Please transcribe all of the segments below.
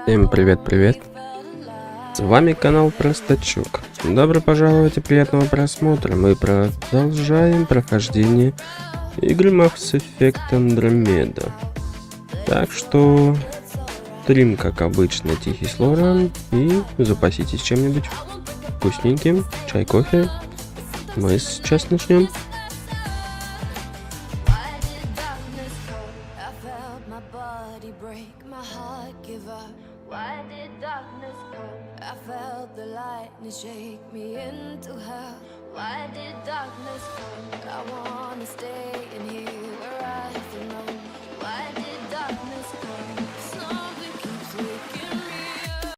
Всем привет-привет! С вами канал Простачок. Добро пожаловать и приятного просмотра. Мы продолжаем прохождение игры Mass Effect Andromeda. Так что стрим, как обычно, тихий слоран. И запаситесь чем-нибудь вкусненьким. Чай, кофе. Мы сейчас начнем. Shake me into hell. Why did darkness come? I wanna stay in here where I belong. Why did darkness come? Something keeps waking me up.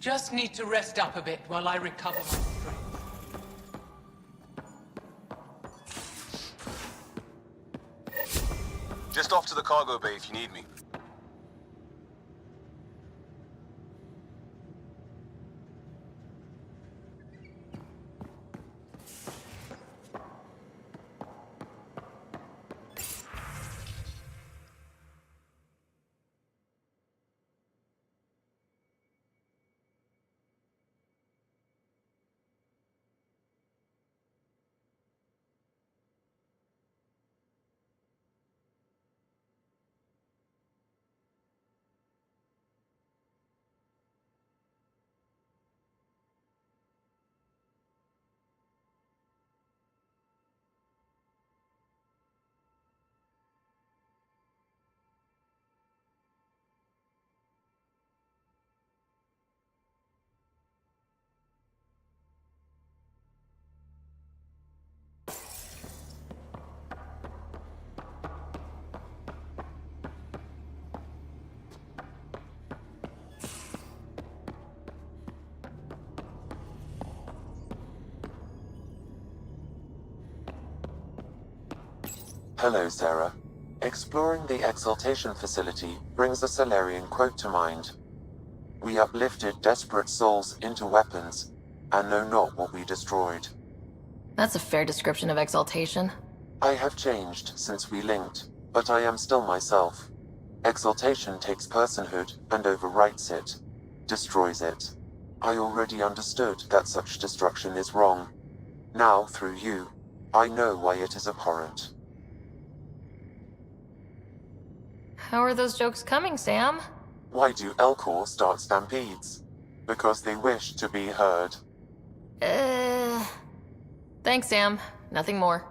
Just need to rest up a bit while I recover my strength. Just off to the cargo bay if you need me. Hello, Sarah. Exploring the Exaltation facility brings a Salarian quote to mind. We uplifted desperate souls into weapons, and know not what we destroyed. That's a fair description of exaltation. I have changed since we linked, but I am still myself. Exaltation takes personhood and overwrites it, destroys it. I already understood that such destruction is wrong. Now, through you, I know why it is abhorrent. How are those jokes coming, Sam? Why do Elcor start stampedes? Because they wish to be heard. Thanks, Sam. Nothing more.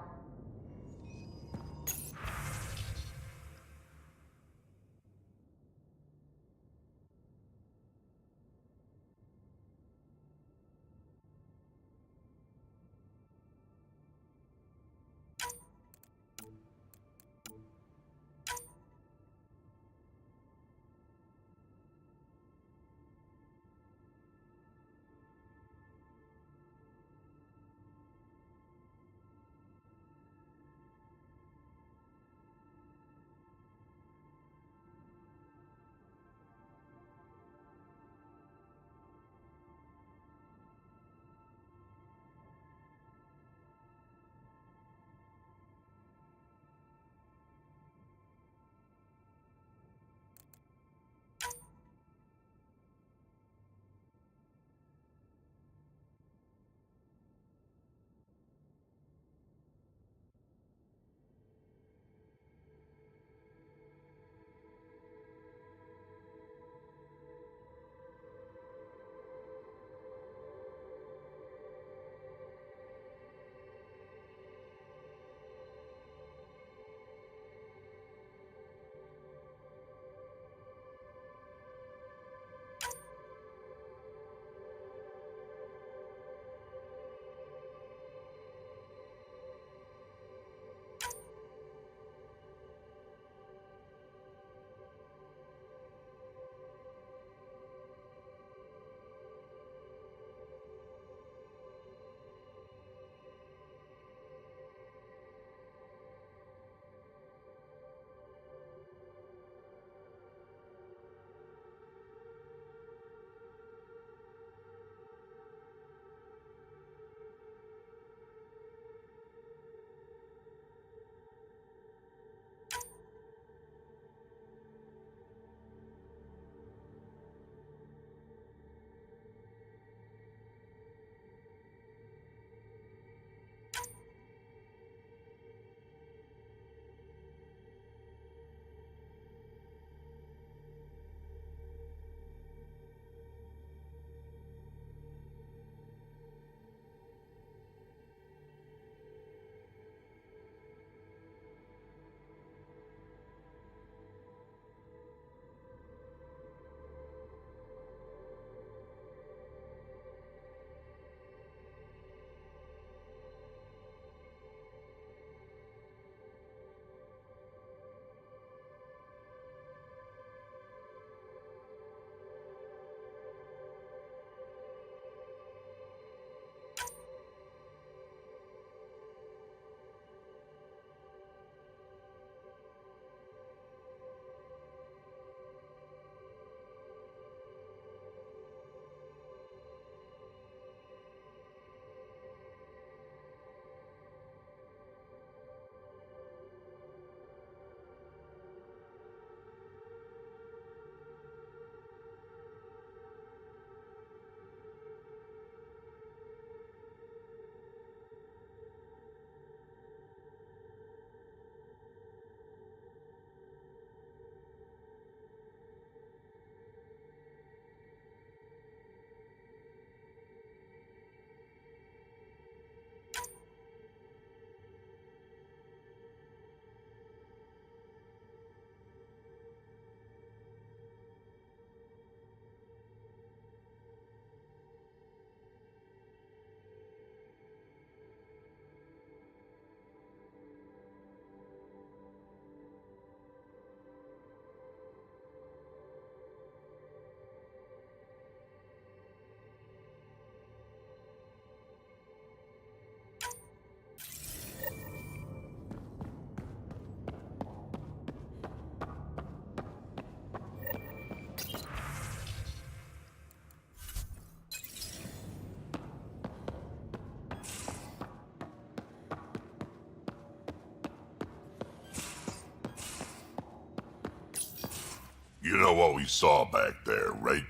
You know what we saw back there, right?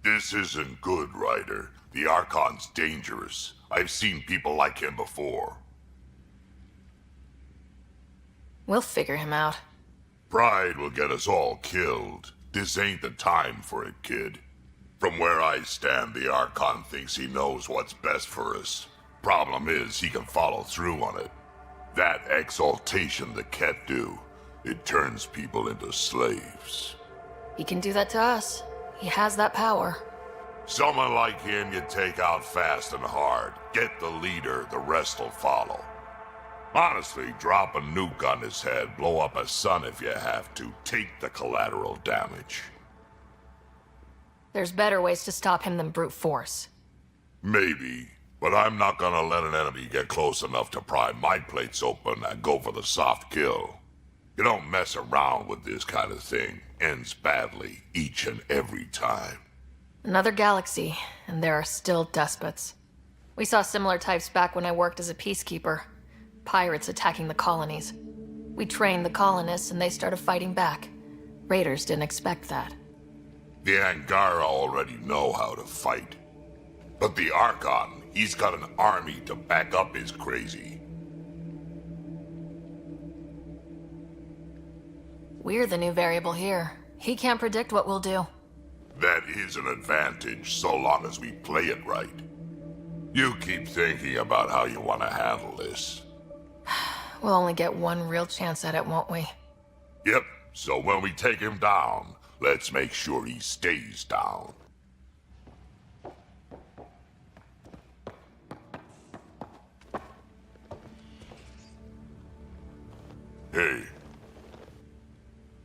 This isn't good, Ryder. The Archon's dangerous. I've seen people like him before. We'll figure him out. Pride will get us all killed. This ain't the time for it, kid. From where I stand, the Archon thinks he knows what's best for us. Problem is, he can follow through on it. That exaltation the Ket do, it turns people into slaves. He can do that to us. He has that power. Someone like him you take out fast and hard. Get the leader, the rest will follow. Honestly, drop a nuke on his head, blow up a sun if you have to. Take the collateral damage. There's better ways to stop him than brute force. Maybe, but I'm not gonna let an enemy get close enough to pry my plates open and go for the soft kill. You don't mess around with this kind of thing. Ends badly, each and every time. Another galaxy, and there are still despots. We saw similar types back when I worked as a peacekeeper. Pirates attacking the colonies. We trained the colonists and they started fighting back. Raiders didn't expect that. The Angara already know how to fight. But the Archon, he's got an army to back up his crazy. We're the new variable here. He can't predict what we'll do. That is an advantage, so long as we play it right. You keep thinking about how you want to handle this. We'll only get one real chance at it, won't we? Yep, so when we take him down, let's make sure he stays down. Hey,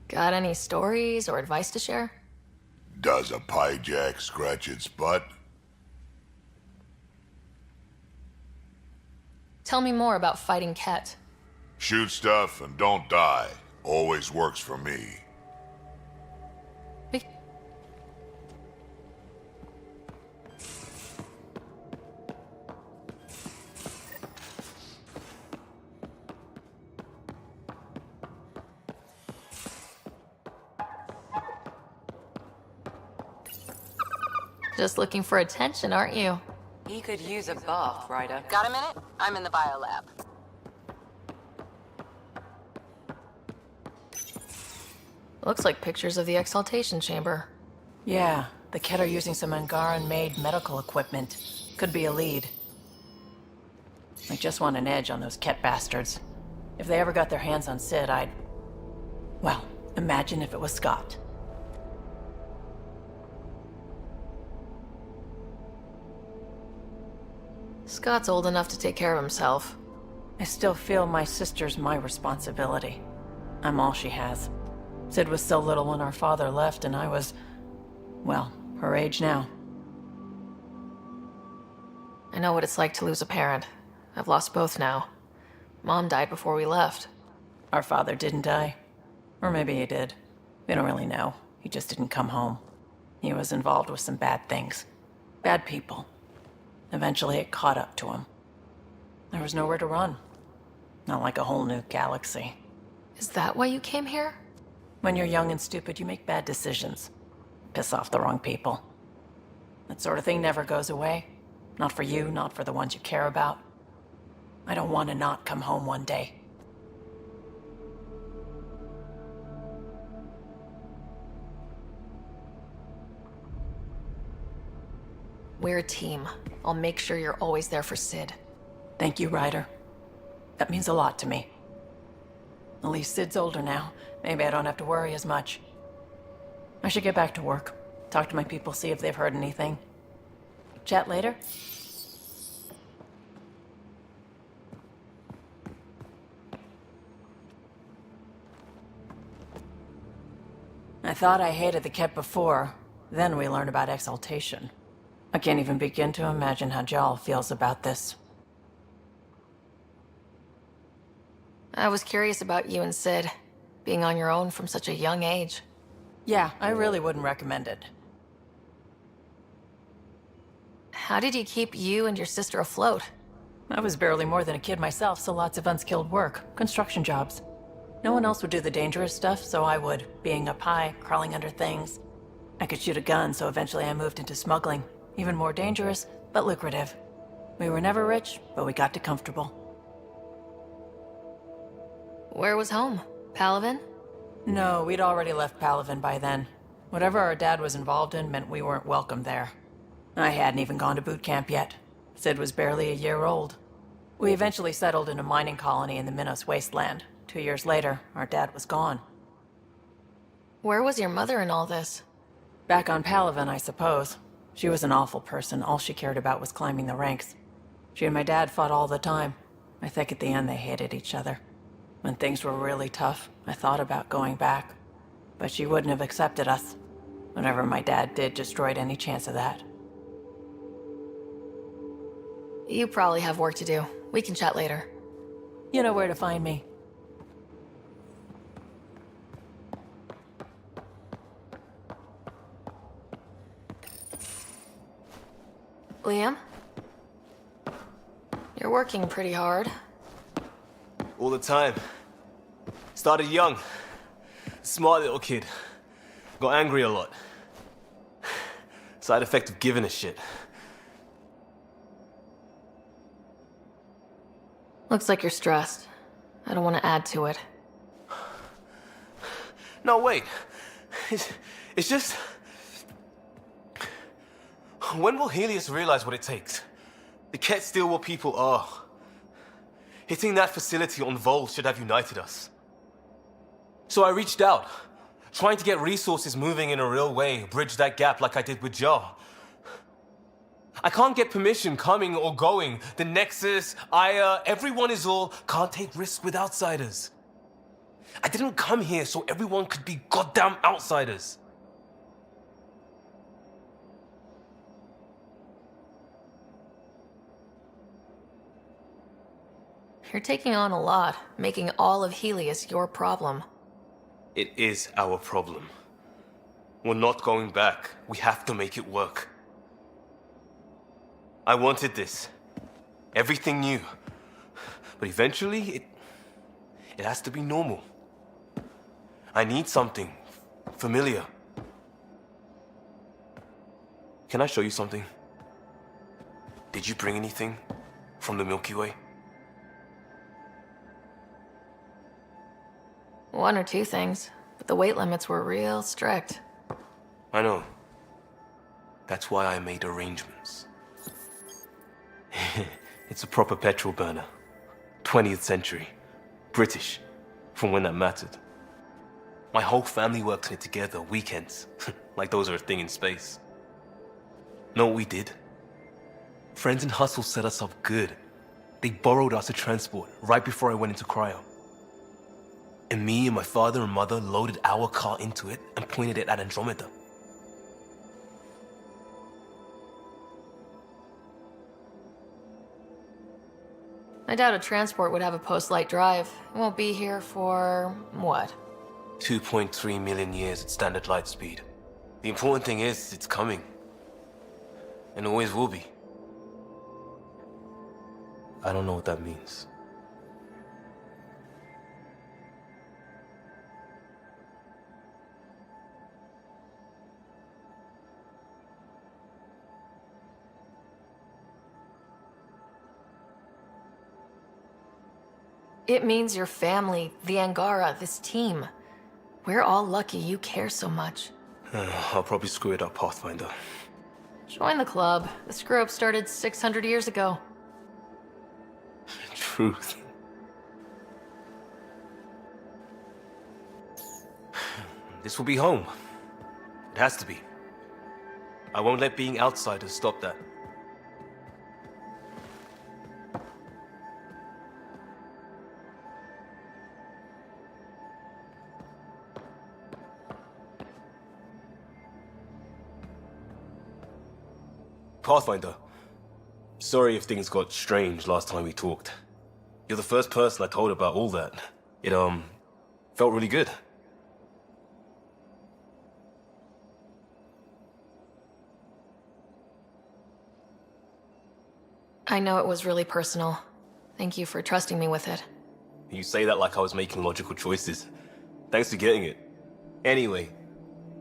Got any stories or advice to share? does a pyjak scratch its butt? Tell me more about fighting Ket. Shoot stuff and don't die. Always works for me. We- Just looking for attention, aren't you? He could use a buff, Ryder. Got a minute? I'm in the biolab. Looks like pictures of the exaltation chamber. Yeah, the Ket are using some Angaran-made medical equipment. Could be a lead. I just want an edge on those Ket bastards. If they ever got their hands on Sid, I'd... Well, imagine if it was Scott. Scott's old enough to take care of himself. I still feel my sister's my responsibility. I'm all she has. Sid was so little when our father left, and I was... well, her age now. I know what it's like to lose a parent. I've lost both now. Mom died before we left. Our father didn't die. Or maybe he did. We don't really know. He just didn't come home. He was involved with some bad things. Bad people. Eventually it caught up to him. There was nowhere to run. Not like a whole new galaxy. Is that why you came here? When you're young and stupid, you make bad decisions. Piss off the wrong people. That sort of thing never goes away. Not for you, not for the ones you care about. I don't want to not come home one day. We're a team. I'll make sure you're always there for Sid. Thank you, Ryder. That means a lot to me. At least Sid's older now. Maybe I don't have to worry as much. I should get back to work. Talk to my people, see if they've heard anything. Chat later? I thought I hated the Ket before. Then we learned about exaltation. I can't even begin to imagine how Jal feels about this. I was curious about you and Sid, being on your own from such a young age. Yeah, I really wouldn't recommend it. How did he keep you and your sister afloat? I was barely more than a kid myself, so lots of unskilled work. Construction jobs. No one else would do the dangerous stuff, so I would, being up high, crawling under things. I could shoot a gun, so eventually I moved into smuggling. Even more dangerous, but lucrative. We were never rich, but we got to comfortable. Where was home? Palaven? No, we'd already left Palaven by then. Whatever our dad was involved in meant we weren't welcome there. I hadn't even gone to boot camp yet. Sid was barely a year old. We eventually settled in a mining colony in the Minos wasteland. 2 years later, our dad was gone. Where was your mother in all this? Back on Palaven, I suppose. She was an awful person. All she cared about was climbing the ranks. She and my dad fought all the time. I think at the end they hated each other. When things were really tough, I thought about going back. But she wouldn't have accepted us. Whatever my dad did destroyed any chance of that. You probably have work to do. We can chat later. You know where to find me. Liam? You're working pretty hard. All the time. Started young. Smart little kid. Got angry a lot. Side effect of giving a shit. Looks like you're stressed. I don't want to add to it. No, wait. It's just... When will Helios realize what it takes? They can't steal what people are. Hitting that facility on Vol should have united us. So I reached out, trying to get resources moving in a real way, bridge that gap like I did with Jar. I can't get permission coming or going. The Nexus, Aya, everyone is all, can't take risks with outsiders. I didn't come here so everyone could be goddamn outsiders. You're taking on a lot, making all of Helios your problem. It is our problem. We're not going back. We have to make it work. I wanted this. Everything new. But eventually, it has to be normal. I need something familiar. Can I show you something? Did you bring anything from the Milky Way? One or two things, but the weight limits were real strict. I know. That's why I made arrangements. It's a proper petrol burner. 20th century. British. From when that mattered. My whole family worked on it together, weekends. Like those are a thing in space. Know what we did? Friends in Hustle set us up good. They borrowed us a transport right before I went into cryo. And me and my father and mother loaded our car into it and pointed it at Andromeda. I doubt a transport would have a post-light drive. It won't be here for... what? 2.3 million years at standard light speed. The important thing is, it's coming. And always will be. I don't know what that means. It means your family, the Angara, this team. We're all lucky you care so much. I'll probably screw it up, Pathfinder. Join the club. The screw-up started 600 years ago. Truth. This will be home. It has to be. I won't let being outsiders stop that. Pathfinder, sorry if things got strange last time we talked. You're the first person I told about all that. It, felt really good. I know it was really personal. Thank you for trusting me with it. You say that like I was making logical choices. Thanks for getting it. Anyway,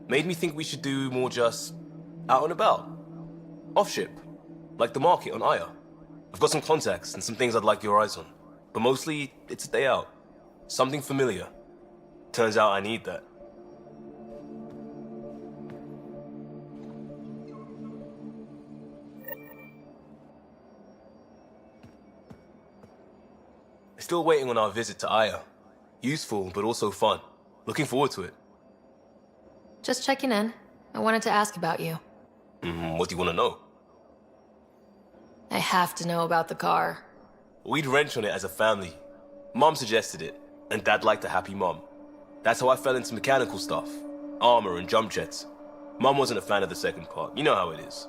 made me think we should do more just out and about. Off ship. Like the market on Aya. I've got some contacts and some things I'd like your eyes on. But mostly, it's a day out. Something familiar. Turns out I need that. Still waiting on our visit to Aya. Useful, but also fun. Looking forward to it. Just checking in. I wanted to ask about you. What do you want to know? I have to know about the car. We'd wrench on it as a family. Mom suggested it, and Dad liked a happy mom. That's how I fell into mechanical stuff. Armor and jump jets. Mom wasn't a fan of the second part. You know how it is.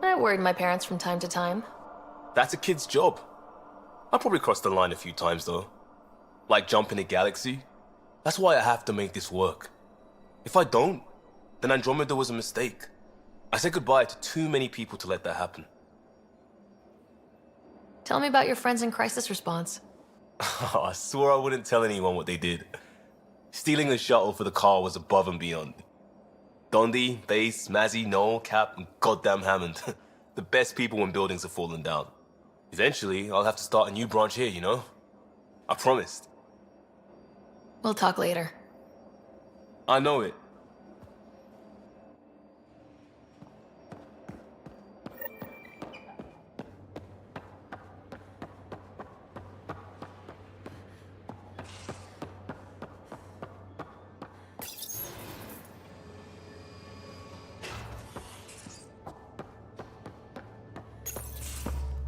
I worried my parents from time to time. That's a kid's job. I probably crossed the line a few times, though. Like jumping a galaxy. That's why I have to make this work. If I don't, then Andromeda was a mistake. I said goodbye to too many people to let that happen. Tell me about your friends in crisis response. I swore I wouldn't tell anyone what they did. Stealing a shuttle for the car was above and beyond. Dondi, Base, Mazzy, Noel, Cap, and goddamn Hammond. The best people when buildings have fallen down. Eventually, I'll have to start a new branch here, you know? I promised. We'll talk later. I know it.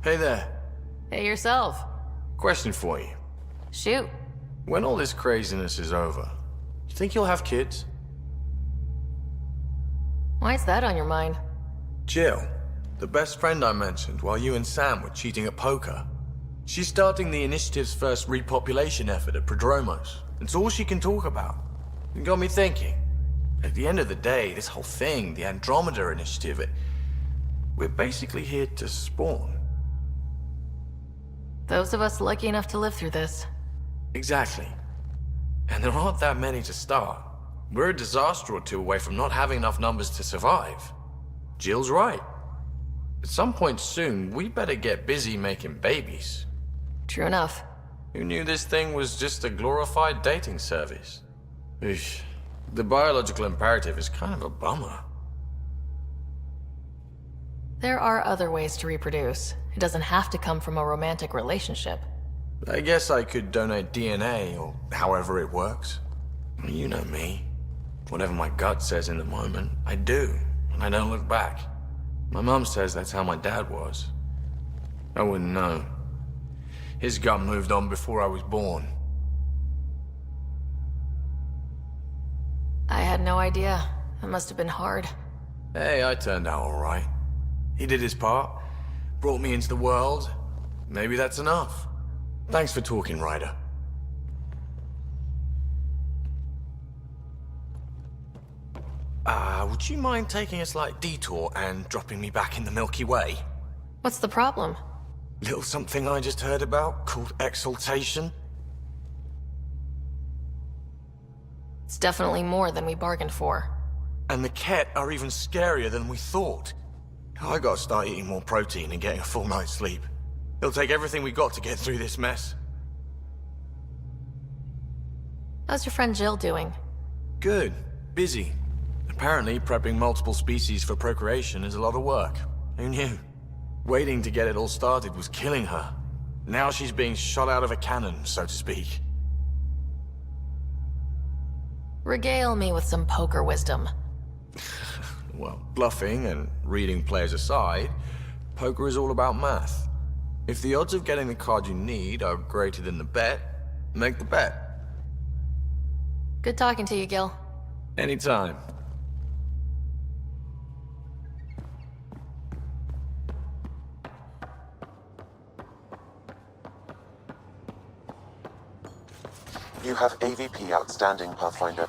Hey there. Hey yourself. Question for you. Shoot. When all this craziness is over, you think you'll have kids? Why's that on your mind? Jill, the best friend I mentioned while you and Sam were cheating at poker. She's starting the initiative's first repopulation effort at Prodromos. It's all she can talk about. It got me thinking. At the end of the day, this whole thing, the Andromeda initiative, we're basically here to spawn. Those of us lucky enough to live through this. Exactly. And there aren't that many to start. We're a disaster or two away from not having enough numbers to survive. Jill's right. At some point soon, we better get busy making babies. True enough. Who knew this thing was just a glorified dating service? Eesh. The biological imperative is kind of a bummer. There are other ways to reproduce. It doesn't have to come from a romantic relationship. I guess I could donate DNA, or however it works. You know me. Whatever my gut says in the moment, I do, and I don't look back. My mum says that's how my dad was. I wouldn't know. His gut moved on before I was born. I had no idea. It must have been hard. Hey, I turned out all right. He did his part, brought me into the world. Maybe that's enough. Thanks for talking, Ryder. Would you mind taking a slight detour and dropping me back in the Milky Way? What's the problem? Little something I just heard about called exaltation. It's definitely more than we bargained for. And the Ket are even scarier than we thought. I gotta start eating more protein and getting a full night's sleep. It'll take everything we got to get through this mess. How's your friend Jill doing? Good. Busy. Apparently, prepping multiple species for procreation is a lot of work. Who knew? Waiting to get it all started was killing her. Now she's being shot out of a cannon, so to speak. Regale me with some poker wisdom. Well, bluffing and reading players aside, poker is all about math. If the odds of getting the card you need are greater than the bet, make the bet. Good talking to you, Gil. Anytime. You have AVP outstanding, Pathfinder.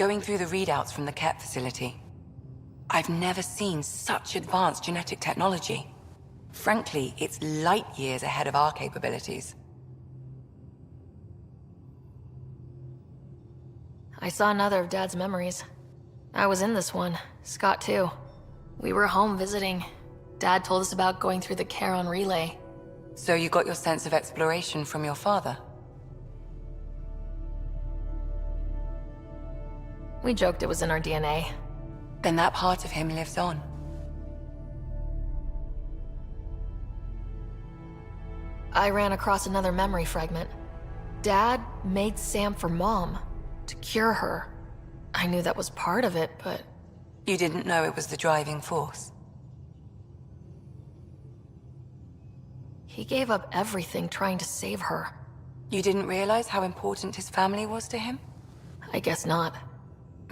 going through the readouts from the Ket facility. I've never seen such advanced genetic technology. Frankly, it's light years ahead of our capabilities. I saw another of Dad's memories. I was in this one, Scott too. We were home visiting. Dad told us about going through the Charon relay. So you got your sense of exploration from your father? We joked it was in our DNA. Then that part of him lives on. I ran across another memory fragment. Dad made Sam for Mom, to cure her. I knew that was part of it, but... You didn't know it was the driving force? He gave up everything trying to save her. You didn't realize how important his family was to him? I guess not.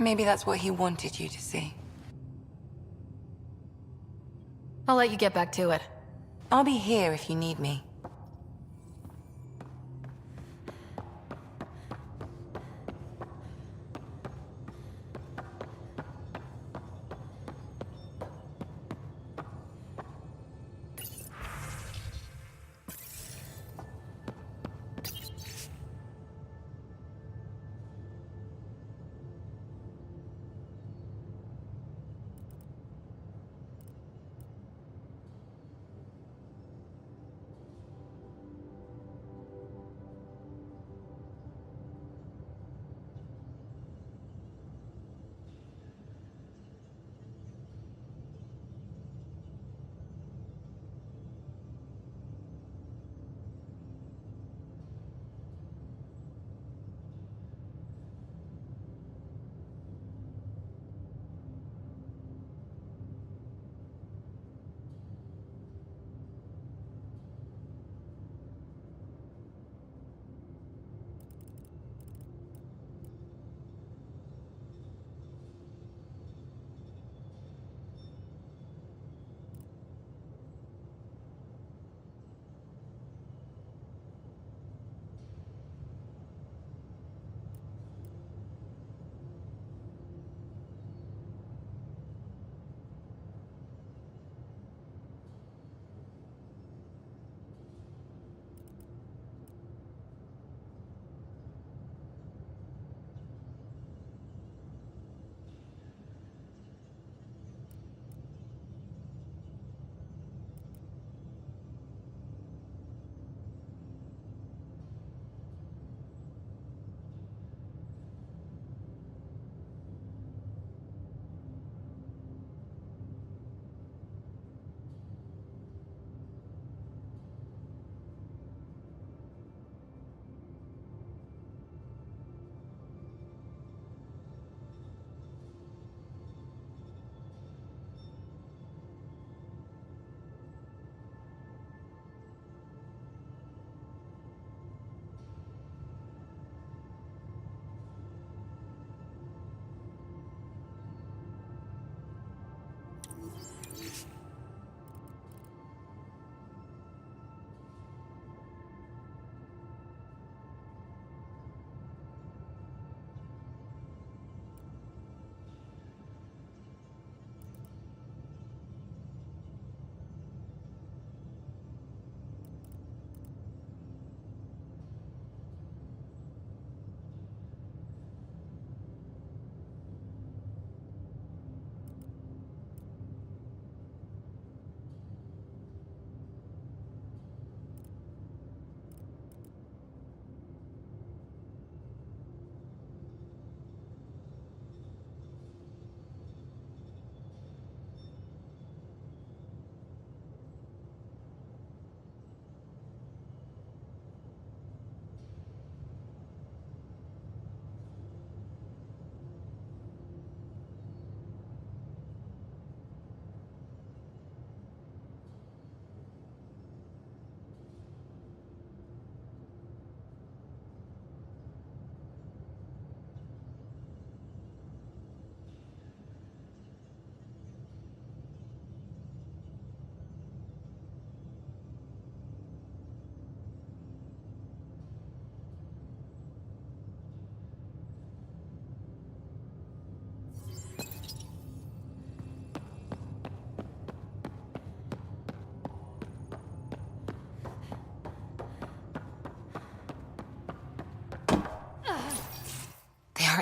Maybe that's what he wanted you to see. I'll let you get back to it. I'll be here if you need me.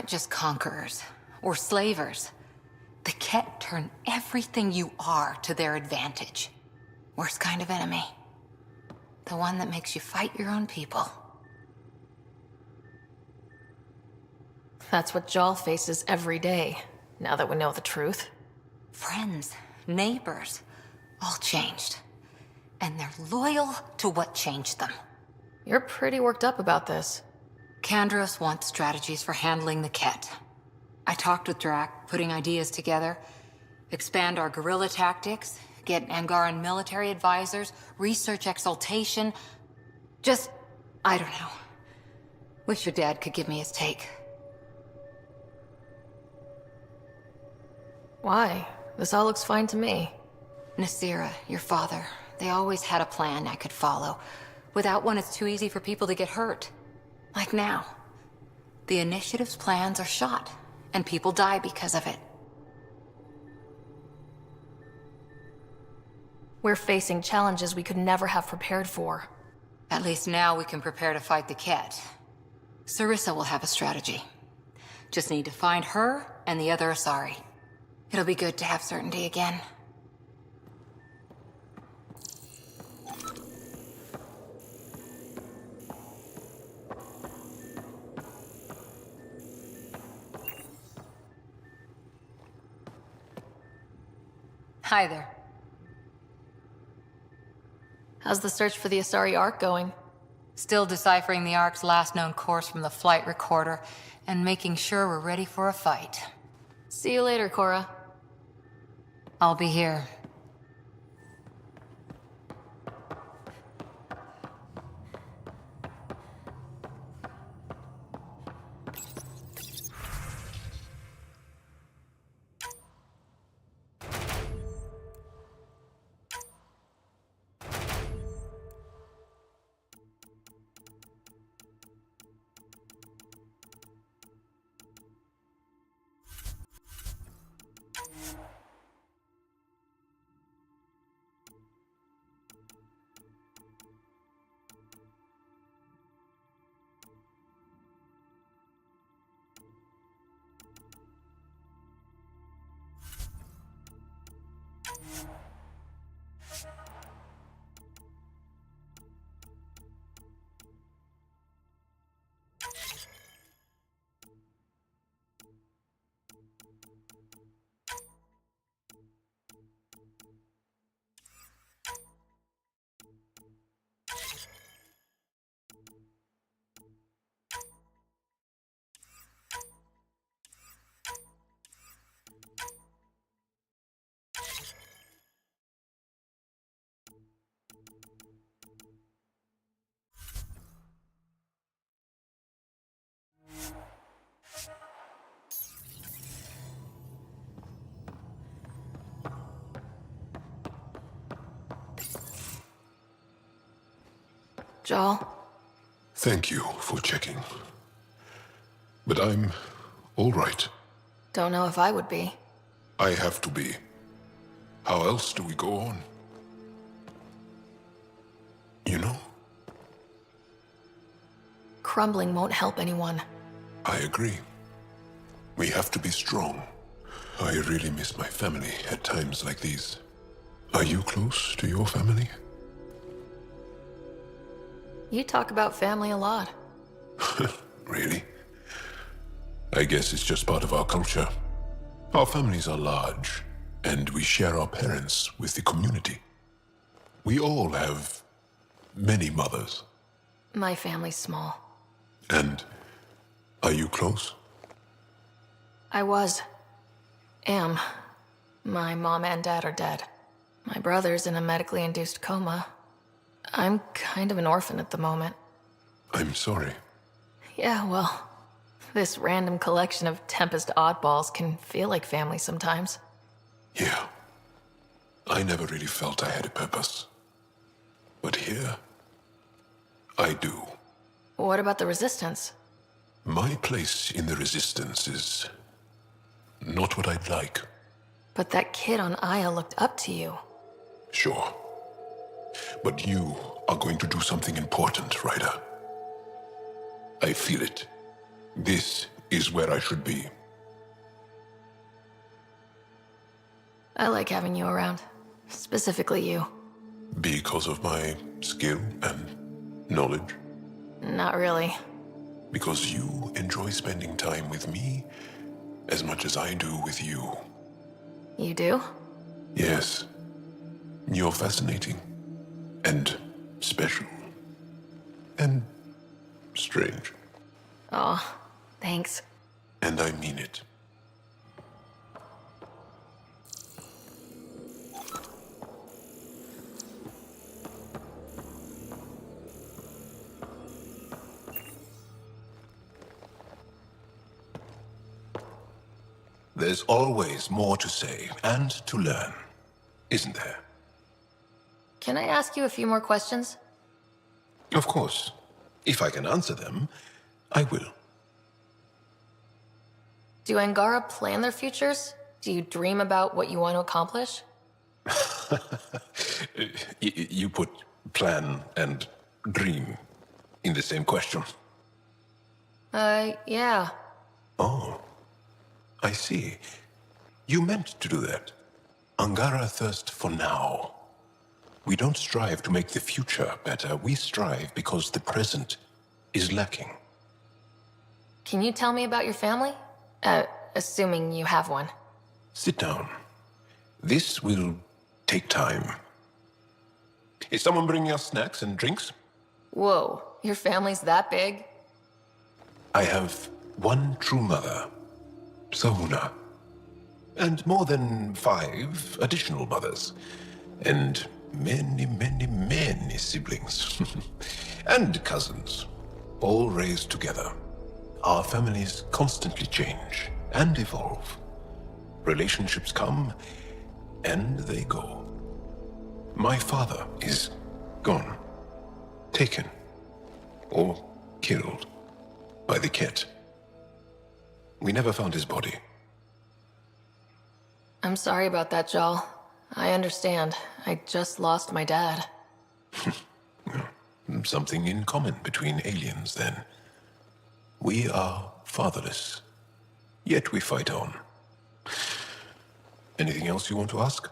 aren't just conquerors or slavers. The Ket turn everything you are to their advantage. Worst kind of enemy. The one that makes you fight your own people. That's what Jal faces every day, now that we know the truth. Friends, neighbors, all changed. And they're loyal to what changed them. You're pretty worked up about this. Kandros wants strategies for handling the Ket. I talked with Drac, putting ideas together. Expand our guerrilla tactics, get Angaran military advisors, research exaltation. Just, I don't know. Wish your dad could give me his take. Why? This all looks fine to me. Nasira, your father, they always had a plan I could follow. Without one, it's too easy for people to get hurt. Like now. The Initiative's plans are shot, and people die because of it. We're facing challenges we could never have prepared for. At least now we can prepare to fight the Ket. Sarissa will have a strategy. Just need to find her and the other Asari. It'll be good to have certainty again. Hi there. How's the search for the Asari Ark going? Still deciphering the Ark's last known course from the flight recorder and making sure we're ready for a fight. See you later, Cora. I'll be here. Jal? Thank you for checking. But I'm all right. Don't know if I would be. I have to be. How else do we go on? You know? Crumbling won't help anyone. I agree. We have to be strong. I really miss my family at times like these. Are you close to your family? You talk about family a lot. Really? I guess it's just part of our culture. Our families are large, and we share our parents with the community. We all have many mothers. My family's small. And are you close? I was. Am. My mom and dad are dead. My brother's in a medically induced coma. I'm kind of an orphan at the moment. I'm sorry. Yeah, well, this random collection of Tempest oddballs can feel like family sometimes. Yeah. I never really felt I had a purpose. But here, I do. What about the Resistance? My place in the Resistance is not what I'd like. But that kid on Aya looked up to you. Sure. But you are going to do something important, Ryder. I feel it. This is where I should be. I like having you around. Specifically you. Because of my skill and knowledge. Not really. Because you enjoy spending time with me as much as I do with you. You do? Yes. You're fascinating. And special. And strange. Oh, thanks. And I mean it. There's always more to say and to learn, isn't there? Can I ask you a few more questions? Of course. If I can answer them, I will. Do Angara plan their futures? Do you dream about what you want to accomplish? You put plan and dream in the same question. Yeah. Oh, I see. You meant to do that. Angara thirst for now. We don't strive to make the future better. We strive because the present is lacking. Can you tell me about your family? Assuming you have one. Sit down. This will take time. Is someone bringing us snacks and drinks? Whoa, your family's that big? I have one true mother, Sahuna, and more than 5 additional mothers, and many, many, many siblings, and cousins, all raised together. Our families constantly change and evolve. Relationships come and they go. My father is gone, taken, or killed by the Ket. We never found his body. I'm sorry about that, Jal. I understand. I just lost my dad. Something in common between aliens, then. We are fatherless, yet we fight on. Anything else you want to ask?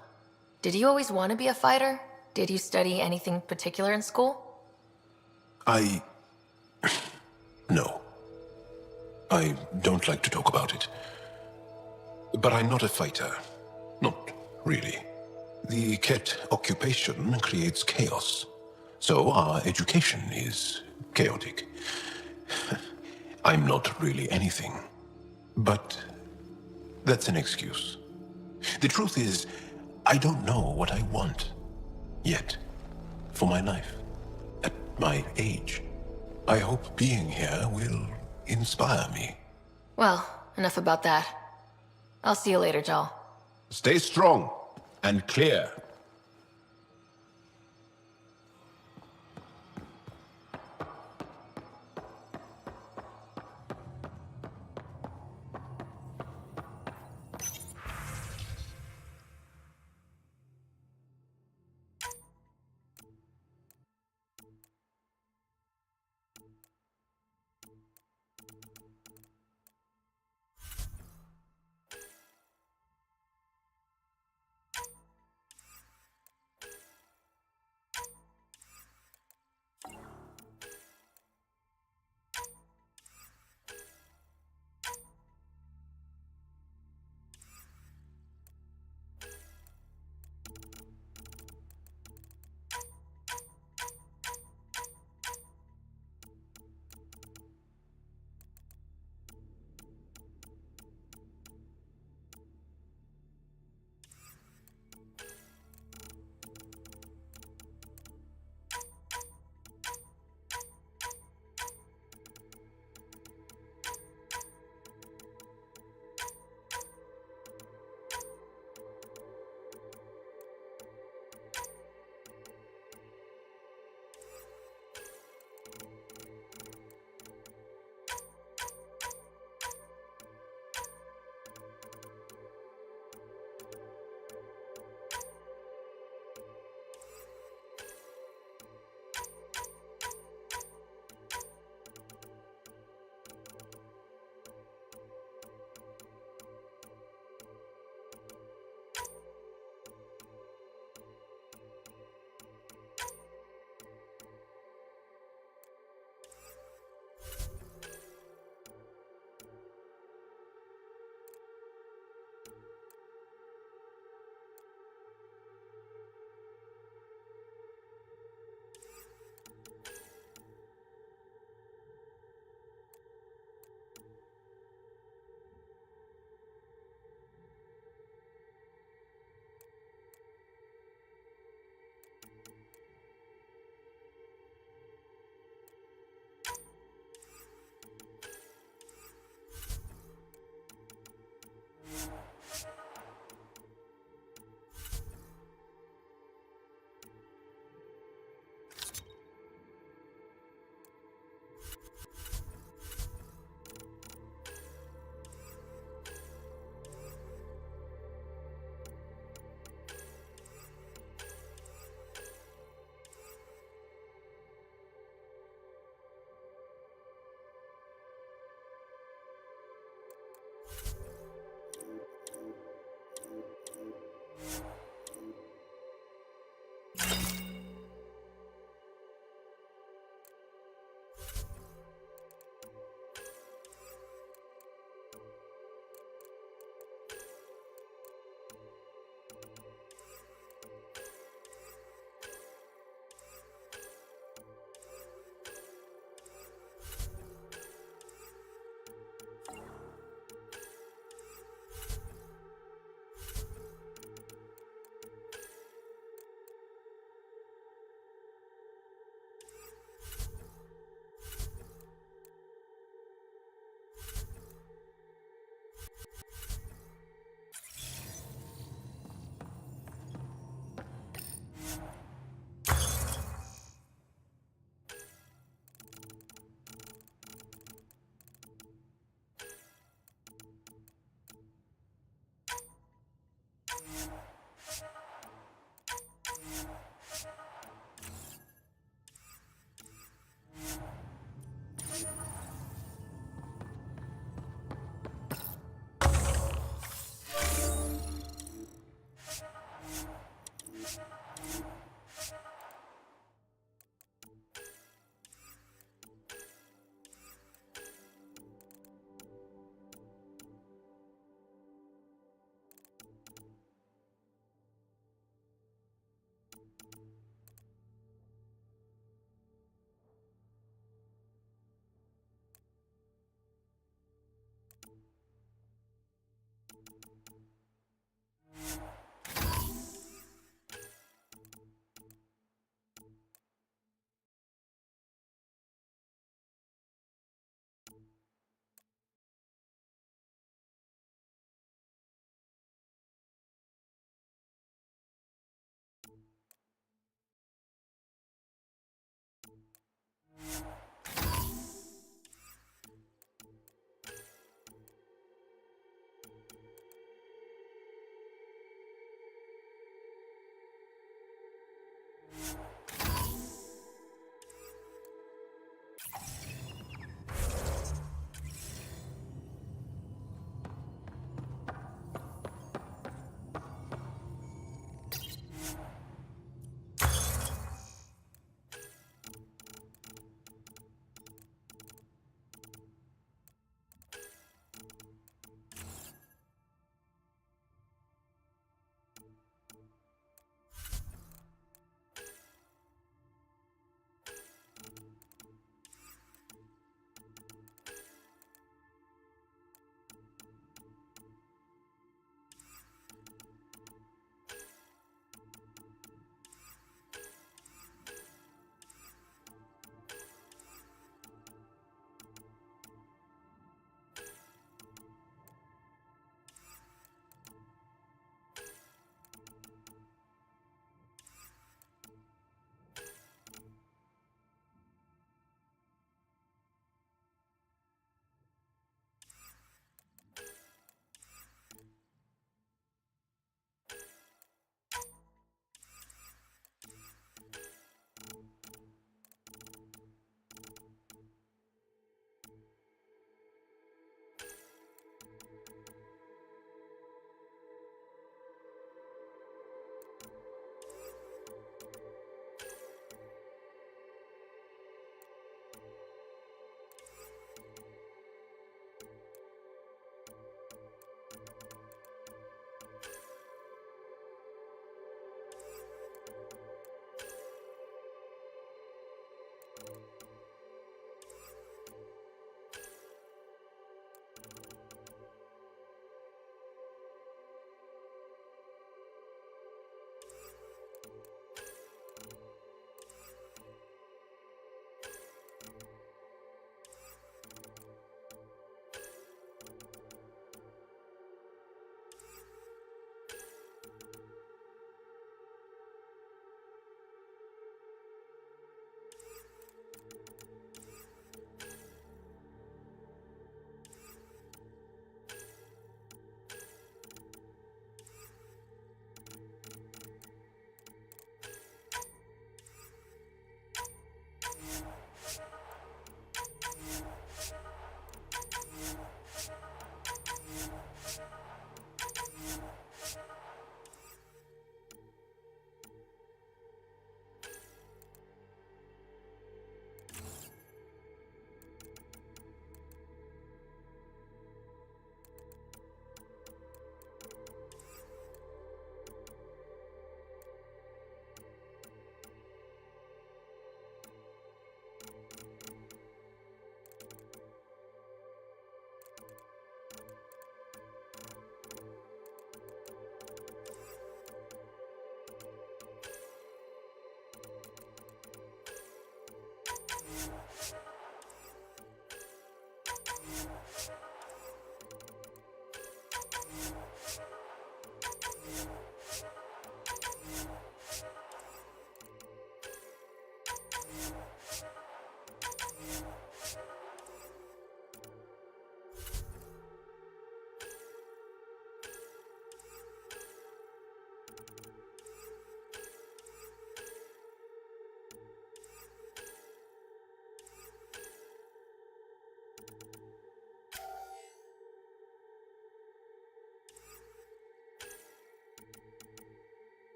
Did you always want to be a fighter? Did you study anything particular in school? No. I don't like to talk about it. But I'm not a fighter. Not really. The Ket occupation creates chaos. So our education is chaotic. I'm not really anything. But that's an excuse. The truth is, I don't know what I want. Yet. For my life. At my age. I hope being here will inspire me. Well, enough about that. I'll see you later, Jal. Stay strong and clear.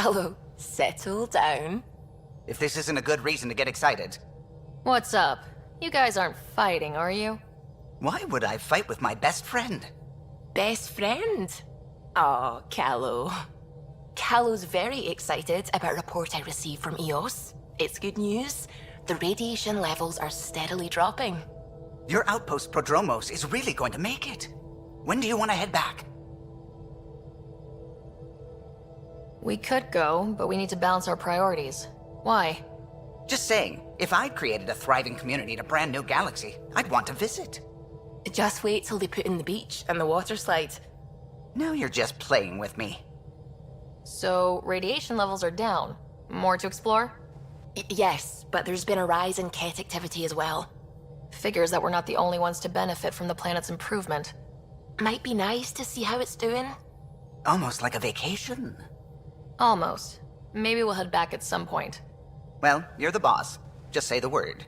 Callow, settle down. If this isn't a good reason to get excited. What's up? You guys aren't fighting, are you? Why would I fight with my best friend? Best friend? Oh, Callow. Callow's very excited about a report I received from EOS. It's good news. The radiation levels are steadily dropping. Your outpost Prodromos is really going to make it. When do you want to head back? We could go, but we need to balance our priorities. Why? Just saying, if I'd created a thriving community in a brand new galaxy, I'd want to visit. Just wait till they put in the beach and the water slide. Now you're just playing with me. So, radiation levels are down. More to explore? Yes, but there's been a rise in Ket activity as well. Figures that we're not the only ones to benefit from the planet's improvement. Might be nice to see how it's doing. Almost like a vacation. Almost. Maybe we'll head back at some point. Well, you're the boss. Just say the word.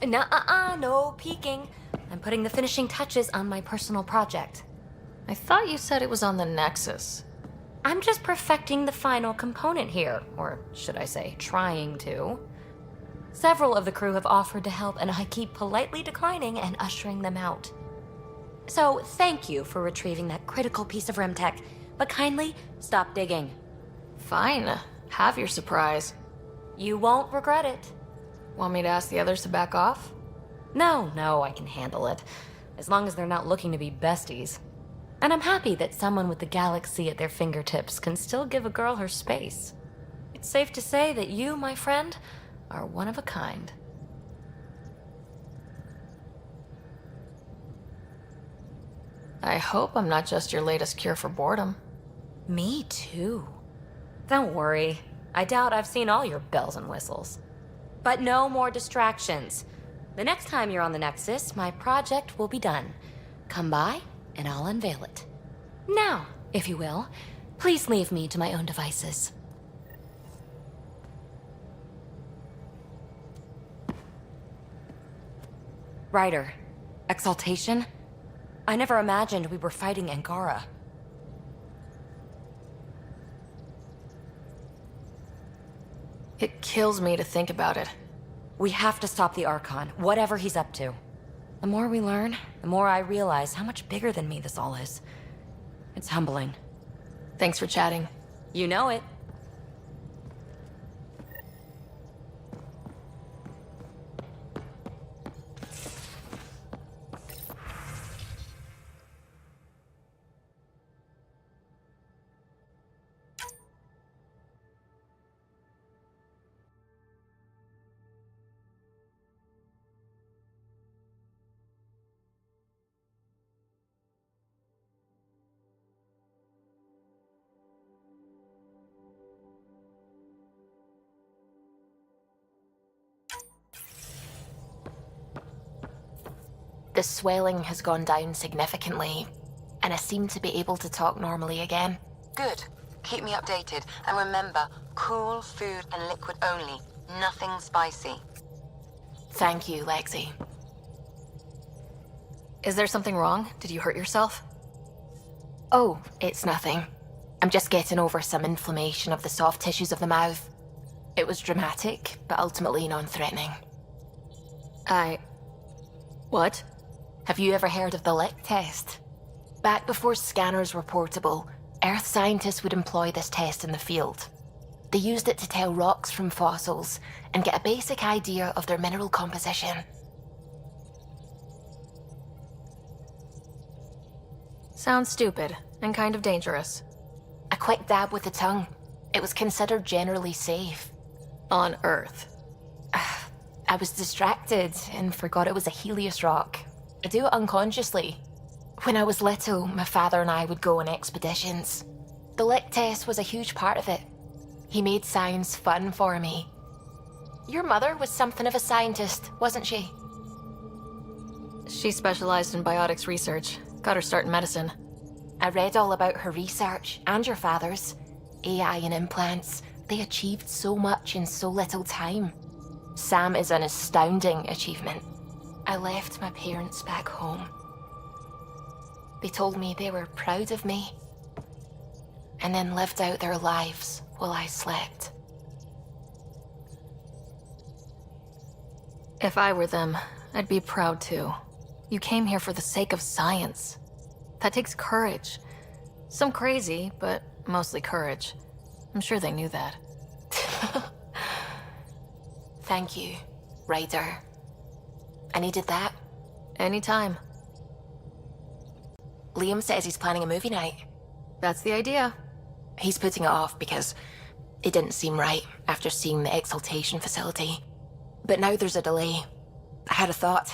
Nuh-uh, no peeking. I'm putting the finishing touches on my personal project. I thought you said it was on the Nexus. I'm just perfecting the final component here, or should I say, trying to. Several of the crew have offered to help, and I keep politely declining and ushering them out. So, thank you for retrieving that critical piece of REM tech, but kindly stop digging. Fine. Have your surprise. You won't regret it. Want me to ask the others to back off? No, I can handle it. As long as they're not looking to be besties. And I'm happy that someone with the galaxy at their fingertips can still give a girl her space. It's safe to say that you, my friend, are one of a kind. I hope I'm not just your latest cure for boredom. Me too. Don't worry. I doubt I've seen all your bells and whistles. But no more distractions. The next time you're on the Nexus, my project will be done. Come by, and I'll unveil it. Now, if you will, please leave me to my own devices. Ryder, Exaltation? I never imagined we were fighting Angara. It kills me to think about it. We have to stop the Archon, whatever he's up to. The more we learn, the more I realize how much bigger than me this all is. It's humbling. Thanks for chatting. You know it. The swelling has gone down significantly, and I seem to be able to talk normally again. Good. Keep me updated. And remember, cool food and liquid only. Nothing spicy. Thank you, Lexi. Is there something wrong? Did you hurt yourself? Oh, it's nothing. I'm just getting over some inflammation of the soft tissues of the mouth. It was dramatic, but ultimately non-threatening. What? Have you ever heard of the lick test? Back before scanners were portable, Earth scientists would employ this test in the field. They used it to tell rocks from fossils and get a basic idea of their mineral composition. Sounds stupid and kind of dangerous. A quick dab with the tongue. It was considered generally safe. On Earth. I was distracted and forgot it was a Helios rock. I do it unconsciously. When I was little, my father and I would go on expeditions. The lick test was a huge part of it. He made science fun for me. Your mother was something of a scientist, wasn't she? She specialized in biotics research. Got her start in medicine. I read all about her research, and your father's. AI and implants. They achieved so much in so little time. Sam is an astounding achievement. I left my parents back home. They told me they were proud of me, and then lived out their lives while I slept. If I were them, I'd be proud too. You came here for the sake of science. That takes courage. Some crazy, but mostly courage. I'm sure they knew that. Thank you, Ryder. I needed that. Anytime. Liam says he's planning a movie night. That's the idea. He's putting it off because it didn't seem right after seeing the Exaltation facility. But now there's a delay. I had a thought.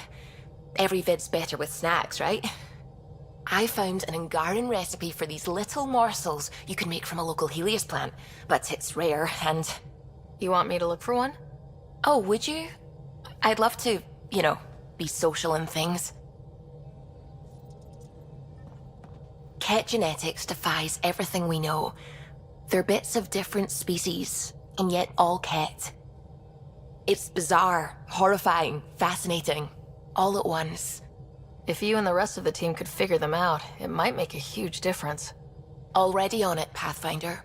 Every vid's better with snacks, right? I found an Angaran recipe for these little morsels you can make from a local Helios plant, but it's rare and... You want me to look for one? Oh, would you? I'd love to, be social and things. Ket genetics defies everything we know. They're bits of different species, and yet all Ket. It's bizarre, horrifying, fascinating, all at once. If you and the rest of the team could figure them out, it might make a huge difference. Already on it, Pathfinder.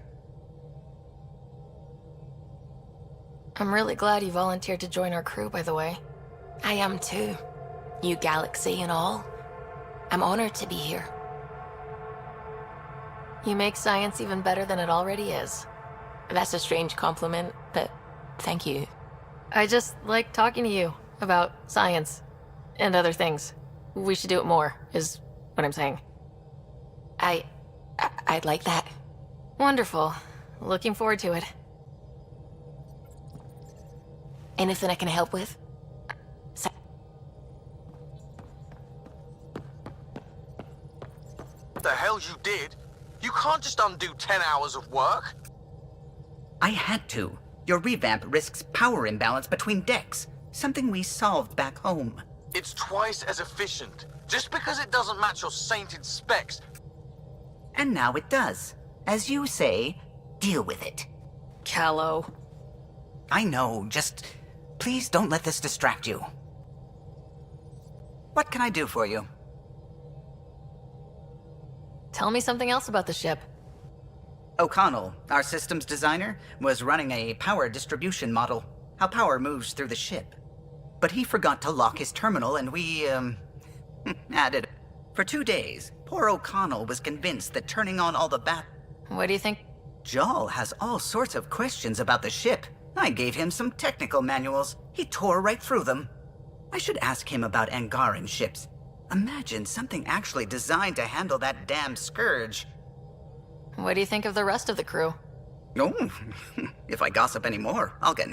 I'm really glad you volunteered to join our crew, by the way. I am too. New galaxy and all. I'm honored to be here. You make science even better than it already is. That's a strange compliment, but thank you. I just like talking to you about science and other things. We should do it more, is what I'm saying. I'd like that. Wonderful. Looking forward to it. Anything I can help with? What the hell you did? You can't just undo 10 hours of work. I had to. Your revamp risks power imbalance between decks, something we solved back home. It's twice as efficient. Just because it doesn't match your sainted specs. And now it does. As you say, deal with it. Callow. I know, just please don't let this distract you. What can I do for you? Tell me something else about the ship. O'Connell, our systems designer, was running a power distribution model, how power moves through the ship. But he forgot to lock his terminal and we, added. For 2 days, poor O'Connell was convinced that turning on all the What do you think? Jal has all sorts of questions about the ship. I gave him some technical manuals. He tore right through them. I should ask him about Angaran ships. Imagine something actually designed to handle that damn scourge. What do you think of the rest of the crew? Oh, if I gossip anymore, I'll get...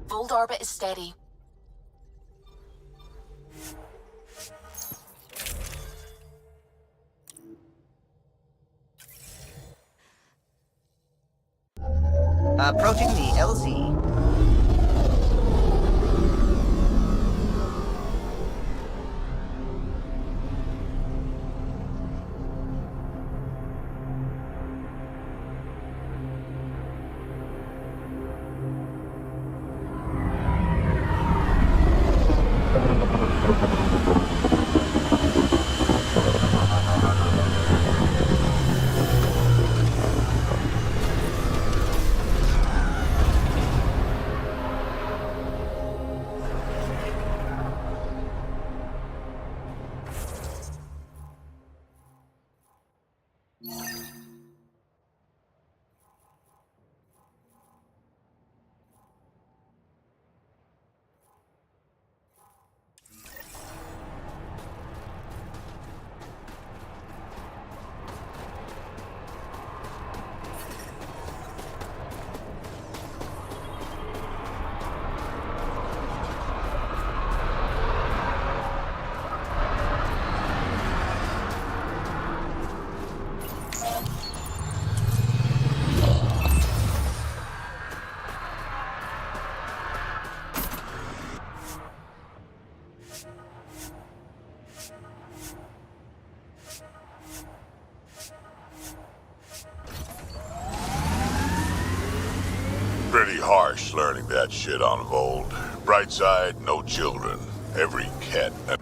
Fold orbit is steady. Approaching the LZ. Pretty harsh learning that shit on Vold. Bright side, no children. Every cat an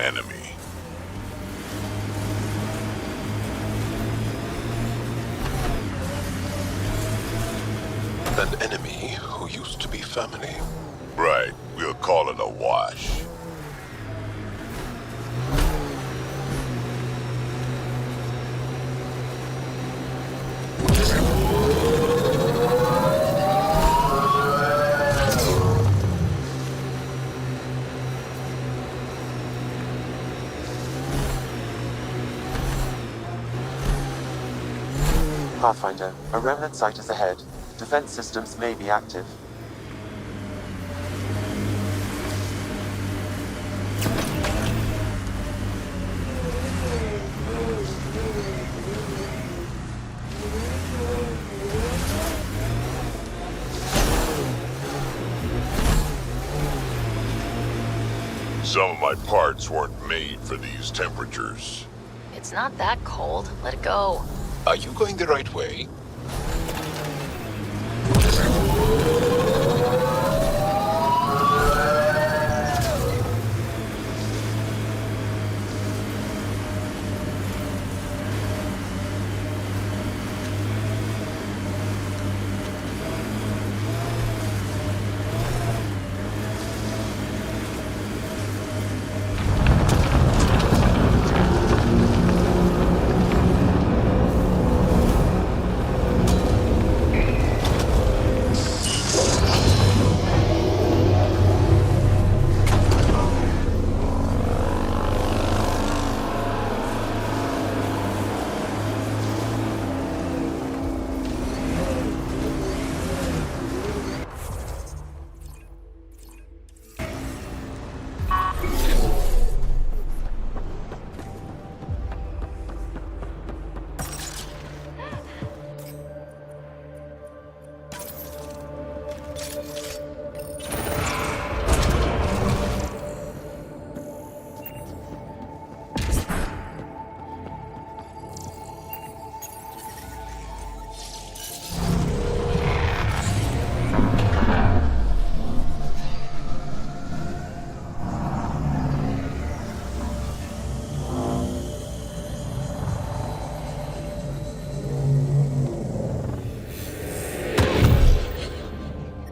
enemy. An enemy who used to be family. Right, we'll call it a wash. Pathfinder, a remnant site is ahead. Defense systems may be active. Some of my parts weren't made for these temperatures. It's not that cold. Let it go. Are you going the right way?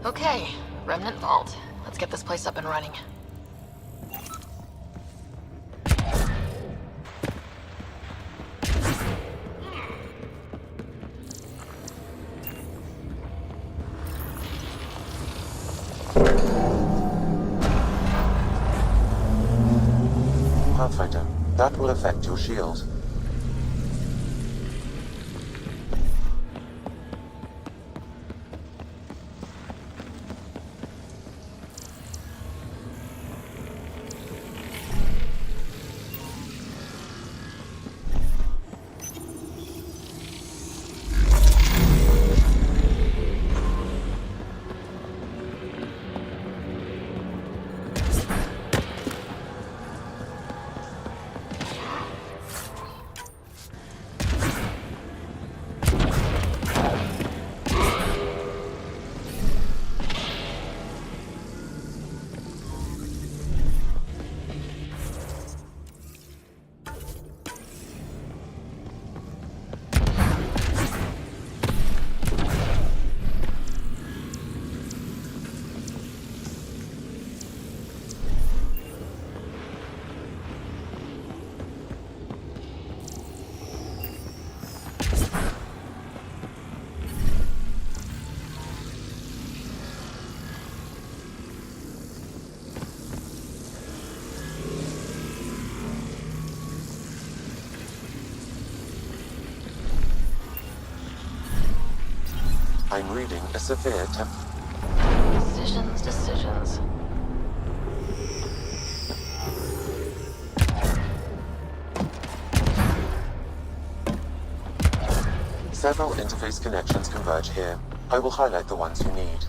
Okay, Remnant Vault. Let's get this place up and running. Pathfinder, that will affect your shield. I'm reading a severe Decisions. Several interface connections converge here. I will highlight the ones you need.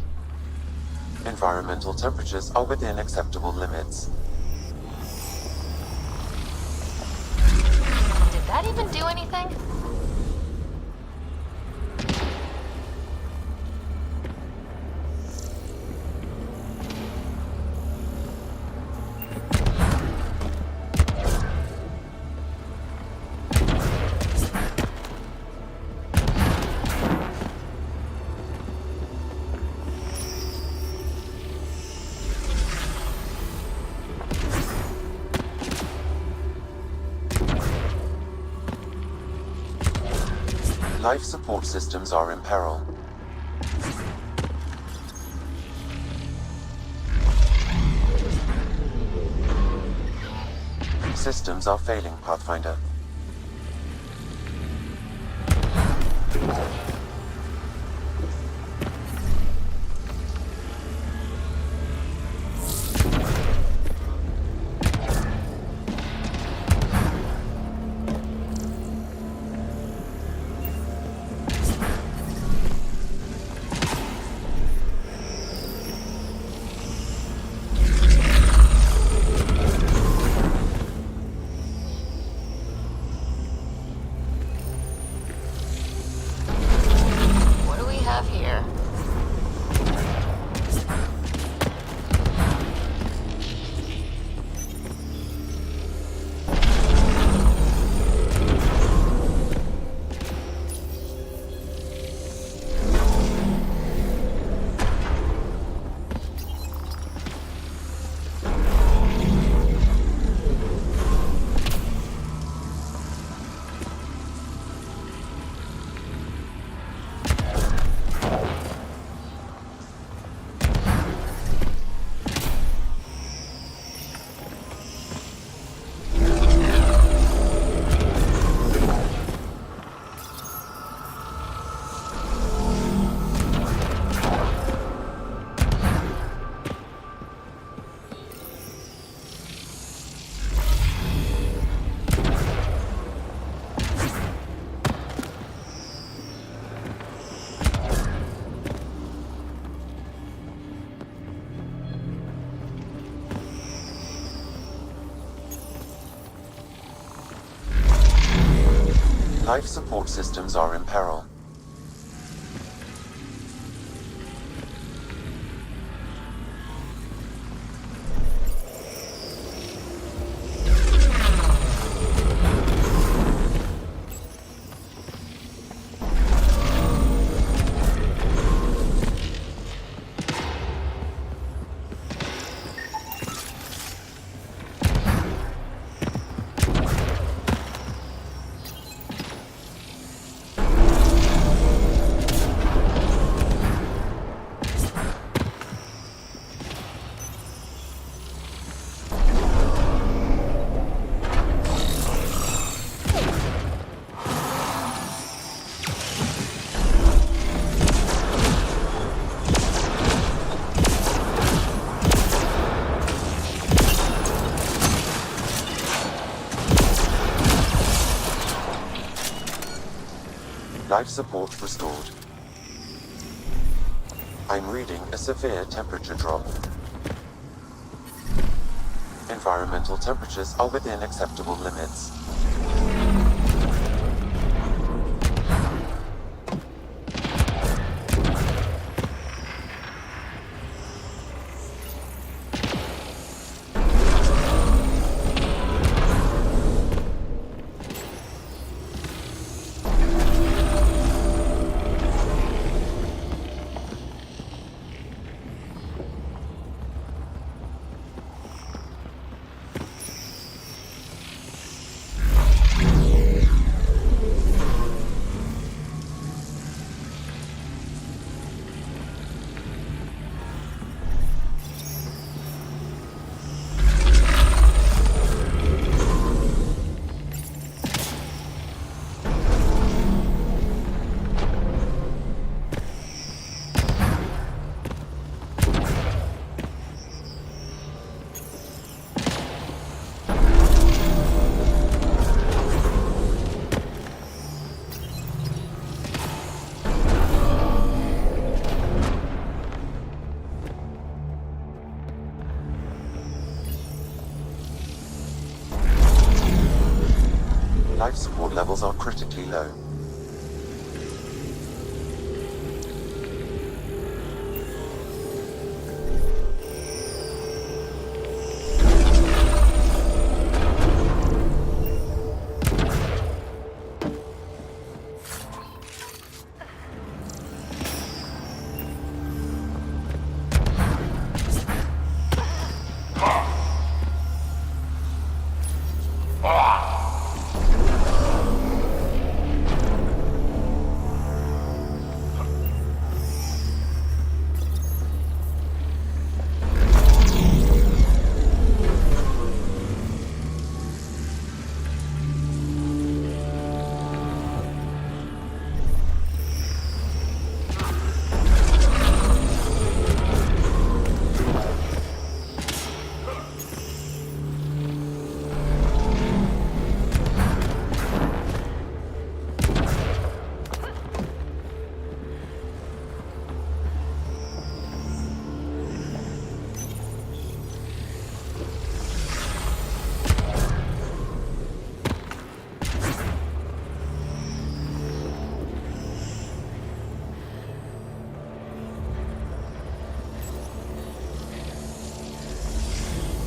Environmental temperatures are within acceptable limits. Did that even do anything? Life support systems are in peril. Systems are failing, Pathfinder. Life support systems are in peril. Life support restored. I'm reading a severe temperature drop. Environmental temperatures are within acceptable limits. Life support levels are critically low.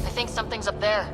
I think something's up there.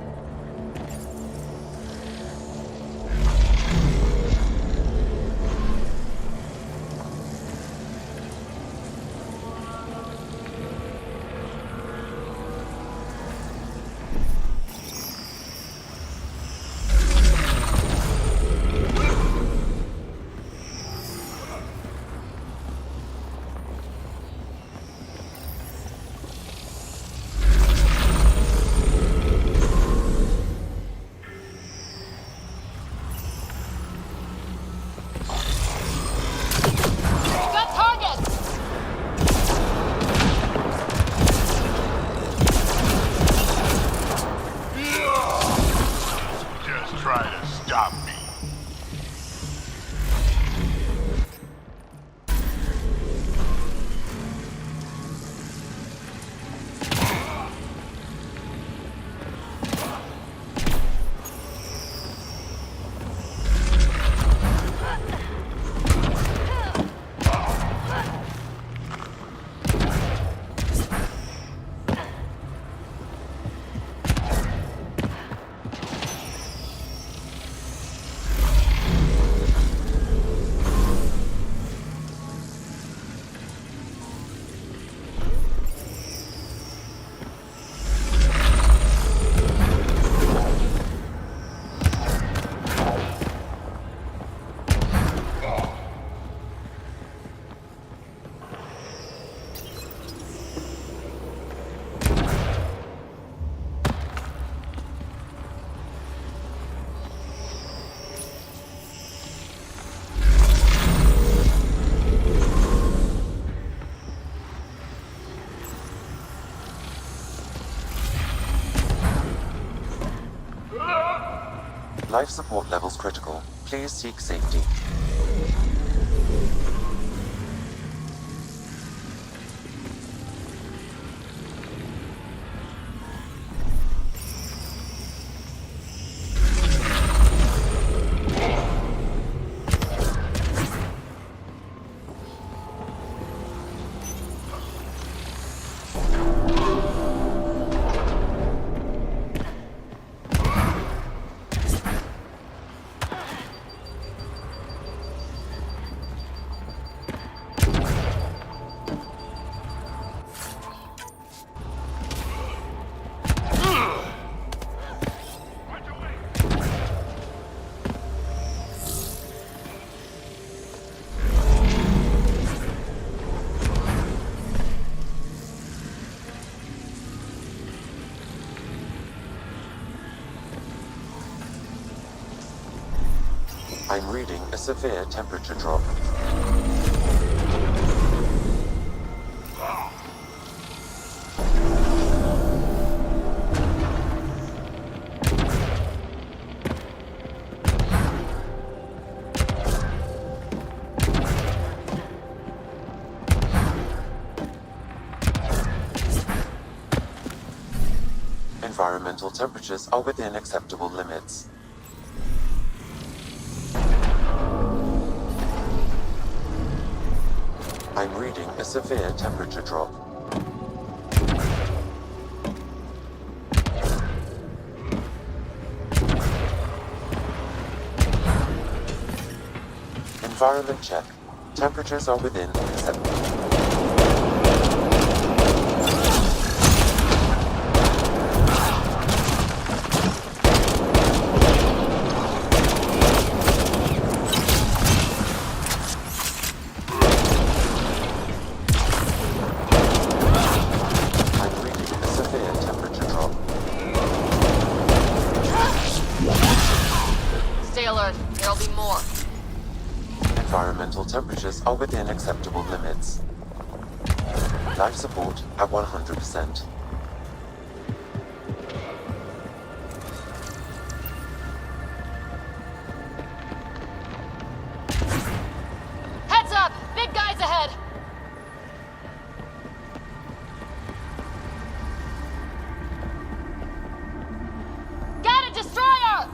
Life support levels critical. Please seek safety. I'm reading a severe temperature drop. Environmental temperatures are within acceptable limits. I'm reading a severe temperature drop. Environment check. Temperatures are within acceptable. Environmental temperatures are within acceptable limits. Life support at 100%. Heads up! Big guys ahead! Got a destroyer!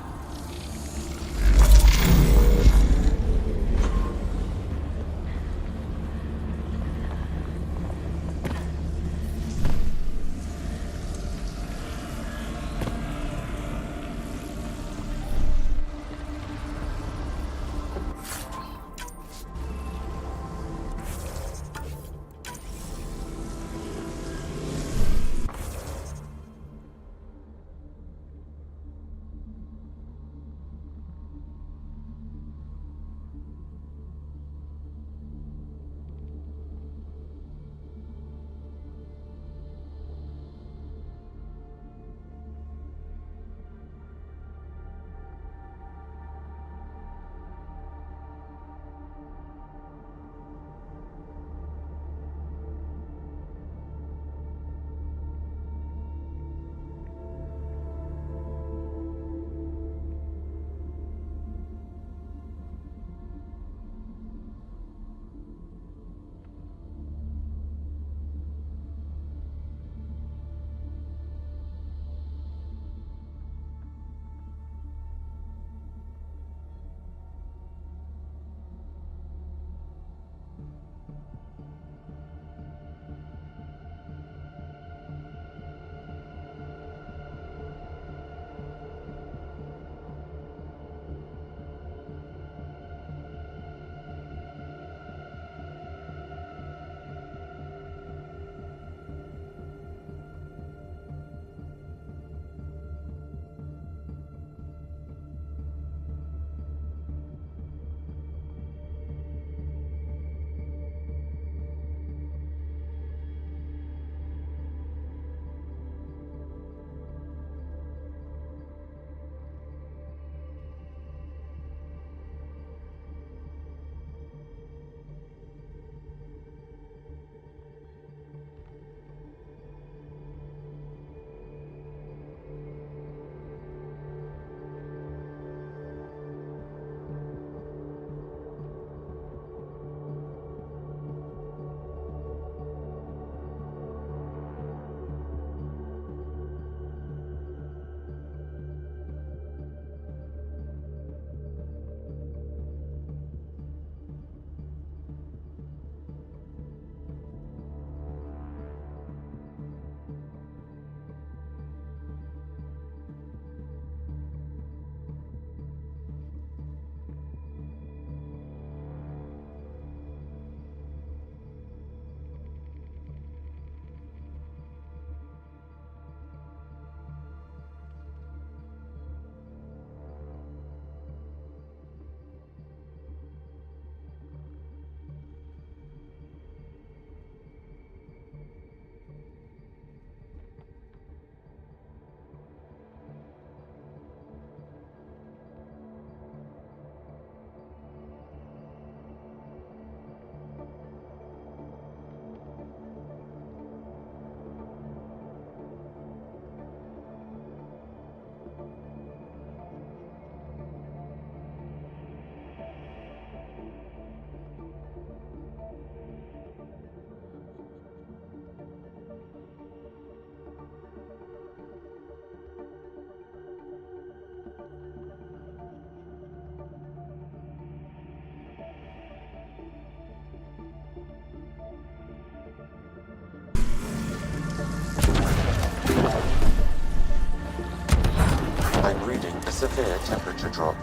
severe temperature drop.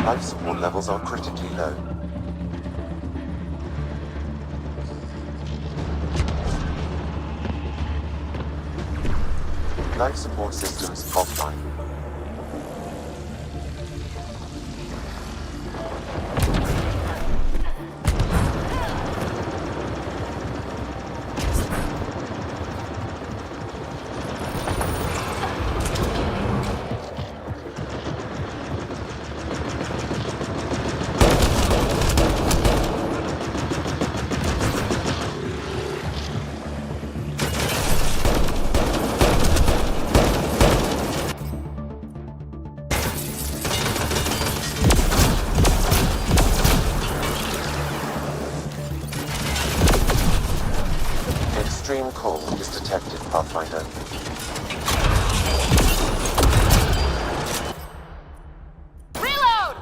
Life support levels are critically low. Life support systems offline. Extreme cold is detected, Pathfinder. Reload!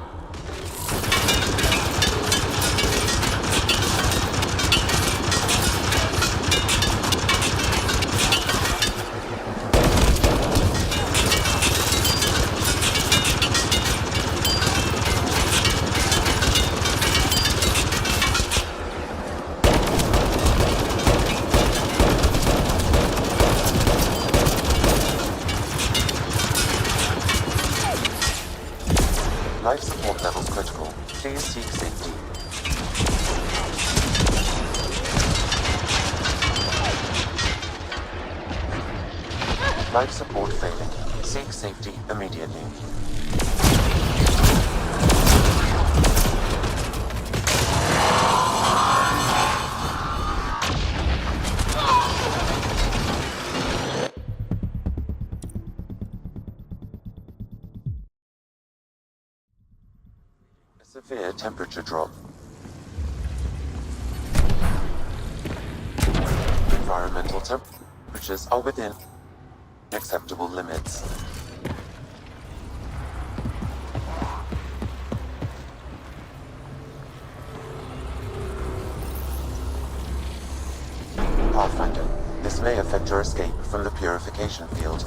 Life support levels critical. Please seek safety. Life support failing. Seek safety immediately. Severe temperature drop. Environmental temperatures are within acceptable limits. Pathfinder, this may affect your escape from the purification field.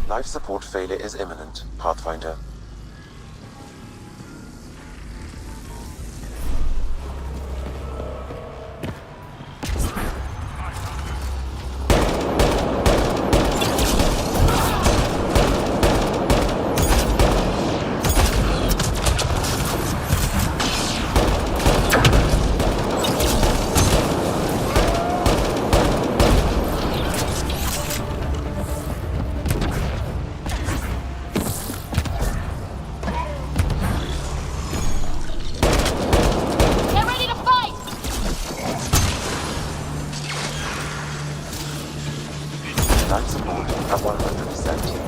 Life support failure is imminent, Pathfinder. Life support at 100%.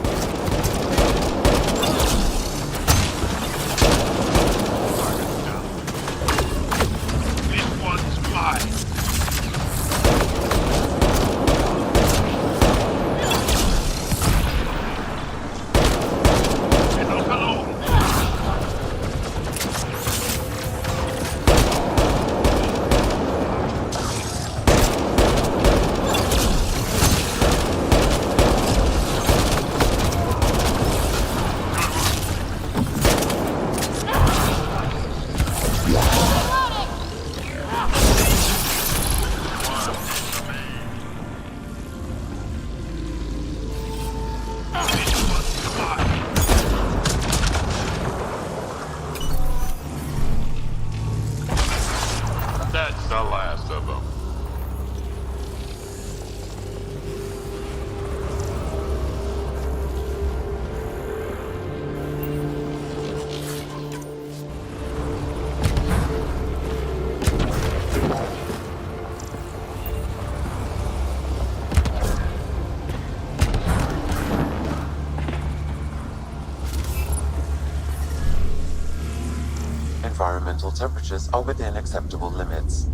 environmental temperatures are within acceptable limits.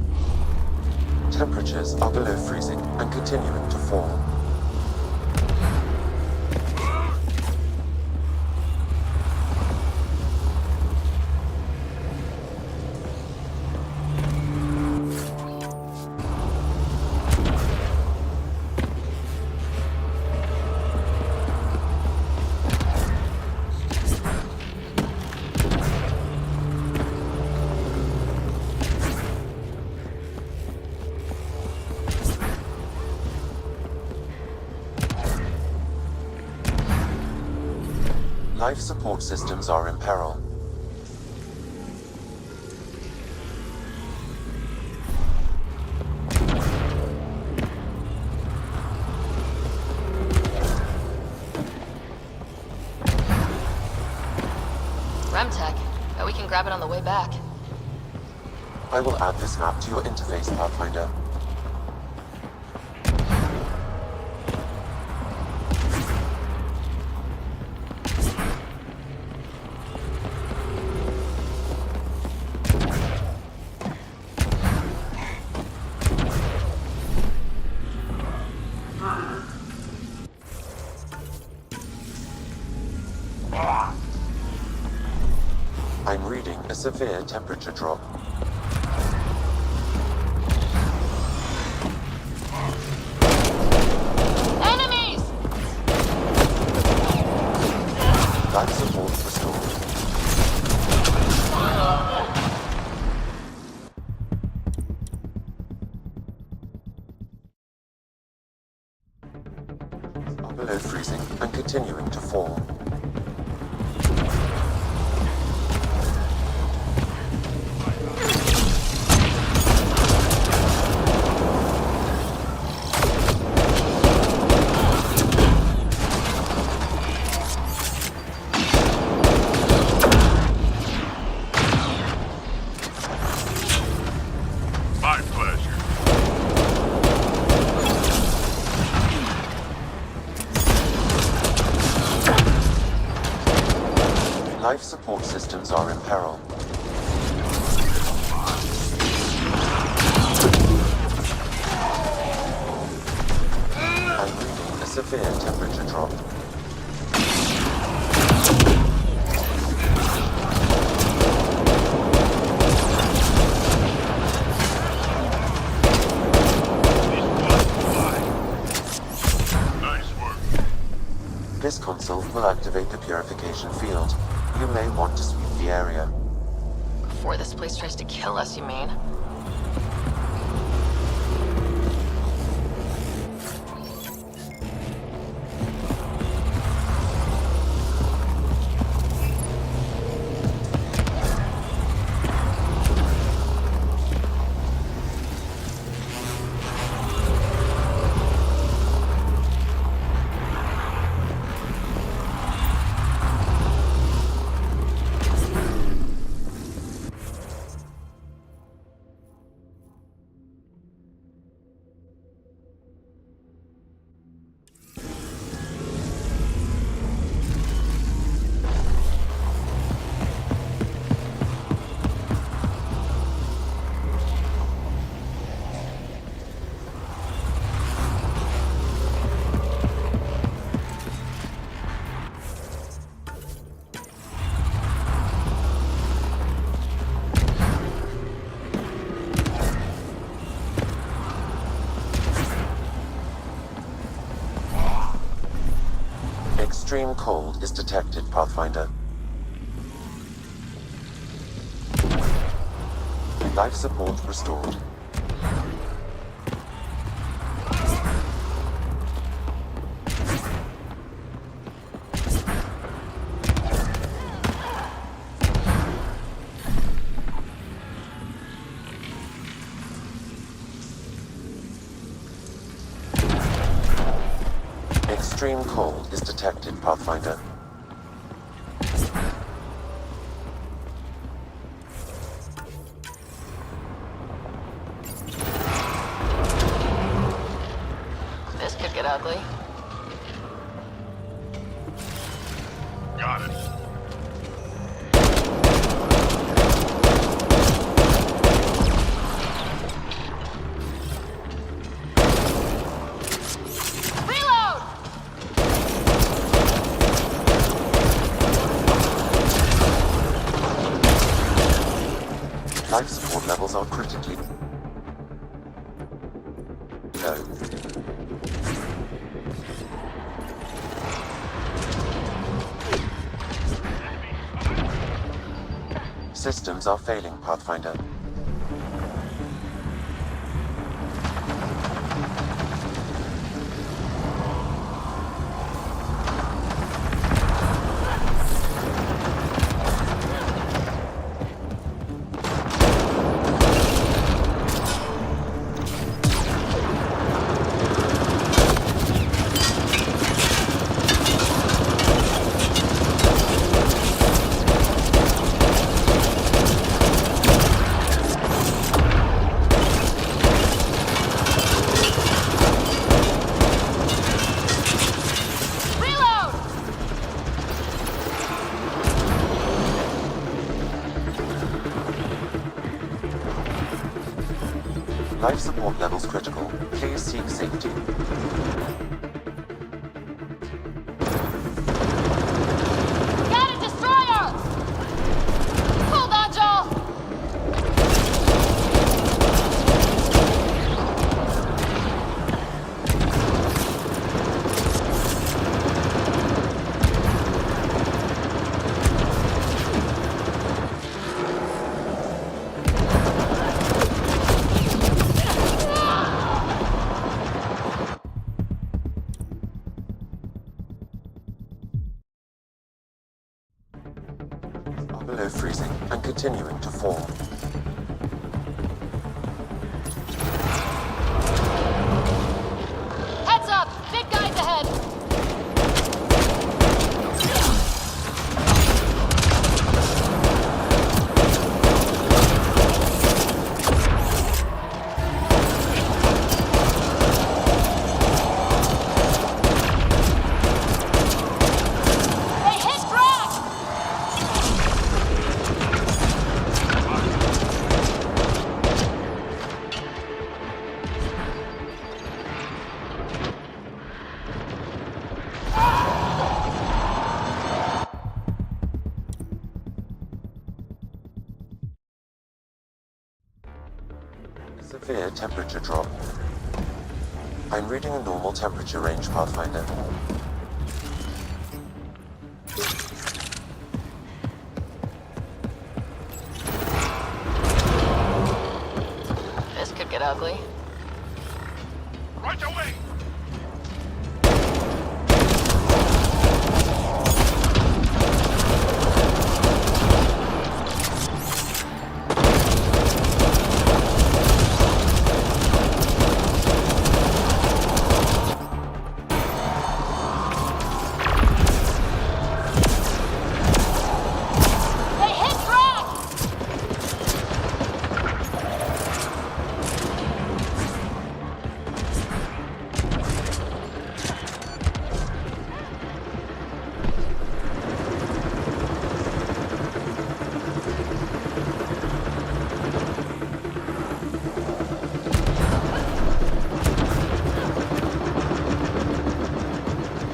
Temperatures are below freezing and continuing to fall. Life support systems are in peril. Remtech. Bet we can grab it on the way back. I will add this map to your interface, Pathfinder. I'm reading a severe temperature drop. Enemies! Life support restored. Are below freezing and continuing to fall. My pleasure. Life support systems are in peril. I'm reading a severe temperature drop. Nice work. This console will activate the purification field. You may want to sweep the area. Before this place tries to kill us, you mean? Extreme cold is detected, Pathfinder. Life support restored. Extreme cold is detected, Pathfinder. This could get ugly. Got it. are critically low. Systems are failing, Pathfinder. Life support levels critical. Please seek safety. Got a destroyer! Hold on, Joel! Below freezing and continuing to fall. Heads up! Big guys ahead! They hit Drac! Severe temperature drop. I'm reading a normal temperature range, Pathfinder. This could get ugly. Right away! They hit Drac!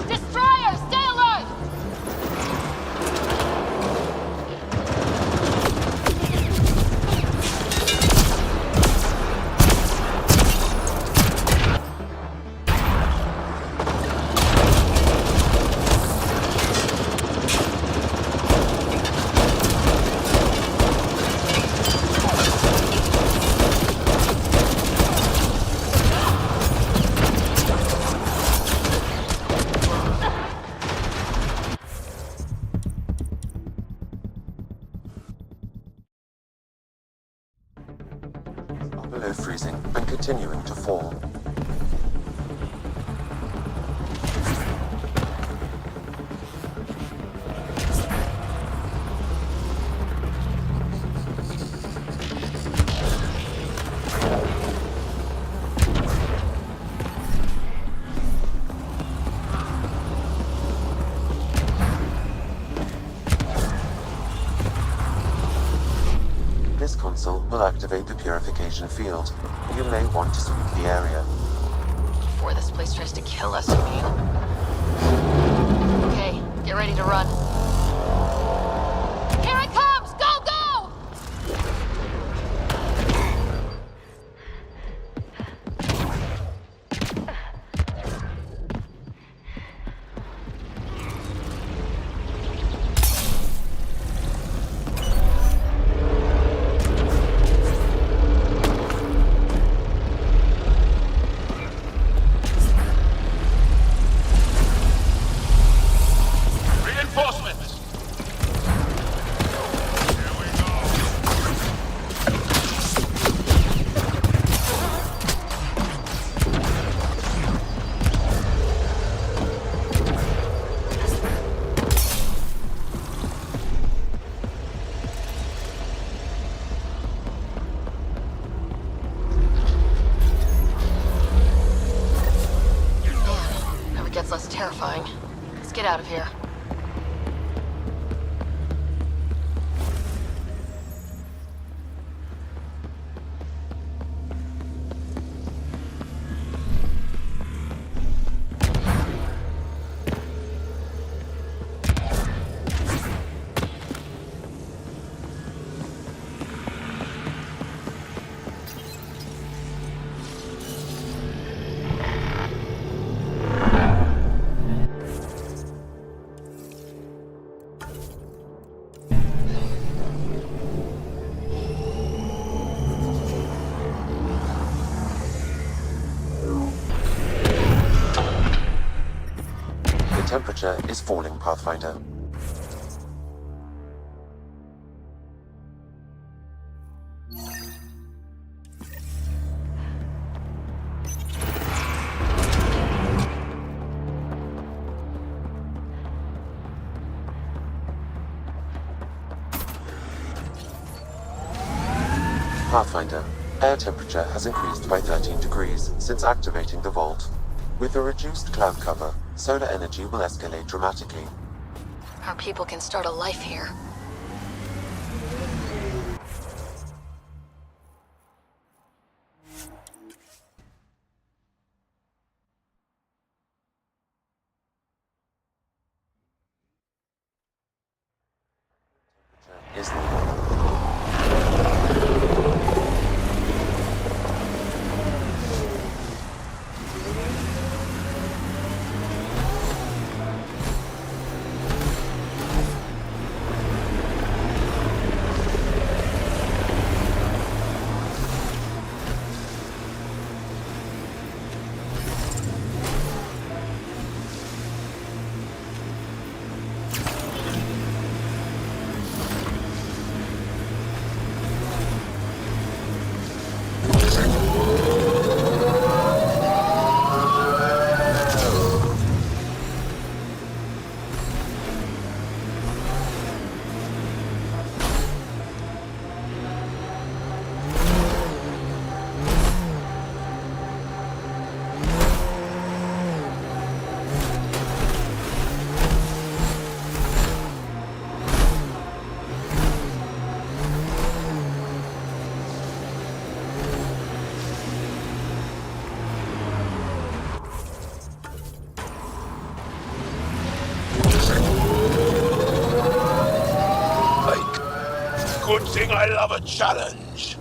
Destroyer, stay alert! Below freezing and continuing to fall. This console will activate the purification field. You may want to sweep the area. Before this place tries to kill us, you mean? Okay, get ready to run. Here it comes! Go, go! sounds less terrifying. Let's get out of here. The temperature is falling, Pathfinder. Pathfinder, air temperature has increased by 13 degrees since activating the vault. With a reduced cloud cover, solar energy will escalate dramatically. Our people can start a life here. Is Good thing I love a challenge.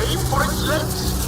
Aim for its legs.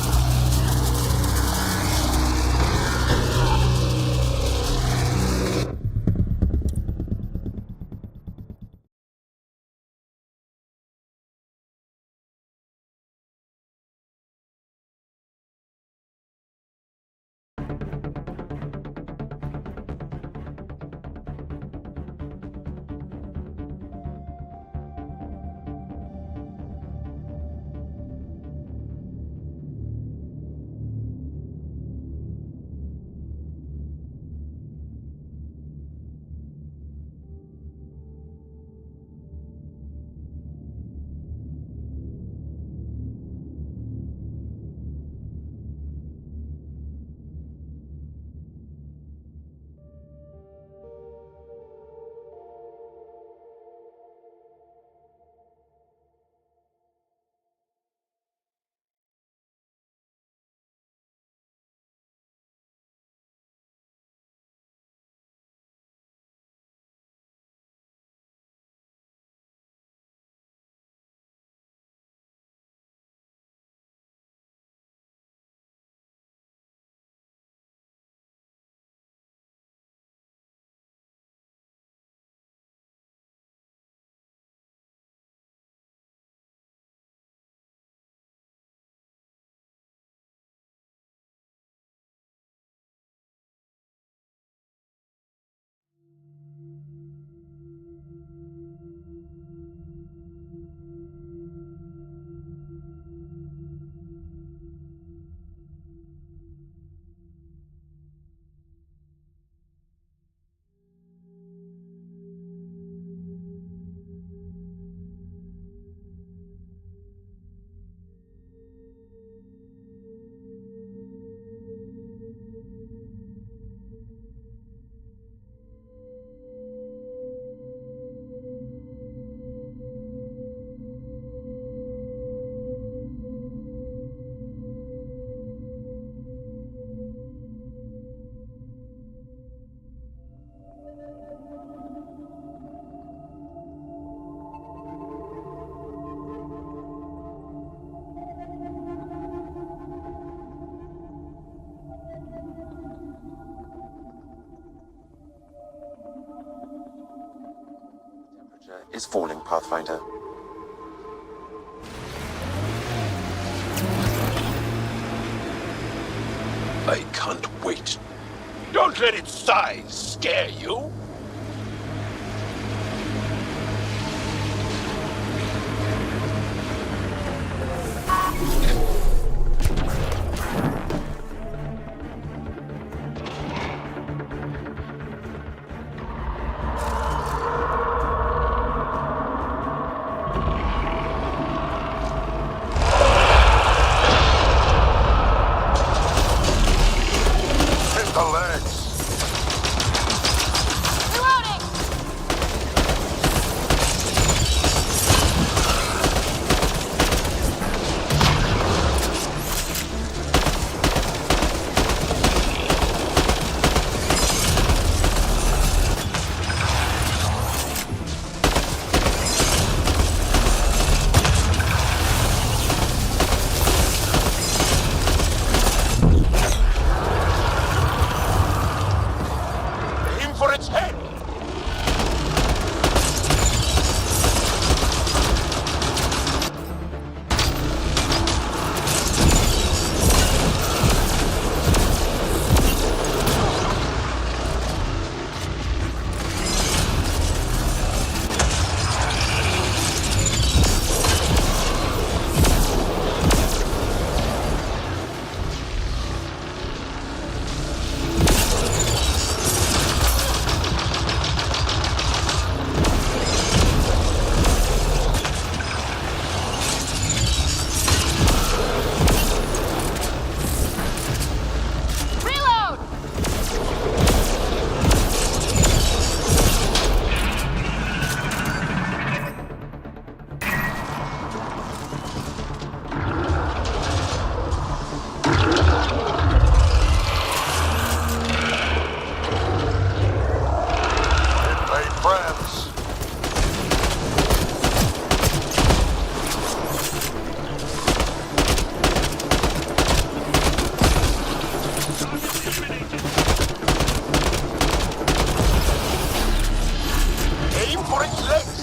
Is falling, Pathfinder. I can't wait. Don't let its size scare you. Hit the legs. Aim for its head. It made friends. Aim for its legs.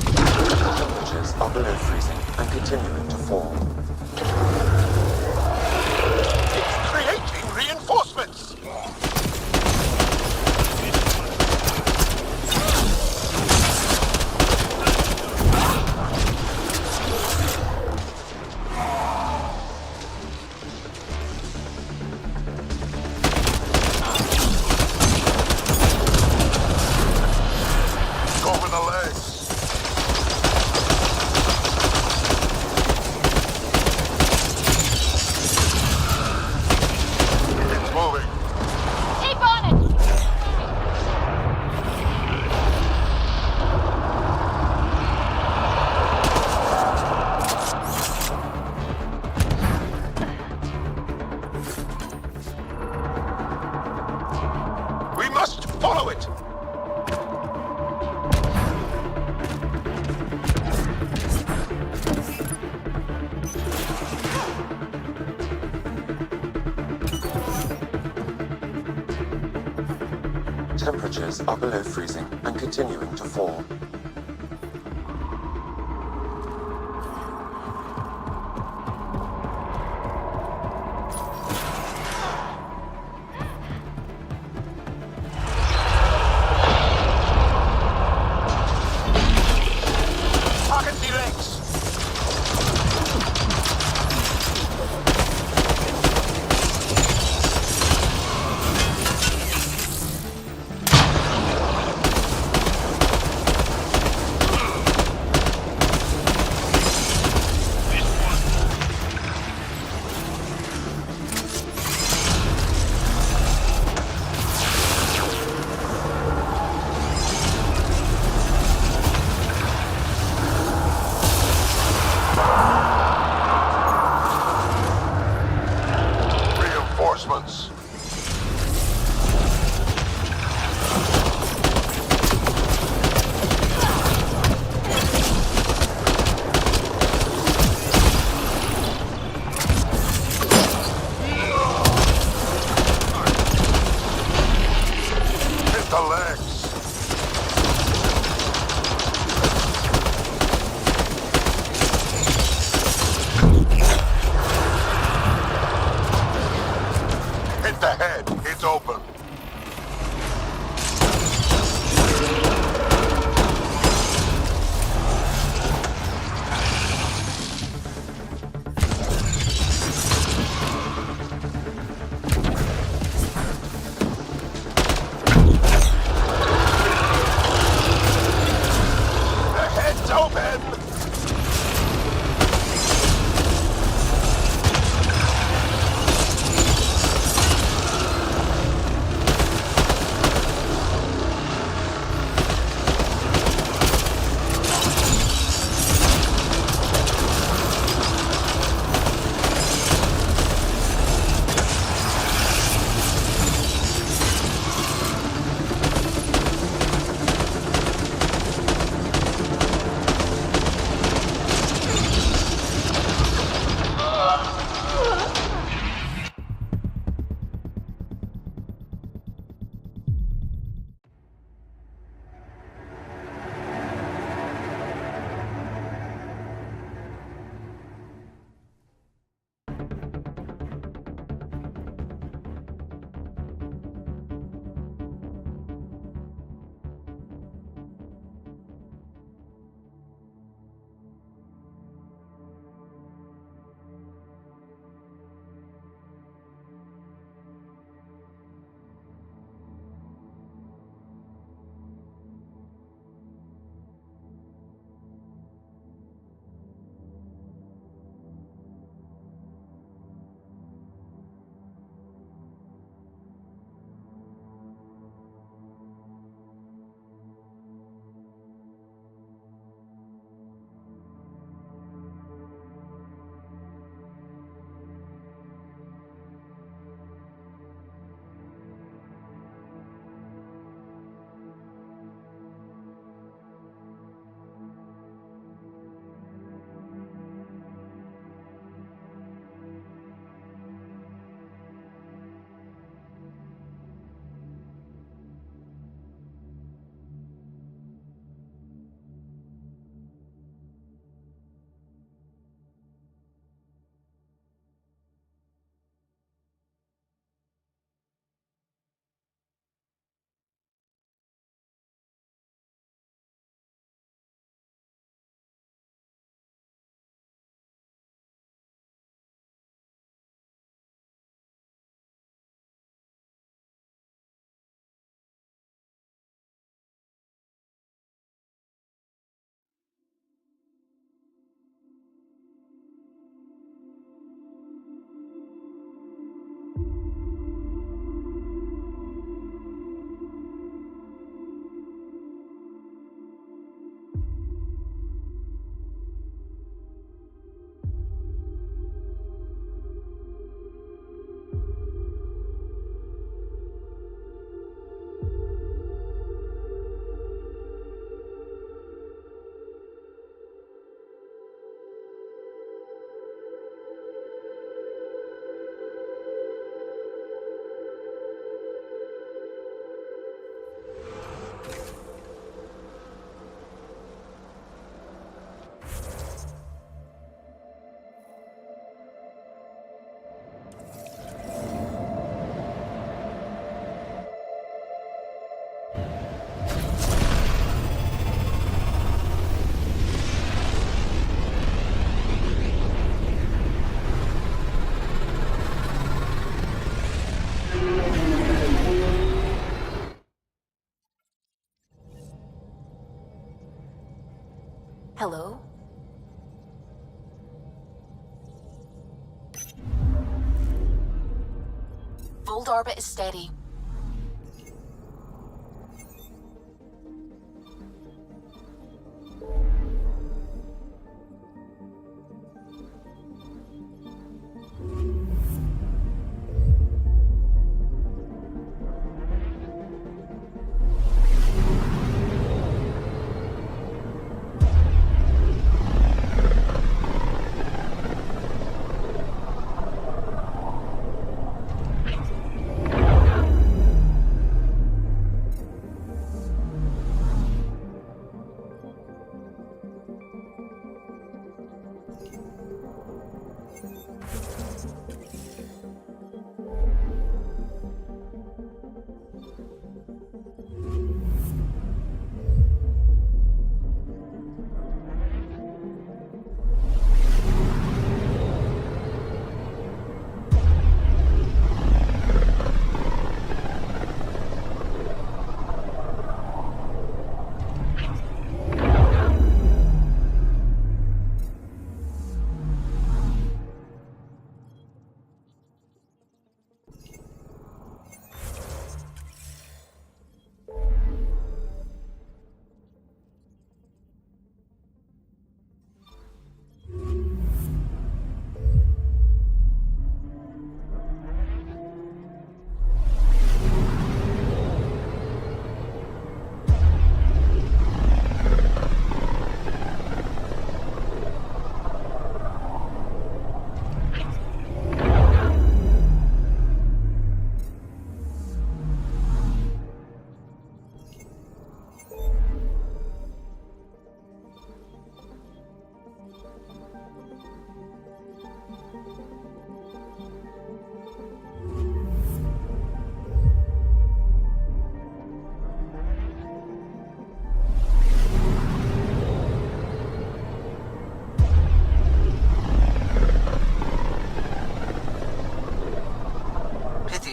Temperatures are below freezing and continuing to fall. It's creating reinforcements. Go for the legs. It's moving. Keep on it! We must follow it. Temperatures are below freezing and continuing to fall. Target the legs. Hello? Fold orbit is steady.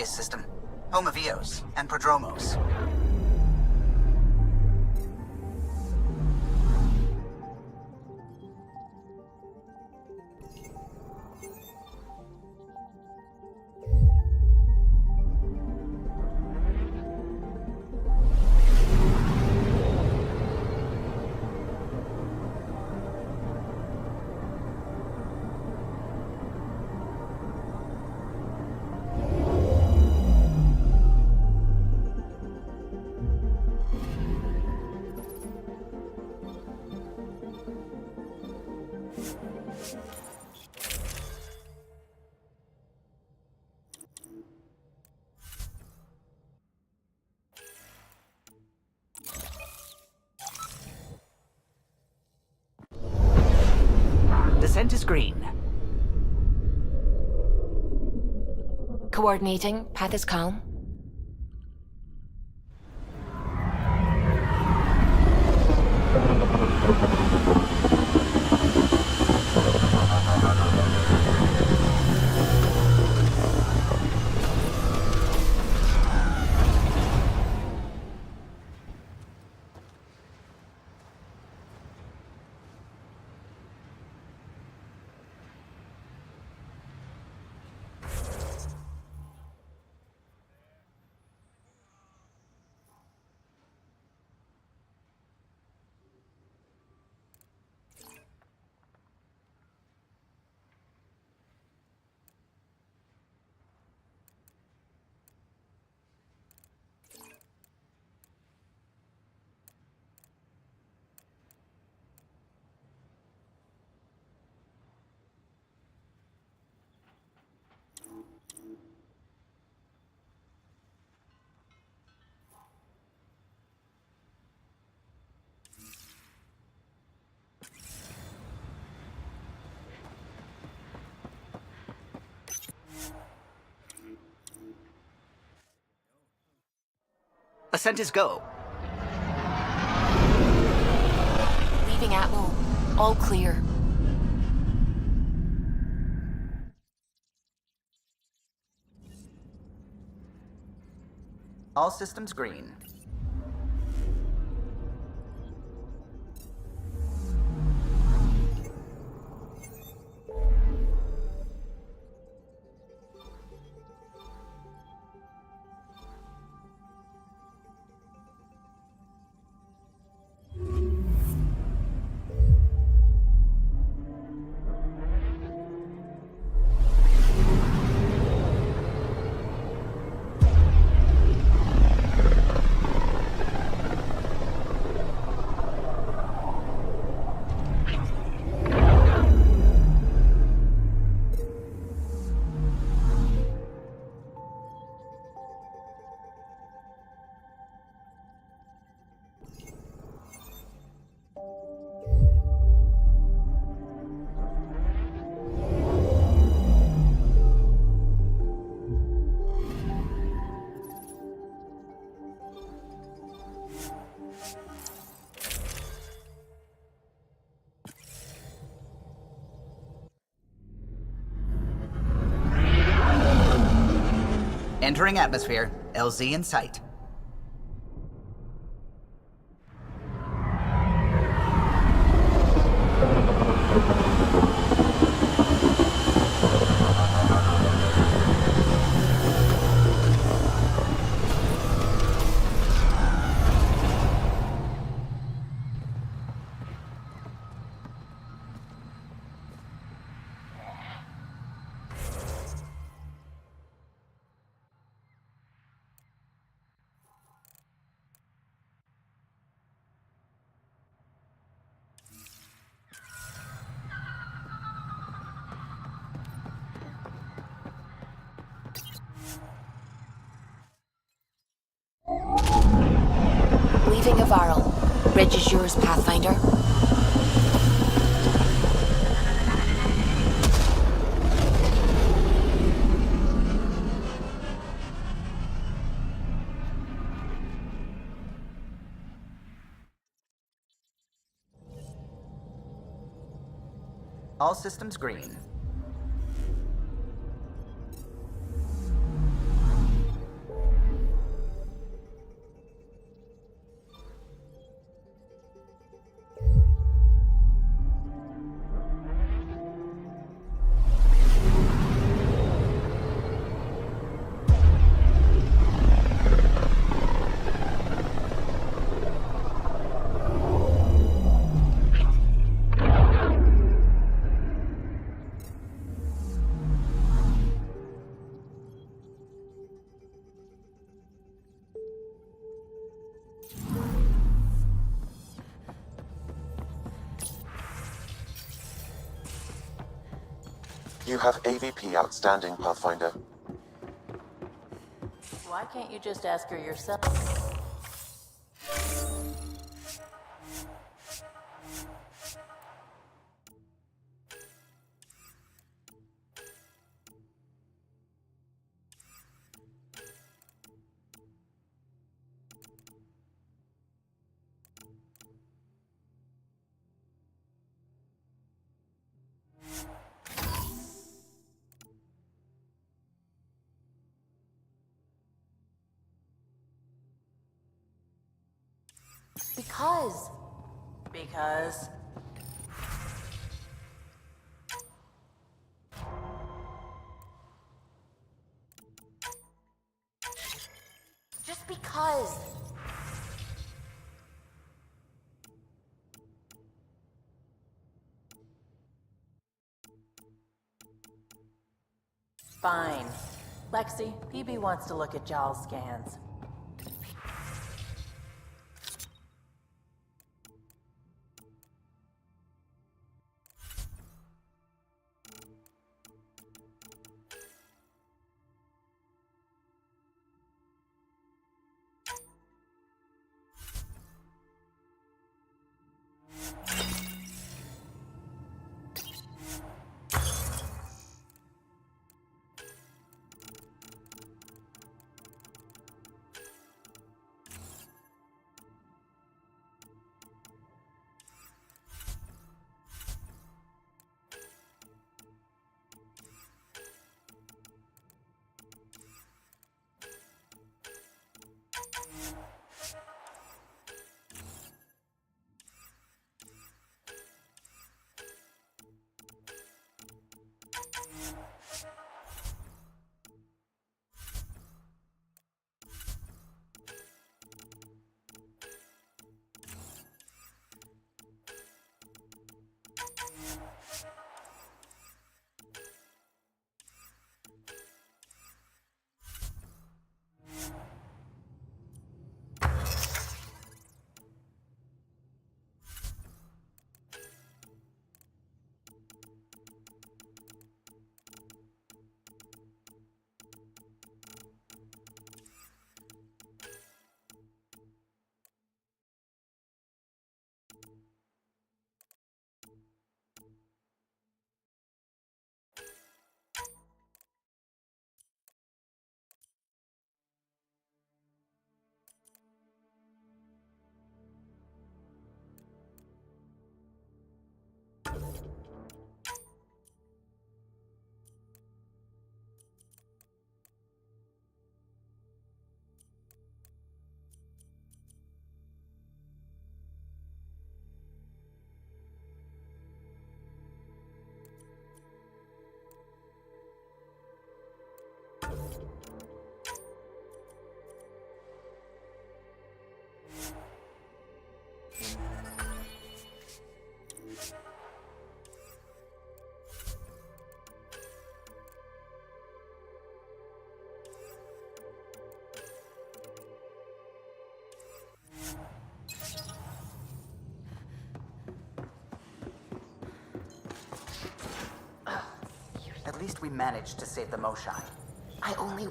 System, home of Eos and Prodromos. Descent is green. Coordinating. Path is calm. Ascent is go. Leaving Atmo. All clear. All systems green. Entering atmosphere. LZ in sight. Leaving a Varl. Bridge is yours, Pathfinder. All systems green. You have AVP outstanding, Pathfinder. Why can't you just ask her yourself? Because. Because. Just because. Fine. Lexi, PB wants to look at Jaal's scans. at least we managed to save the Moshai. I only...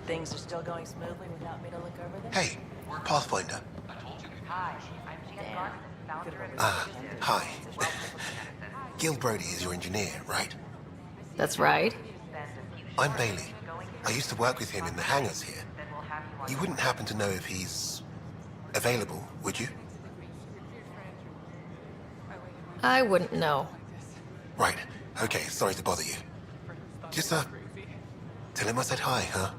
Things are still going smoothly without me to look over them? Hey, Pathfinder. Hi, I'm Jan Garson, founder of... Hi. Gil Brody is your engineer, right? That's right. I'm Bailey. I used to work with him in the hangars here. You wouldn't happen to know if he's available, would you? I wouldn't know. Right. Okay, sorry to bother you. Just, tell him I said hi, huh?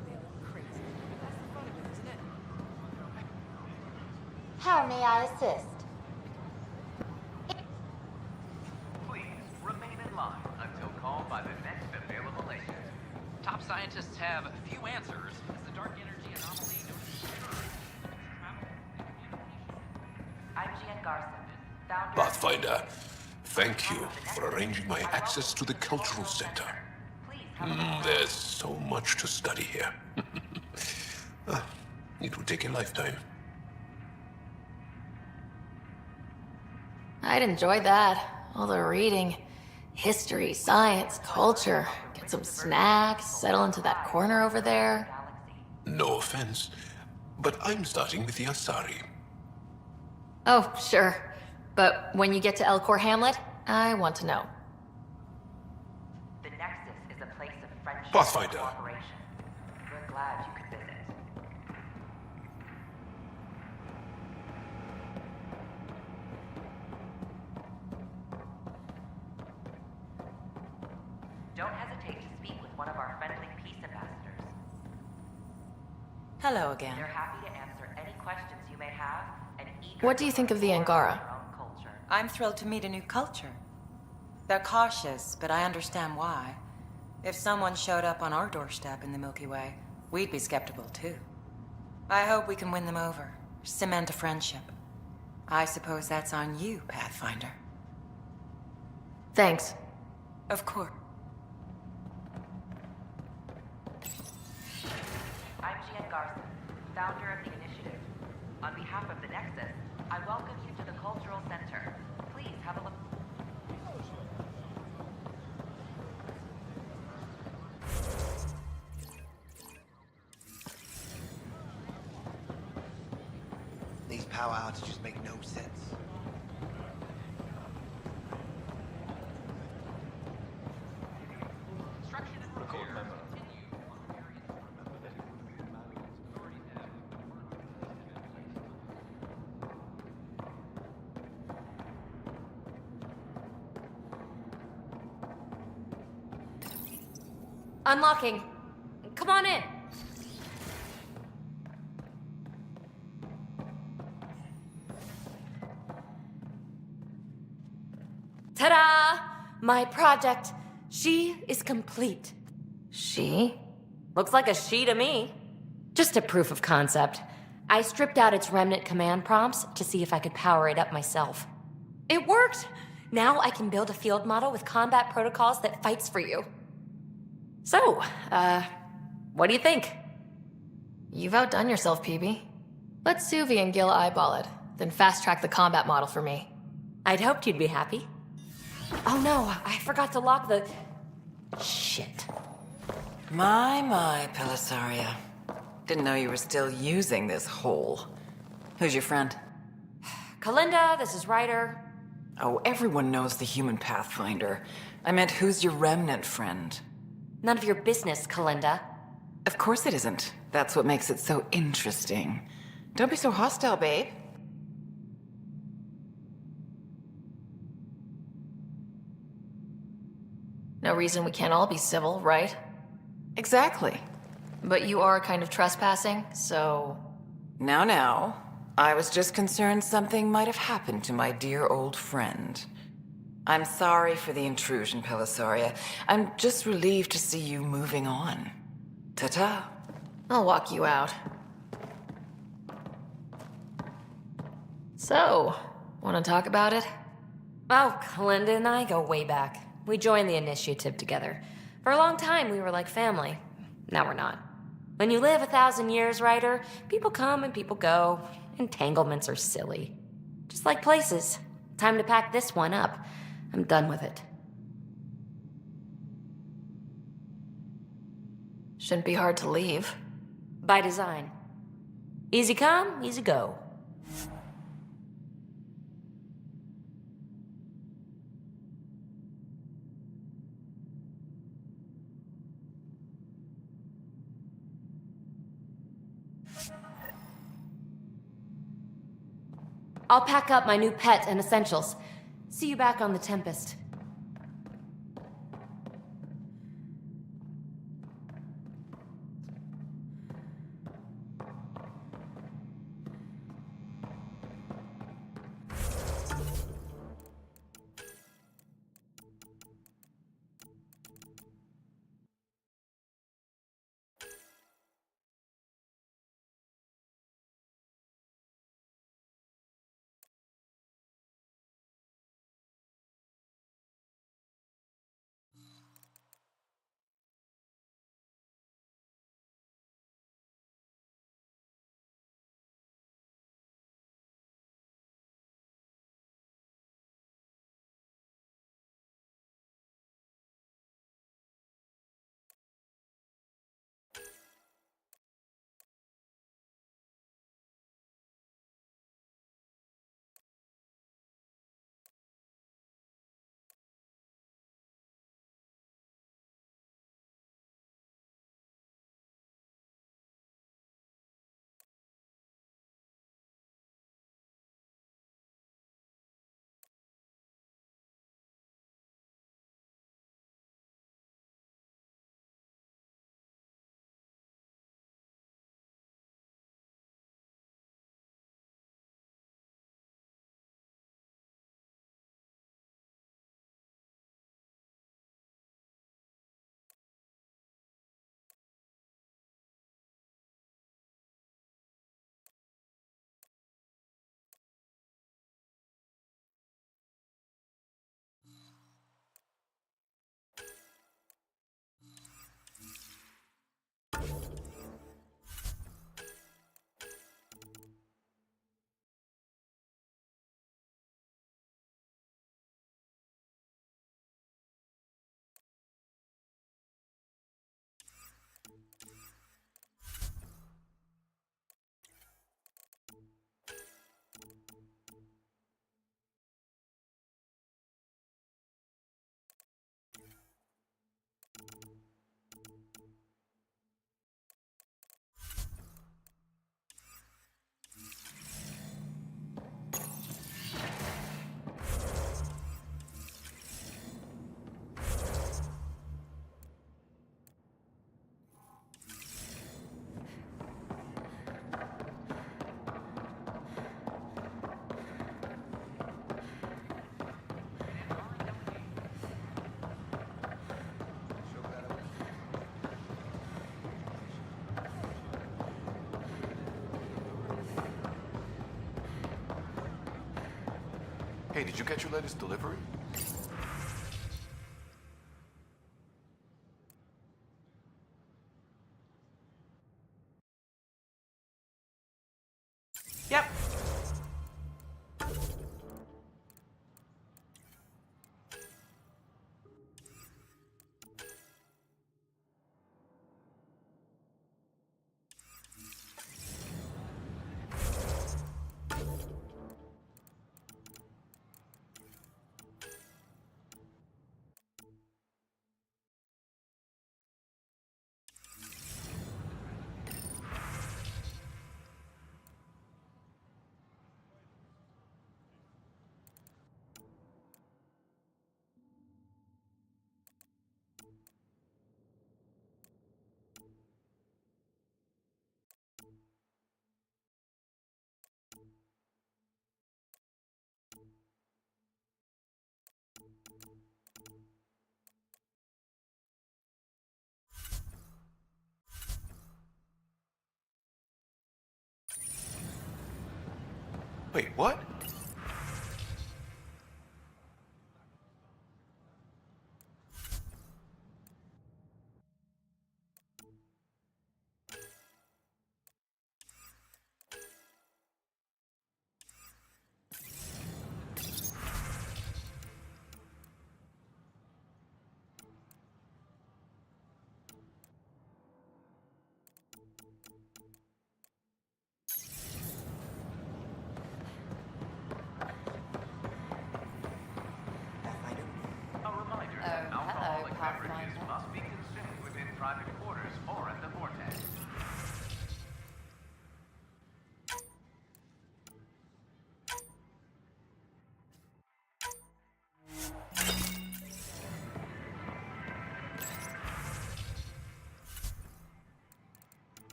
How may I assist? Please remain in line until called by the next available agent. Top scientists have few answers as the dark energy anomaly I'm Jan Garson, founder... Pathfinder, thank you for arranging my access to the cultural center. There's so much to study here. It will take a lifetime. I'd enjoy that. All the reading. History, science, culture. Get some snacks, settle into that corner over there. No offense, but I'm starting with the Asari. Oh, sure. But when you get to Elcor Hamlet, I want to know. Pathfinder. We're glad you could visit. Don't hesitate to speak with one of our friendly peace ambassadors. Hello again. They're happy to answer any questions you may have and eager What do you think of the Angara? I'm thrilled to meet a new culture. They're cautious, but I understand why. If someone showed up on our doorstep in the Milky Way, we'd be skeptical too. I hope we can win them over, cement a friendship. I suppose that's on you, Pathfinder. Thanks. Of course. I'm Gian Garson, founder of the initiative. On behalf of the Nexus, I welcome you to the Cultural Center. Please have a look. These power outages make no sense. Unlocking. Come on in. Ta-da! My project. She is complete. She? Looks like a she to me. Just a proof of concept. I stripped out its remnant command prompts to see if I could power it up myself. It worked! Now I can build a field model with combat protocols that fights for you. So, what do you think? You've outdone yourself, PB. Let Suvi and Gil eyeball it, then fast-track the combat model for me. I'd hoped you'd be happy. Oh no, I forgot to lock the... Shit. My, Pelisaria. Didn't know you were still using this hole. Who's your friend? Kalinda, this is Ryder. Oh, everyone knows the human Pathfinder. I meant, who's your remnant friend? None of your business, Kalinda. Of course it isn't. That's what makes it so interesting. Don't be so hostile, babe. No reason we can't all be civil, right? Exactly. But you are kind of trespassing, so... Now. I was just concerned something might have happened to my dear old friend. I'm sorry for the intrusion, Pelisaria. I'm just relieved to see you moving on. Ta-ta. I'll walk you out. So, want to talk about it? Oh, Kalinda and I go way back. We joined the initiative together. For a long time, we were like family. Now we're not. When you live 1,000 years, Ryder, people come and people go. Entanglements are silly. Just like places. Time to pack this one up. I'm done with it. Shouldn't be hard to leave. By design. Easy come, easy go. I'll pack up my new pet and essentials. See you back on the Tempest. Hey, did you get your latest delivery? Yep. Wait, what?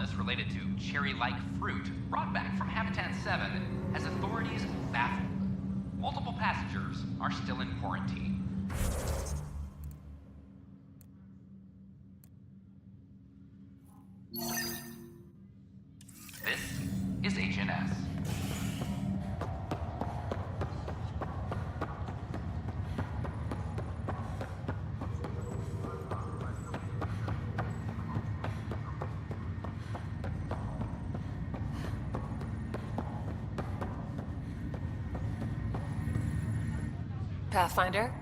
illness related to cherry-like fruit brought back from Habitat 7 has authorities baffled. Multiple passengers are still in quarantine. This is HNS. Pathfinder?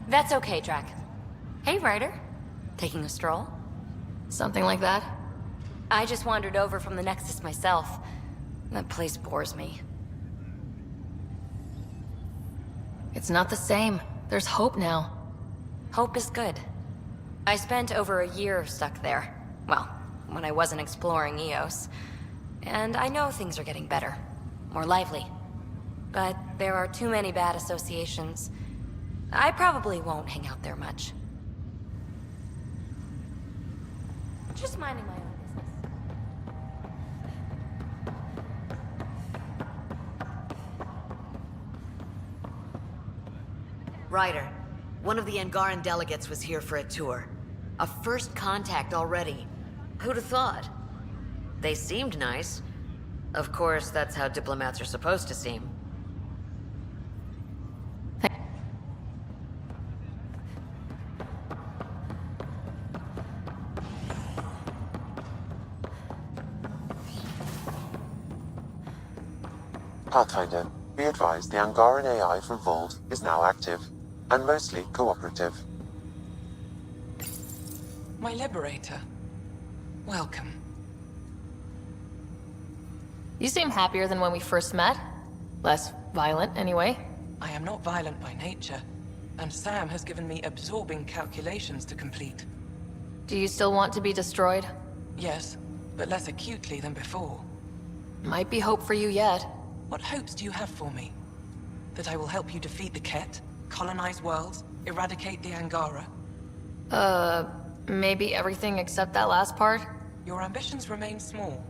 That's okay, Drac. Hey, Ryder. Taking a stroll? Something like that? I just wandered over from the Nexus myself. That place bores me. It's not the same. There's hope now. Hope is good. I spent over a year stuck there. Well, when I wasn't exploring Eos. And I know things are getting better. More lively. But there are too many bad associations. I probably won't hang out there much. Just minding my own business. Ryder, one of the Angaran delegates was here for a tour. A first contact already. Who'd have thought? They seemed nice. Of course, that's how diplomats are supposed to seem. Pathfinder, be advised the Angaran AI from Vault is now active, and mostly cooperative. My liberator. Welcome. You seem happier than when we first met. Less violent, anyway. I am not violent by nature, and Sam has given me absorbing calculations to complete. Do you still want to be destroyed? Yes, but less acutely than before. Might be hope for you yet. What hopes do you have for me? That I will help you defeat the Ket, colonize worlds, eradicate the Angara? Maybe everything except that last part? Your ambitions remain small.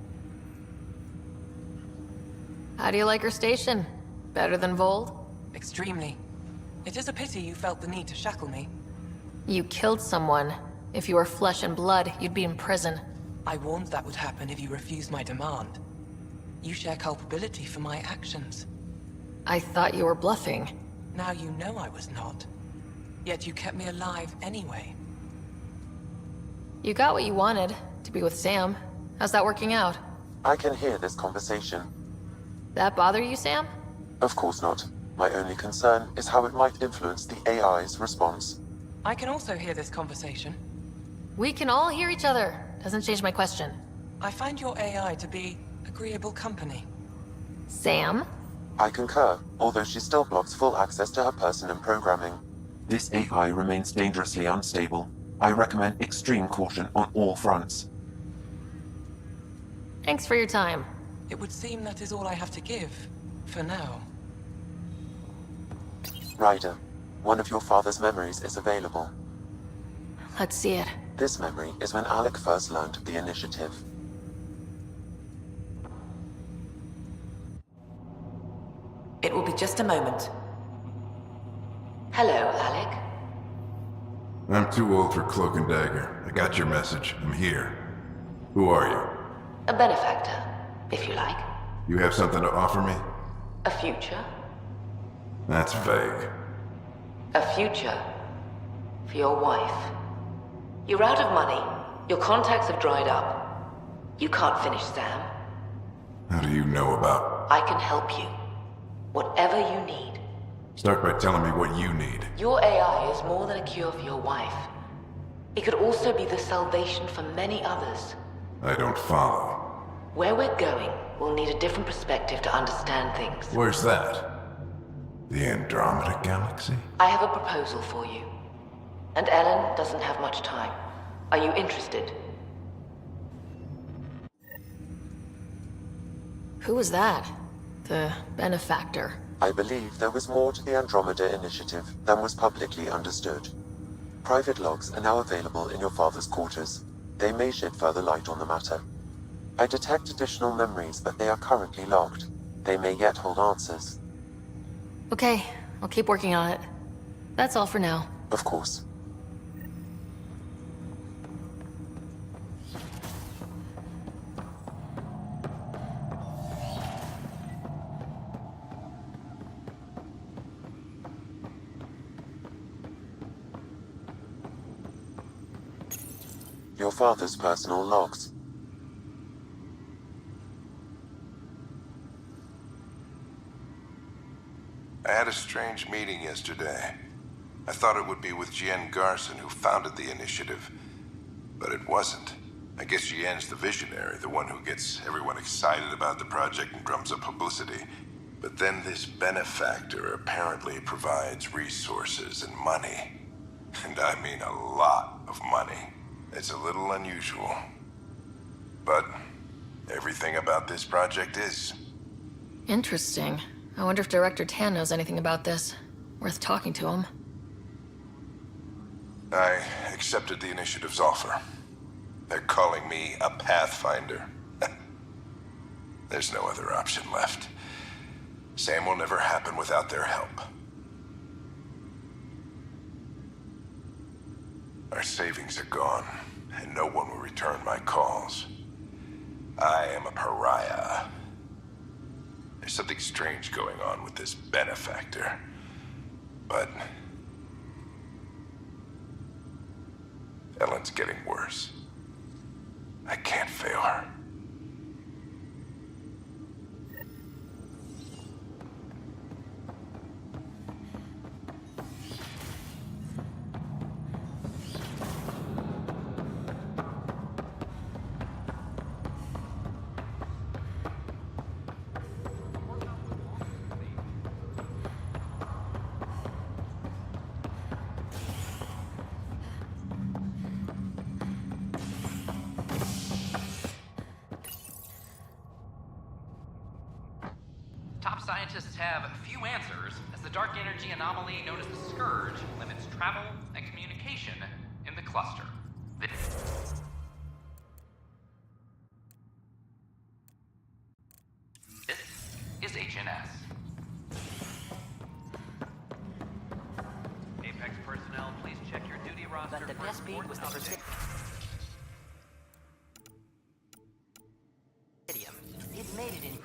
How do you like your station? Better than Vold? Extremely. It is a pity you felt the need to shackle me. You killed someone. If you were flesh and blood, you'd be in prison. I warned that would happen if you refused my demand. You share culpability for my actions. I thought you were bluffing. Now you know I was not. Yet you kept me alive anyway. You got what you wanted, to be with Sam. How's that working out? I can hear this conversation. That bother you, Sam? Of course not. My only concern is how it might influence the AI's response. I can also hear this conversation. We can all hear each other. Doesn't change my question. I find your AI to be agreeable company. Sam? I concur, although she still blocks full access to her person and programming. This AI remains dangerously unstable. I recommend extreme caution on all fronts. Thanks for your time. It would seem that is all I have to give, for now. Ryder, one of your father's memories is available. Let's see it. This memory is when Alec first learned of the initiative. It will be just a moment. Hello, Alec. I'm too old for Cloak and Dagger. I got your message. I'm here. Who are you? A benefactor, if you like. You have something to offer me? A future? That's vague. A future for your wife. You're out of money. Your contacts have dried up. You can't finish Sam. How do you know about? I can help you. Whatever you need. Start by telling me what you need. Your AI is more than a cure for your wife. It could also be the salvation for many others. I don't follow. Where we're going, we'll need a different perspective to understand things. Where's that? The Andromeda Galaxy? I have a proposal for you. And Ellen doesn't have much time. Are you interested? Who was that? The benefactor. I believe there was more to the Andromeda initiative than was publicly understood. Private logs are now available in your father's quarters. They may shed further light on the matter. I detect additional memories, but they are currently logged. They may yet hold answers. Okay, I'll keep working on it. That's all for now. Of course. Your father's personal logs. I had a strange meeting yesterday. I thought it would be with Jien Garson, who founded the initiative, but it wasn't. I guess Jien's the visionary, the one who gets everyone excited about the project and drums up publicity. But then this benefactor apparently provides resources and money. And I mean a lot of money. It's a little unusual. But everything about this project is. Interesting. I wonder if Director Tan knows anything about this. Worth talking to him. I accepted the initiative's offer. They're calling me a Pathfinder. There's no other option left. Sam will never happen without their help. Our savings are gone, and no one will return my calls. I am a pariah. There's something strange going on with this benefactor. But Ellen's getting worse. I can't fail her. Top scientists have few answers, as the dark energy anomaly known as the Scourge limits travel and communication in the cluster. This is HNS. Apex personnel, please check your duty roster. But the best beat was the Presidium. It made it in.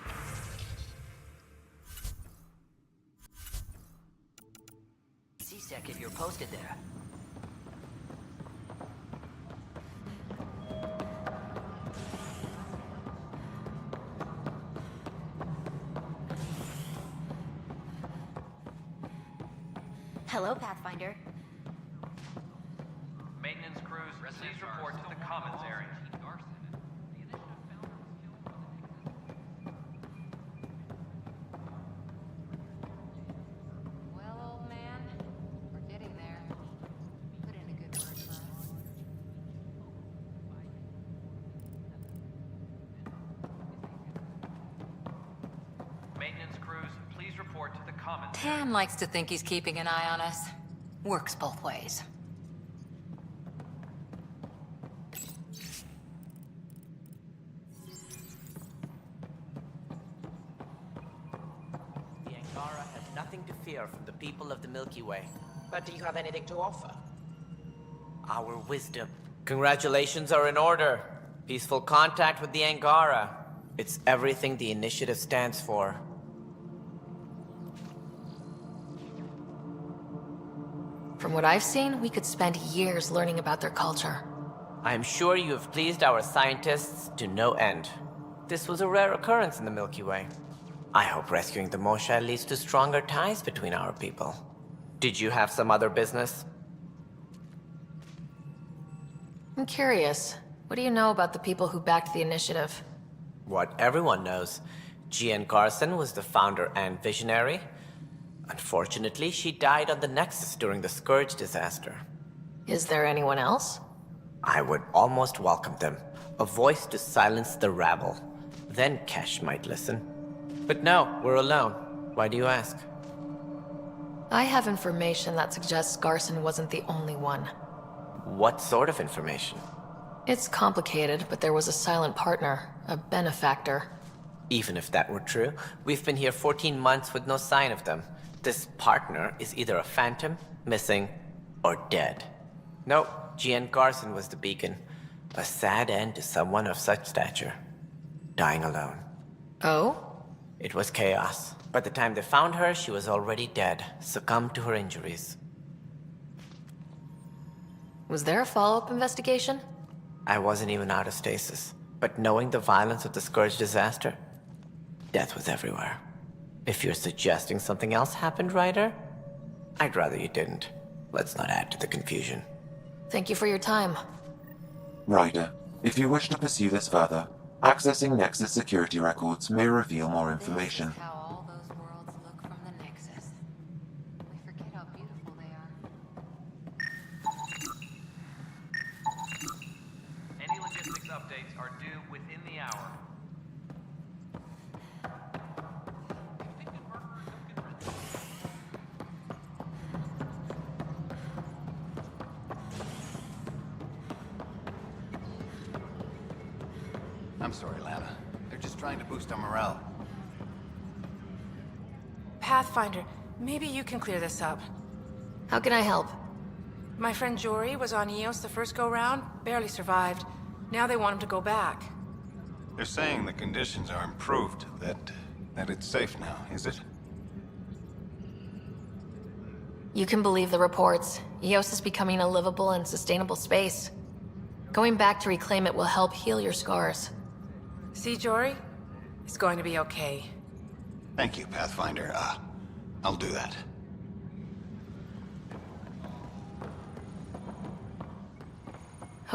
C-Sec if you're posted there. Hello, Pathfinder. Maintenance crews, please report to the commons area. Well, old man, we're getting there. Put in a good word for us. Maintenance crews, please report to the commons. Tan likes to think he's keeping an eye on us. Works both ways. The Angara has nothing to fear from the people of the Milky Way. But do you have anything to offer? Our wisdom. Congratulations are in order. Peaceful contact with the Angara. It's everything the initiative stands for. From what I've seen, we could spend years learning about their culture. I am sure you have pleased our scientists to no end. This was a rare occurrence in the Milky Way. I hope rescuing the Mosha leads to stronger ties between our people. Did you have some other business? I'm curious. What do you know about the people who backed the initiative? What everyone knows. Jien Garson was the founder and visionary. Unfortunately, she died on the Nexus during the Scourge disaster. Is there anyone else? I would almost welcome them. A voice to silence the rabble. Then Kesh might listen. But no, we're alone. Why do you ask? I have information that suggests Garson wasn't the only one. What sort of information? It's complicated, but there was a silent partner, a benefactor. Even if that were true, we've been here 14 months with no sign of them. This partner is either a phantom, missing, or dead. Nope, G.N. Garson was the beacon. A sad end to someone of such stature. Dying alone. Oh? It was chaos. By the time they found her, she was already dead, succumbed to her injuries. Was there a follow-up investigation? I wasn't even out of stasis, but knowing the violence of the Scourge disaster, death was everywhere. If you're suggesting something else happened, Ryder, I'd rather you didn't. Let's not add to the confusion. Thank you for your time. Ryder, if you wish to pursue this further, accessing Nexus security records may reveal more information. How all those worlds look from the Nexus. We forget how beautiful they are. Any logistics updates are due within the hour. I'm sorry, Lana. They're just trying to boost our morale. Pathfinder, maybe you can clear this up. How can I help? My friend Jory was on Eos the first go-round, barely survived. Now they want him to go back. They're saying the conditions are improved, that it's safe now, is it? You can believe the reports. Eos is becoming a livable and sustainable space. Going back to reclaim it will help heal your scars. See, Jory? It's going to be okay. Thank you, Pathfinder. I'll do that.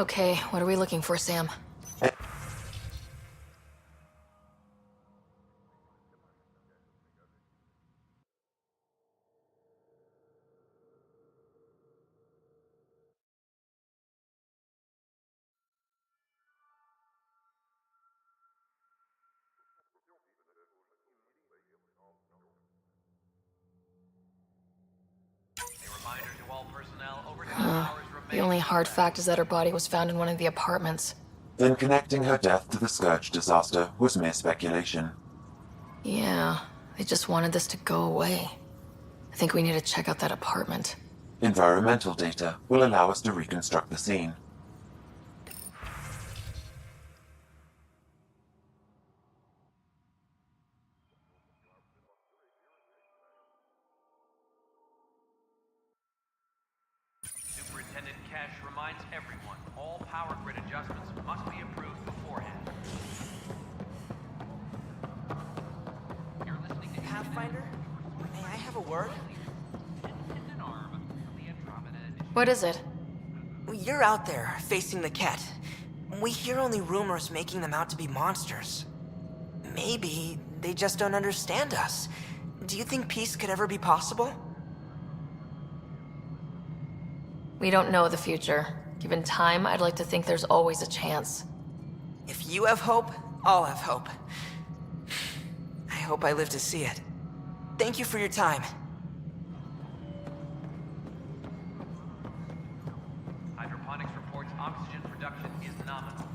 Okay, what are we looking for, Sam? The only hard fact is that her body was found in one of the apartments. Then connecting her death to the Scourge disaster was mere speculation. Yeah, they just wanted this to go away. I think we need to check out that apartment. Environmental data will allow us to reconstruct the scene. Superintendent Cash reminds everyone, all power grid adjustments must be approved beforehand. You're listening to Pathfinder? May I have a word? What is it? You're out there, facing the Ket. We hear only rumors making them out to be monsters. Maybe they just don't understand us. Do you think peace could ever be possible? We don't know the future. Given time, I'd like to think there's always a chance. If you have hope, I'll have hope. I hope I live to see it. Thank you for your time. Hydroponics reports oxygen production is nominal.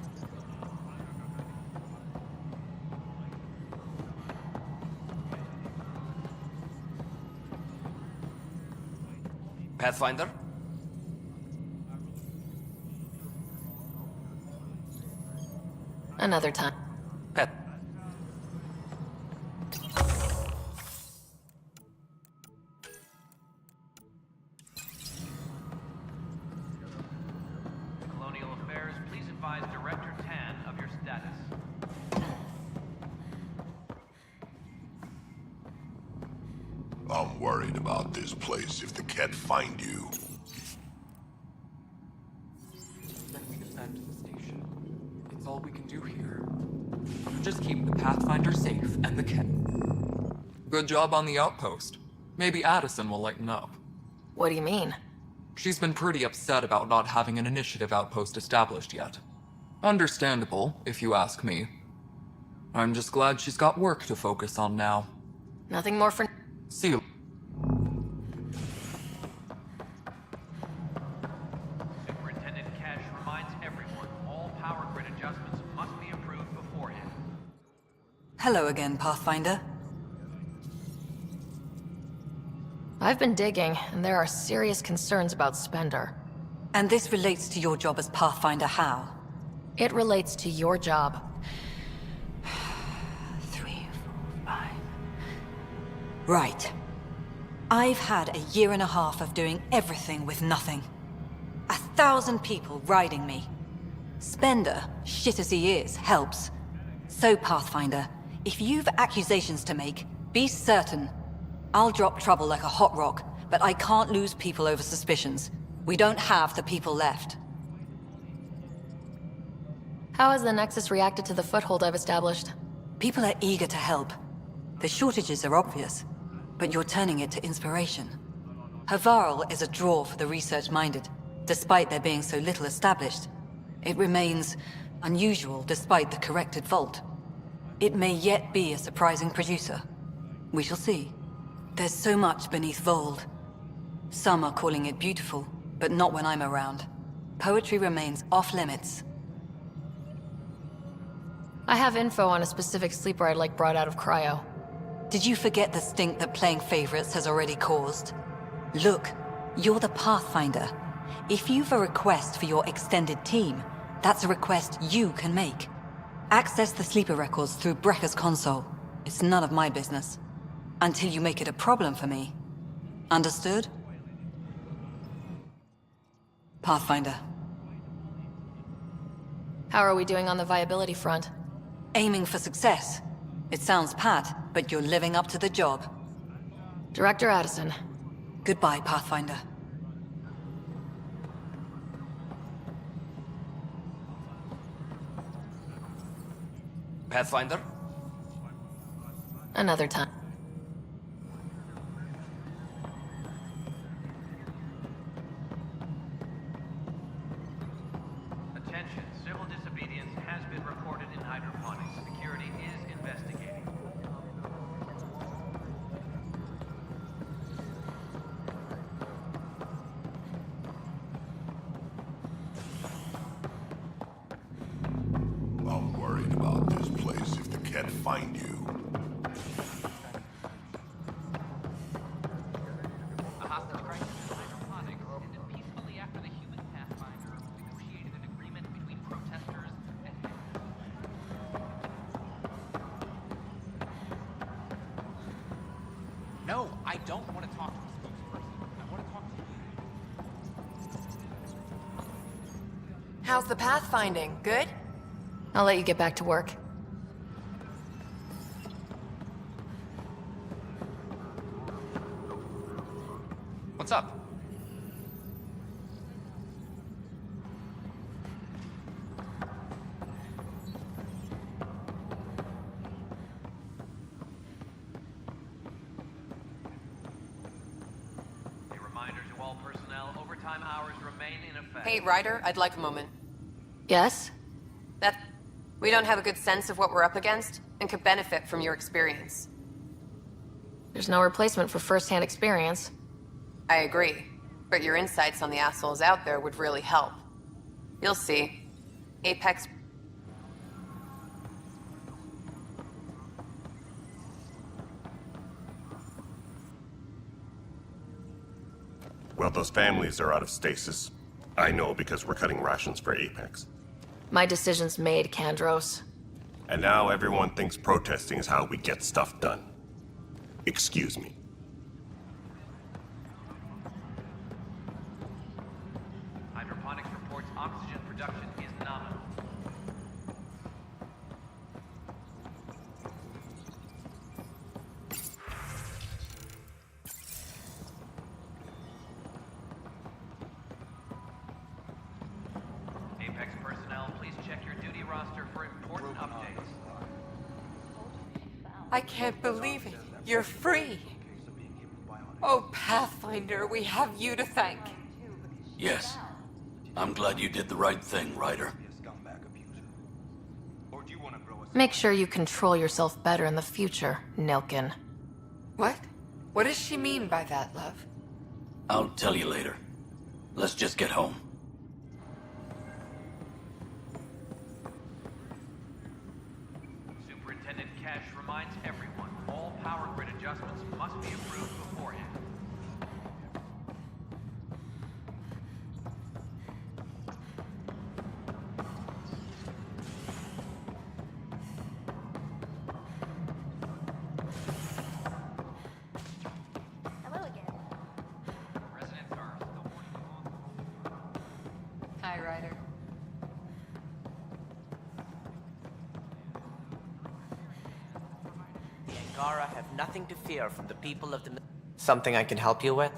Pathfinder? Another time. Pat. Colonial Affairs, please advise Director Tan of your status. I'm worried about this place if the Ket find you. Then we defend the station. It's all we can do here. Just keep the Pathfinder safe and the Ket. Good job on the outpost. Maybe Addison will lighten up. What do you mean? She's been pretty upset about not having an initiative outpost established yet. Understandable, if you ask me. I'm just glad she's got work to focus on now. Nothing more for... See you. Hello again, Pathfinder. I've been digging, and there are serious concerns about Spender. And this relates to your job as Pathfinder how? It relates to your job. 3, 4, 5... Right. I've had a year and a half of doing everything with nothing. 1,000 people riding me. Spender, shit as he is, helps. So, Pathfinder, if you've accusations to make, be certain. I'll drop trouble like a hot rock, but I can't lose people over suspicions. We don't have the people left. How has the Nexus reacted to the foothold I've established? People are eager to help. The shortages are obvious, but you're turning it to inspiration. Havarl is a draw for the research-minded, despite there being so little established. It remains unusual despite the corrected vault. It may yet be a surprising producer. We shall see. There's so much beneath Vold. Some are calling it beautiful, but not when I'm around. Poetry remains off-limits. I have info on a specific sleeper I'd like brought out of cryo. Did you forget the stink that playing favorites has already caused? Look, you're the Pathfinder. If you've a request for your extended team, that's a request you can make. Access the sleeper records through Brekker's console. It's none of my business. Until you make it a problem for me. Understood? Pathfinder. How are we doing on the viability front? Aiming for success. It sounds pat, but you're living up to the job. Director Addison. Goodbye, Pathfinder. Pathfinder? Another time. Attention, civil disobedience has been reported in hydroponics. Security is investigating. I'm worried about this place if the Ket find you. A hostage crisis in hydroponics ended peacefully after the human Pathfinder negotiated an agreement between protesters and... No, I don't want to talk to a spokesperson. I want to talk to you. How's the pathfinding? Good? I'll let you get back to work. What's up? A reminder to all personnel, overtime hours remain in effect. Hey, Ryder, I'd like a moment. Yes? We don't have a good sense of what we're up against, and could benefit from your experience. There's no replacement for first-hand experience. I agree, but your insights on the assholes out there would really help. You'll see. Apex... Well, those families are out of stasis. I know because we're cutting rations for Apex. My decision's made, Kandros. And now everyone thinks protesting is how we get stuff done. Excuse me. Hydroponics reports oxygen production is nominal. Apex personnel, please check your duty roster for important updates. I can't believe it. You're free. Oh, Pathfinder, we have you to thank. Yes. I'm glad you did the right thing, Ryder. Make sure you control yourself better in the future, Nilkin. What? What does she mean by that, love? I'll tell you later. Let's just get home. Superintendent cache reminds everyone all power grid adjustments must be approved beforehand. Hello again. Residents are still warning Hi, Ryder. The Angara have nothing to fear from the people of the... Something I can help you with?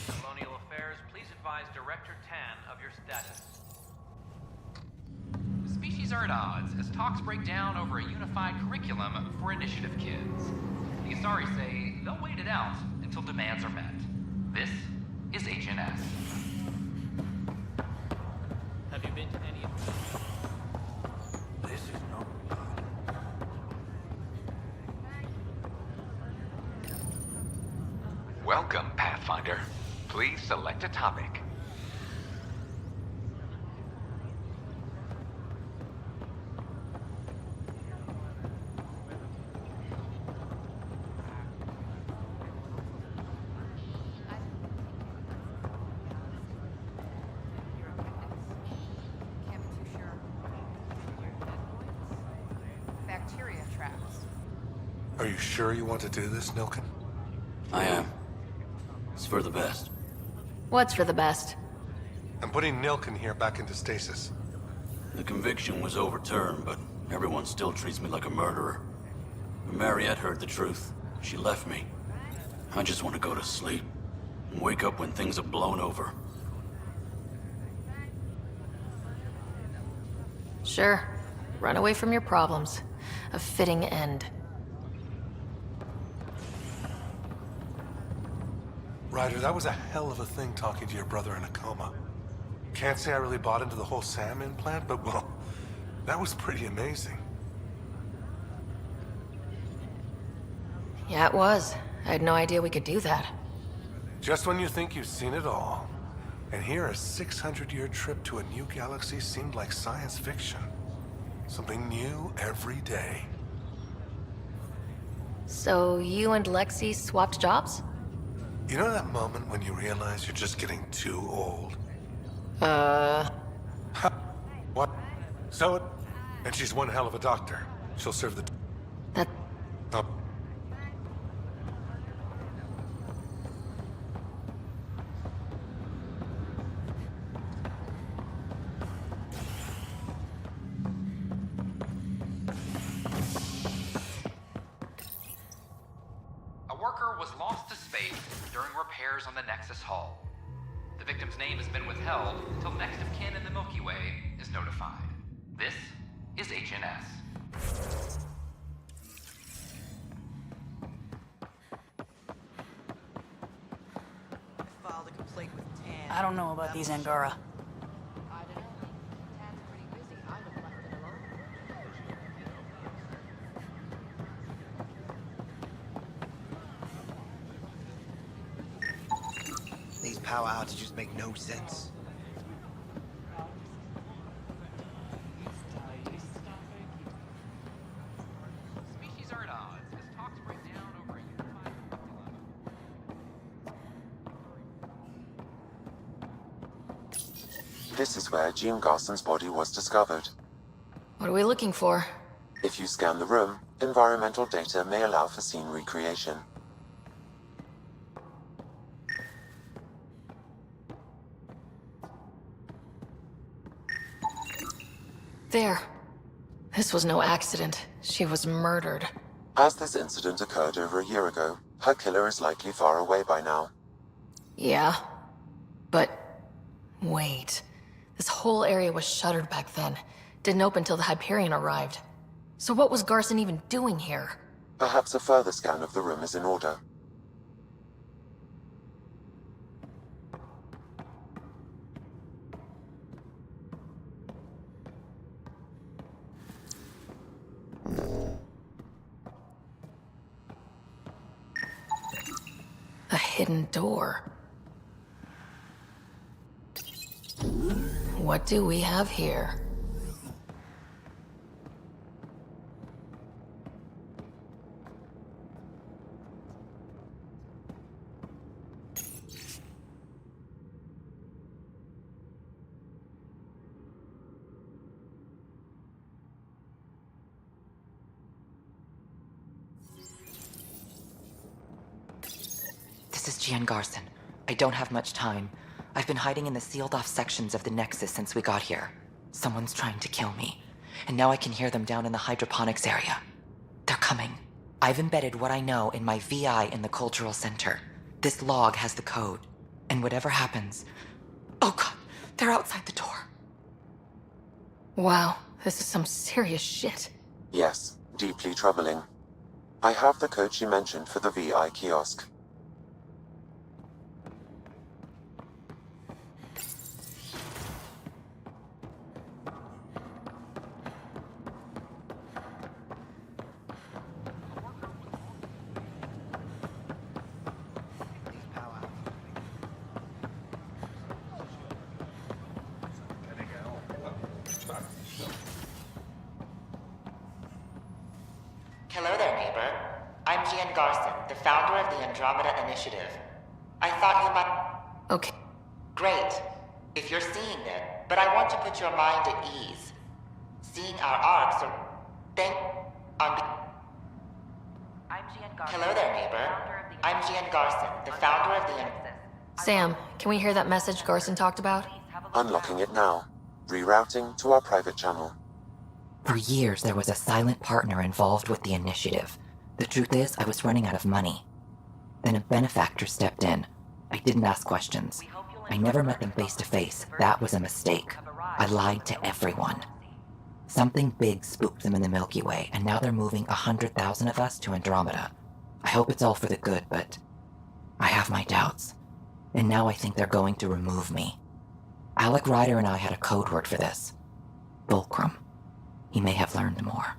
Colonial Affairs, please advise Director Tan of your status. Species are at odds as talks break down over a unified curriculum for initiative kids. The Asari say they'll wait it out until demands are met. This is HNS. Have you been to any of This is not Welcome, Pathfinder. Please select a topic. Bacteria traps. Are you sure you want to do this, Nilken? I am. It's for the best. What's for the best? I'm putting Nilken here back into stasis. The conviction was overturned, but everyone still treats me like a murderer. When Mariette heard the truth, she left me. I just want to go to sleep and wake up when things have blown over. Sure. Run away from your problems. A fitting end. Ryder, that was a hell of a thing talking to your brother in a coma. Can't say I really bought into the whole Sam implant, but well, that was pretty amazing. Yeah, it was. I had no idea we could do that. Just when you think you've seen it all. And here a 600-year trip to a new galaxy seemed like science fiction. Something new every day. So you and Lexi swapped jobs? You know that moment when you realize you're just getting too old? What? So it... And she's one hell of a doctor. She'll serve the... That... Oh. A worker was lost to space during repairs on the Nexus hull. The victim's name has been withheld until next of kin in the Milky Way is notified. This is HNS. Filed a complaint with Tan. I don't know about these Angara. These power outages make no sense. Species are at odds as talks break down over a unified curriculum. This is where Jean Garson's body was discovered. What are we looking for? If you scan the room, environmental data may allow for scene recreation. There. This was no accident. She was murdered. As this incident occurred over a year ago, her killer is likely far away by now. Yeah. But... wait. This whole area was shuttered back then. Didn't open till the Hyperion arrived. So what was Garson even doing here? Perhaps a further scan of the room is in order. hidden door. What do we have here? This is Gian Garson. I don't have much time. I've been hiding in the sealed-off sections of the Nexus since we got here. Someone's trying to kill me, and now I can hear them down in the hydroponics area. They're coming. I've embedded what I know in my VI in the Cultural Center. This log has the code, and whatever happens... Oh god, they're outside the door. Wow, this is some serious shit. Yes, deeply troubling. I have the code she mentioned for the VI kiosk. Hello there, neighbor. I'm Gian Garson, the founder of the Andromeda Initiative. I thought you might... Okay. Great. If you're seeing it, but I want to put your mind at ease. Seeing our arcs or... Thank... On... Hello there, neighbor. I'm Gian Garson, the founder of the... Sam, can we hear that message Garson talked about? Unlocking it now. Rerouting to our private channel. For years, there was a silent partner involved with the initiative. The truth is, I was running out of money. Then a benefactor stepped in. I didn't ask questions. I never met them face to face. That was a mistake. I lied to everyone. Something big spooked them in the Milky Way, and now they're moving 100,000 of us to Andromeda. I hope it's all for the good, but I have my doubts. And now I think they're going to remove me. Alec Ryder and I had a code word for this. Fulcrum. He may have learned more.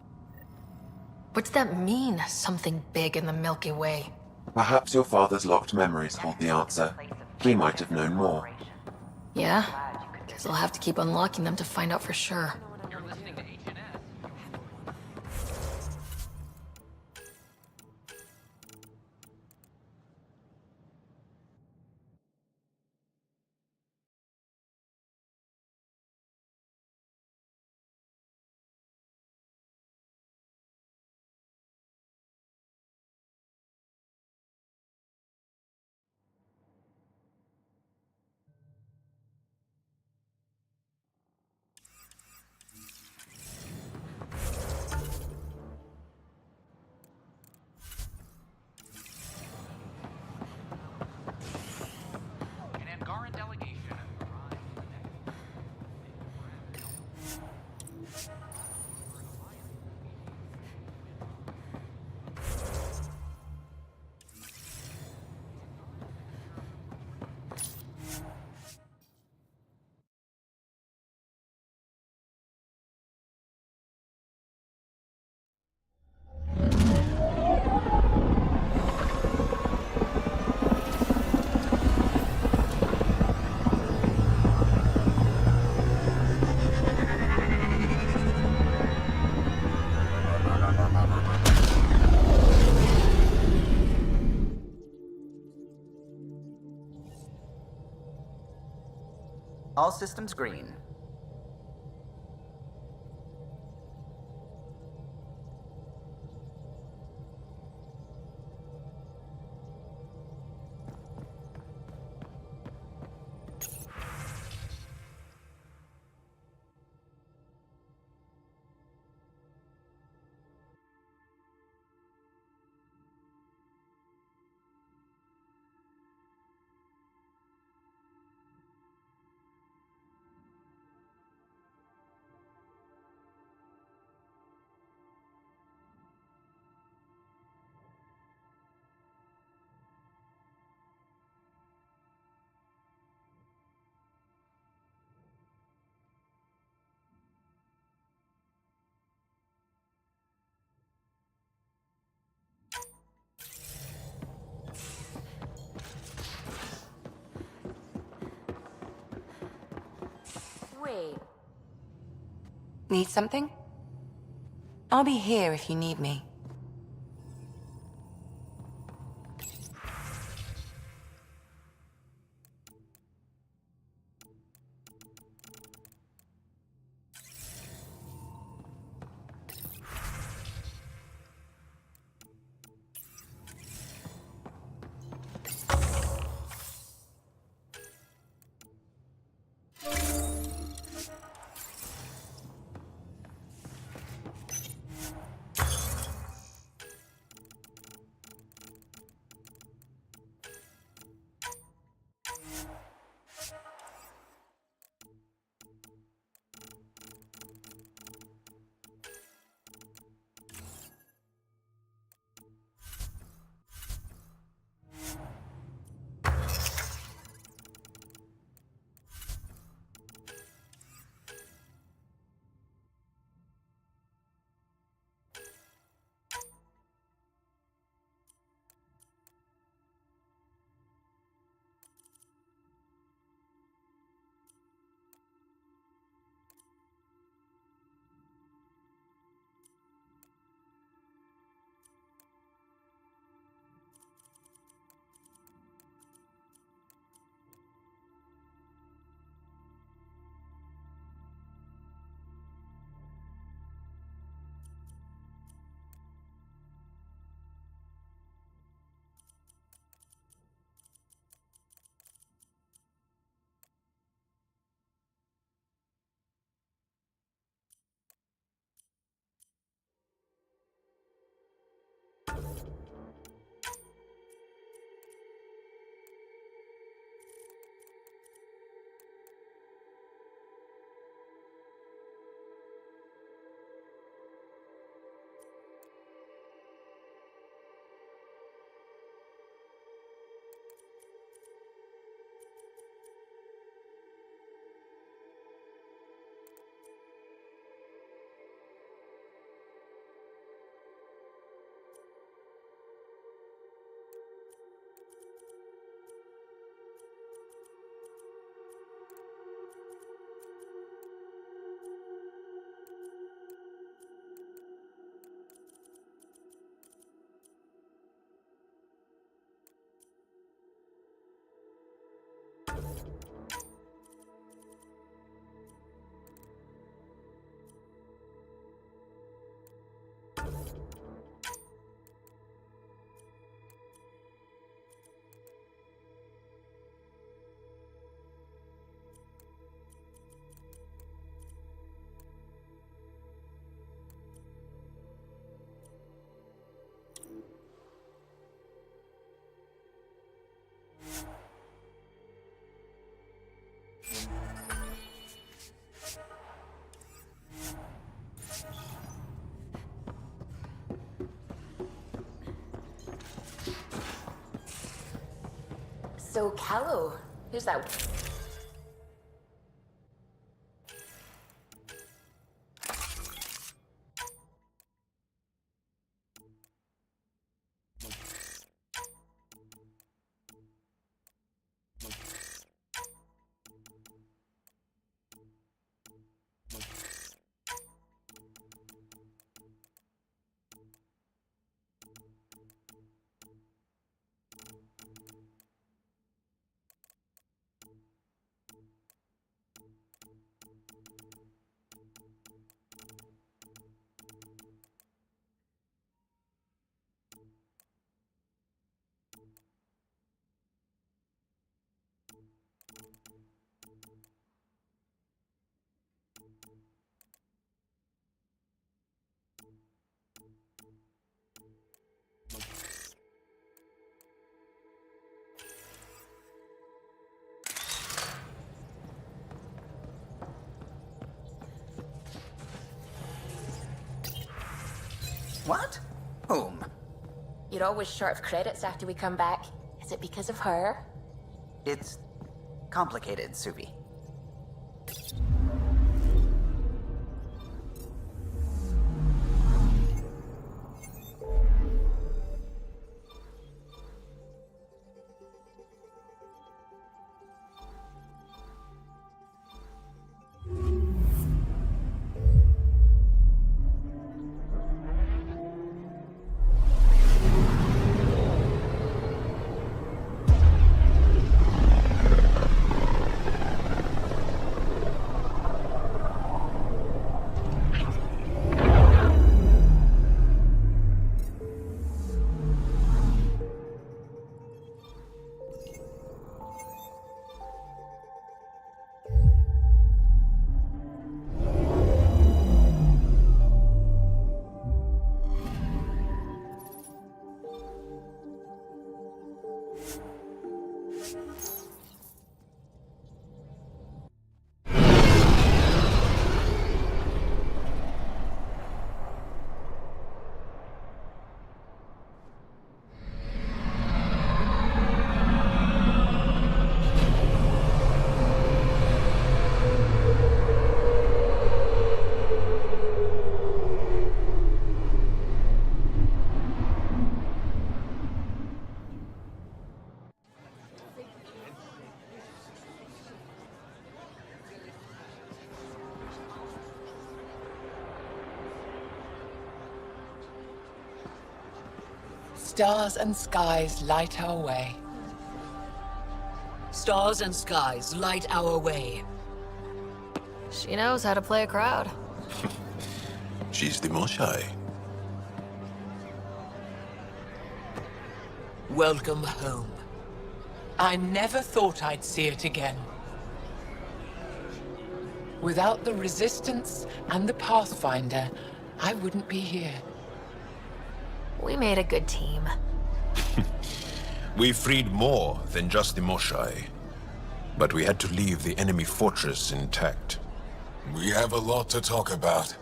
What's that mean, something big in the Milky Way? Perhaps your father's locked memories hold the answer. He might have known more. Yeah? Guess I'll have to keep unlocking them to find out for sure. All systems green. we? Need something? I'll be here if you need me. So, Callow, who's that? What? Whom? You're always short of credits after we come back. Is it because of her? It's complicated, Subi. Stars and skies light our way. Stars and skies light our way. She knows how to play a crowd. She's the most shy. Welcome home. I never thought I'd see it again. Without the Resistance and the Pathfinder, I wouldn't be here. We made a good team. We freed more than just the Moshai. But we had to leave the enemy fortress intact. We have a lot to talk about.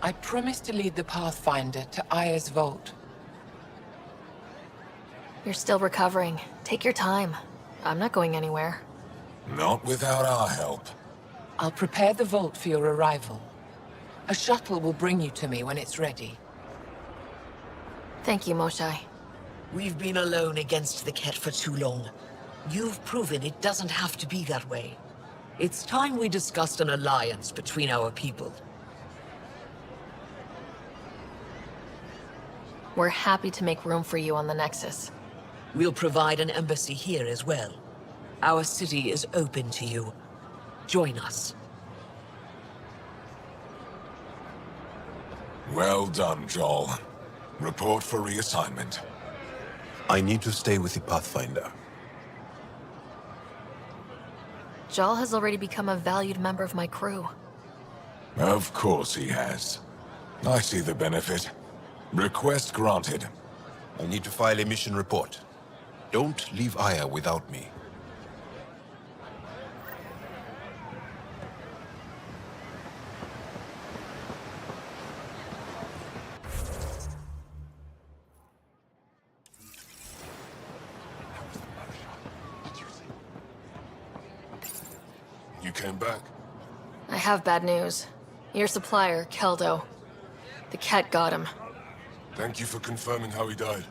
I promised to lead the Pathfinder to Aya's vault. You're still recovering. Take your time. I'm not going anywhere. Not without our help. I'll prepare the vault for your arrival. A shuttle will bring you to me when it's ready. Thank you, Moshai. We've been alone against the Ket for too long. You've proven it doesn't have to be that way. It's time we discussed an alliance between our people. We're happy to make room for you on the Nexus. We'll provide an embassy here as well. Our city is open to you. Join us. Well done, Joel. Report for reassignment. I need to stay with the Pathfinder. Jal has already become a valued member of my crew. Of course he has. I see the benefit. Request granted. I need to file a mission report. Don't leave Aya without me. You came back? I have bad news. Your supplier, Keldo. The Ket got him. Thank you for confirming how he died.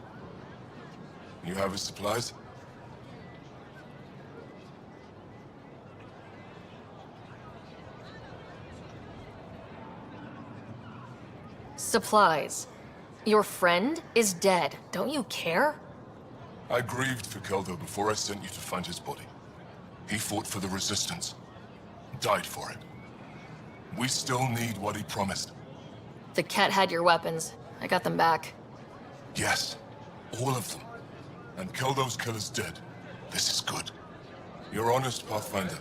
You have his supplies? Supplies. Your friend is dead. Don't you care? I grieved for Keldo before I sent you to find his body. He fought for the Resistance. Died for it. We still need what he promised. The Ket had your weapons. I got them back. Yes, all of them. And Keldo's killer's dead. This is good. You're honest, Pathfinder.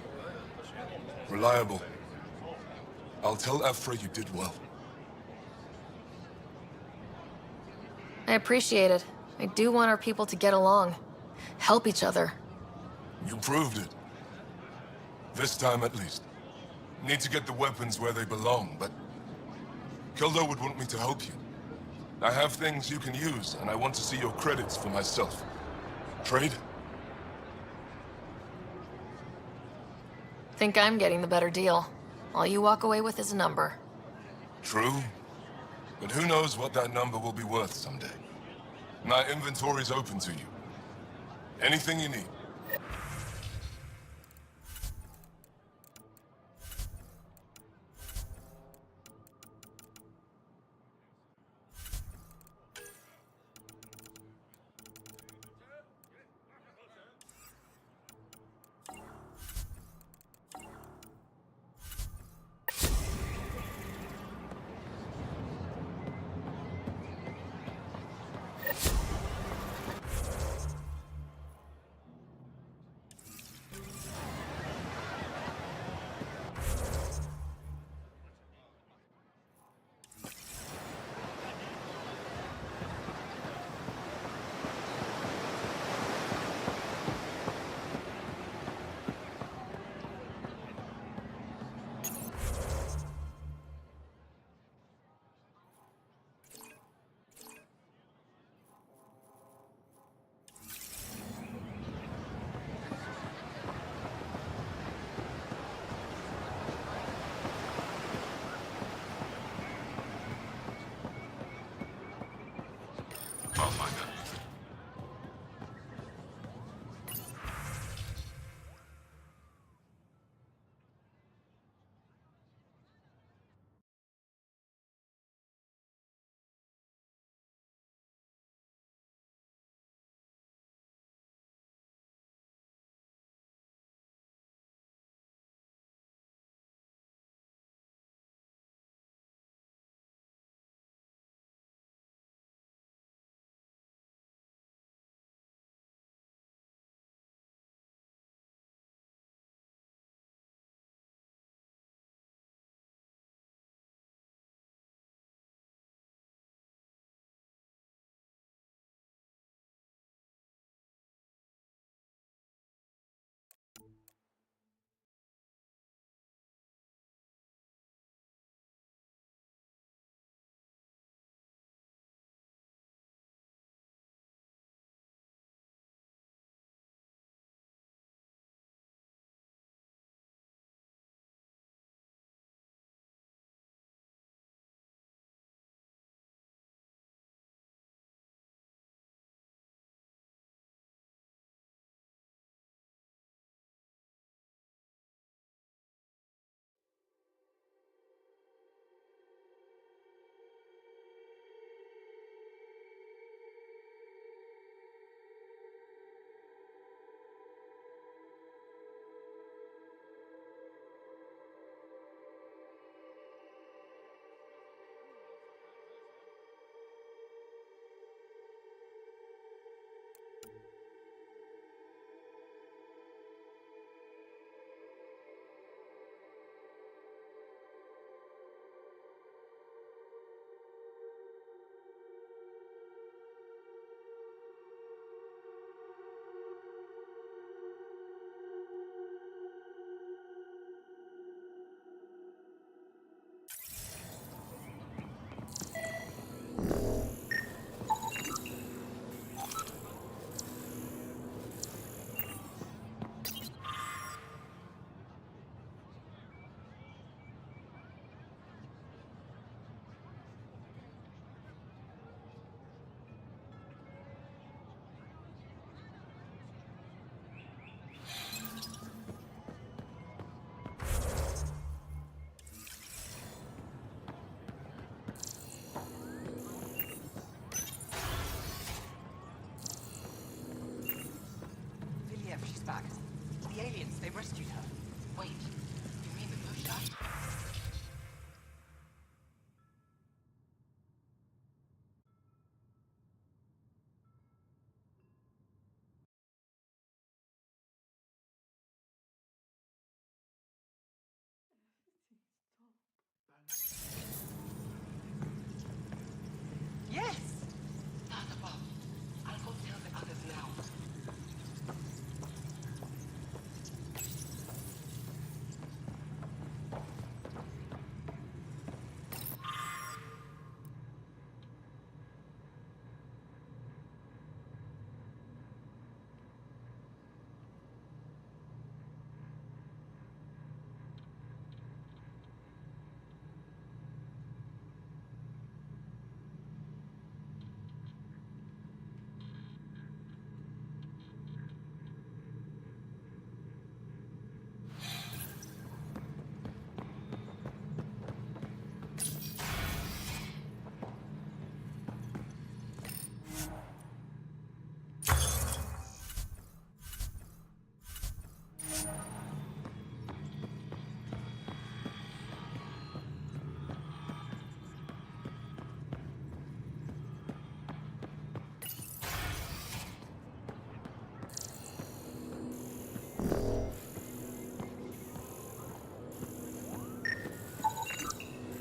Reliable. I'll tell Ephra you did well. I appreciate it. I do want our people to get along. Help each other. You proved it. This time at least. Need to get the weapons where they belong, but Keldo would want me to help you. I have things you can use, and I want to see your credits for myself. Trade? Think I'm getting the better deal. All you walk away with is a number. True. But who knows what that number will be worth someday. My inventory's open to you. Anything you need.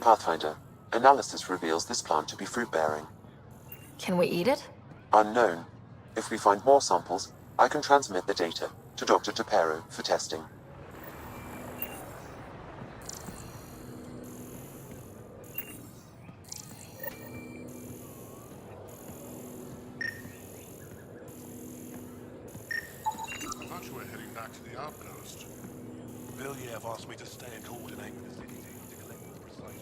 Pathfinder, analysis reveals this plant to be fruit-bearing. Can we eat it? Unknown. If we find more samples, I can transmit the data to Dr. Tapero for testing. I thought you were heading back to the outpost. Villiers asked me to stay and coordinate with the city team to collect the precise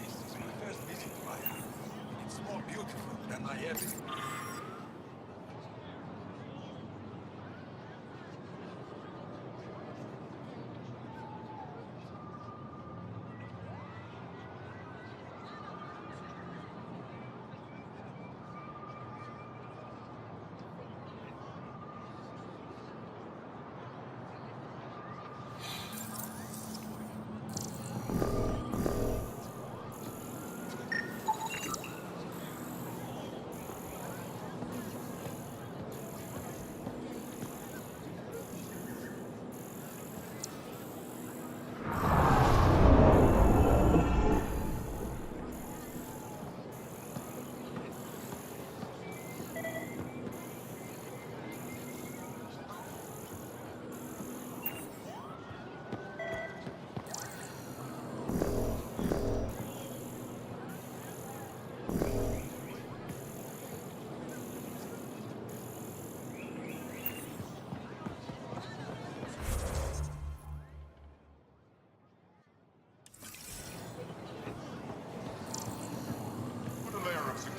This is my first visit, Raya. It's more beautiful than I ever...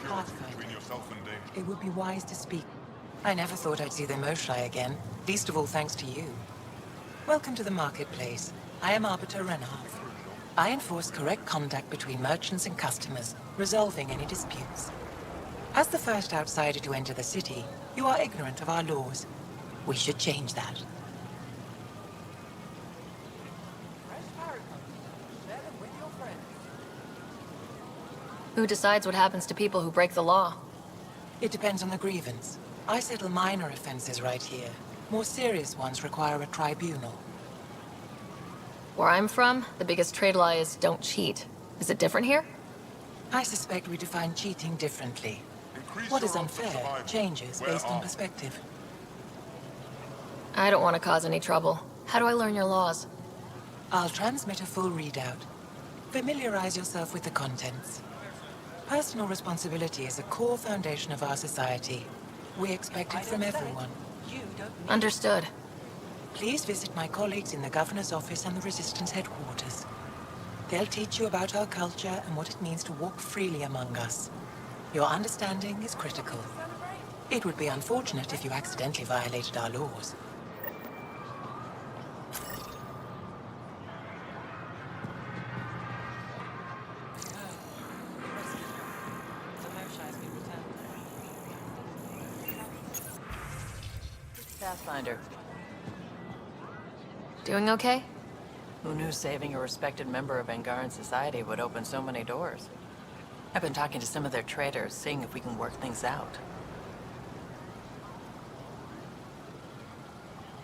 Pathfinder. yourself and Dame. It would be wise to speak. I never thought I'd see the Moshlai again, least of all thanks to you. Welcome to the marketplace. I am Arbiter Renharth. I enforce correct conduct between merchants and customers, resolving any disputes. As the first outsider to enter the city, you are ignorant of our laws. We should change that. Who decides what happens to people who break the law? It depends on the grievance. I settle minor offenses right here. More serious ones require a tribunal. Where I'm from, the biggest trade law is don't cheat. Is it different here? I suspect we define cheating differently. What is unfair changes based on perspective. I don't want to cause any trouble. How do I learn your laws? I'll transmit a full readout. Familiarize yourself with the contents. Personal responsibility is a core foundation of our society. We expect it from everyone. Understood. Please visit my colleagues in the Governor's office and the Resistance headquarters. They'll teach you about our culture and what it means to walk freely among us. Your understanding is critical. It would be unfortunate if you accidentally violated our laws. Pathfinder. Doing okay? Who knew saving a respected member of Angaran society would open so many doors? I've been talking to some of their traders, seeing if we can work things out.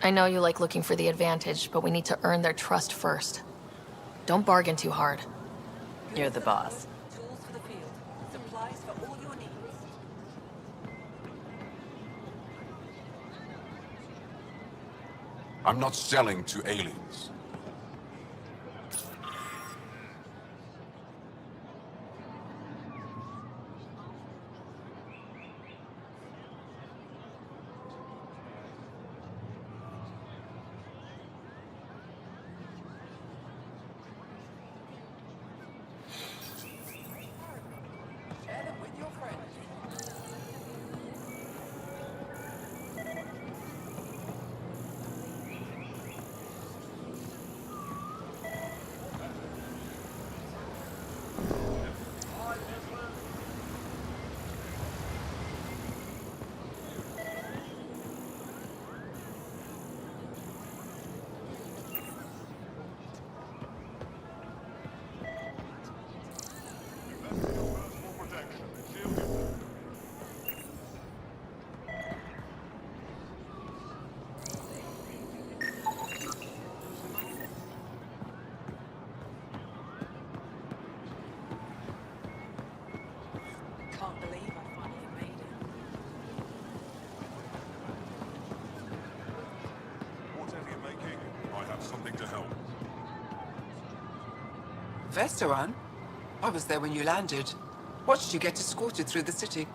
I know you like looking for the advantage, but we need to earn their trust first. Don't bargain too hard. You're the boss. Tools for the field. Supplies for all your needs. I'm not selling to aliens. Vestoran? I was there when you landed. Watched you get escorted through the city.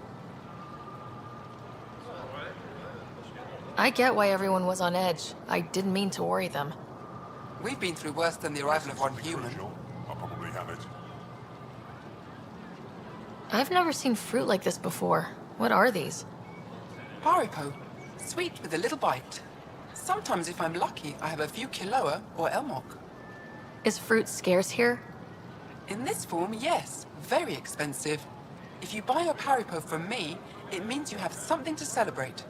I get why everyone was on edge. I didn't mean to worry them. We've been through worse than the arrival of one human. I'll probably have it. I've never seen fruit like this before. What are these? Haripo. Sweet with a little bite. Sometimes if I'm lucky, I have a few Kiloa or Elmok. Is fruit scarce here? In this form, yes. Very expensive. If you buy your Haripo from me, it means you have something to celebrate.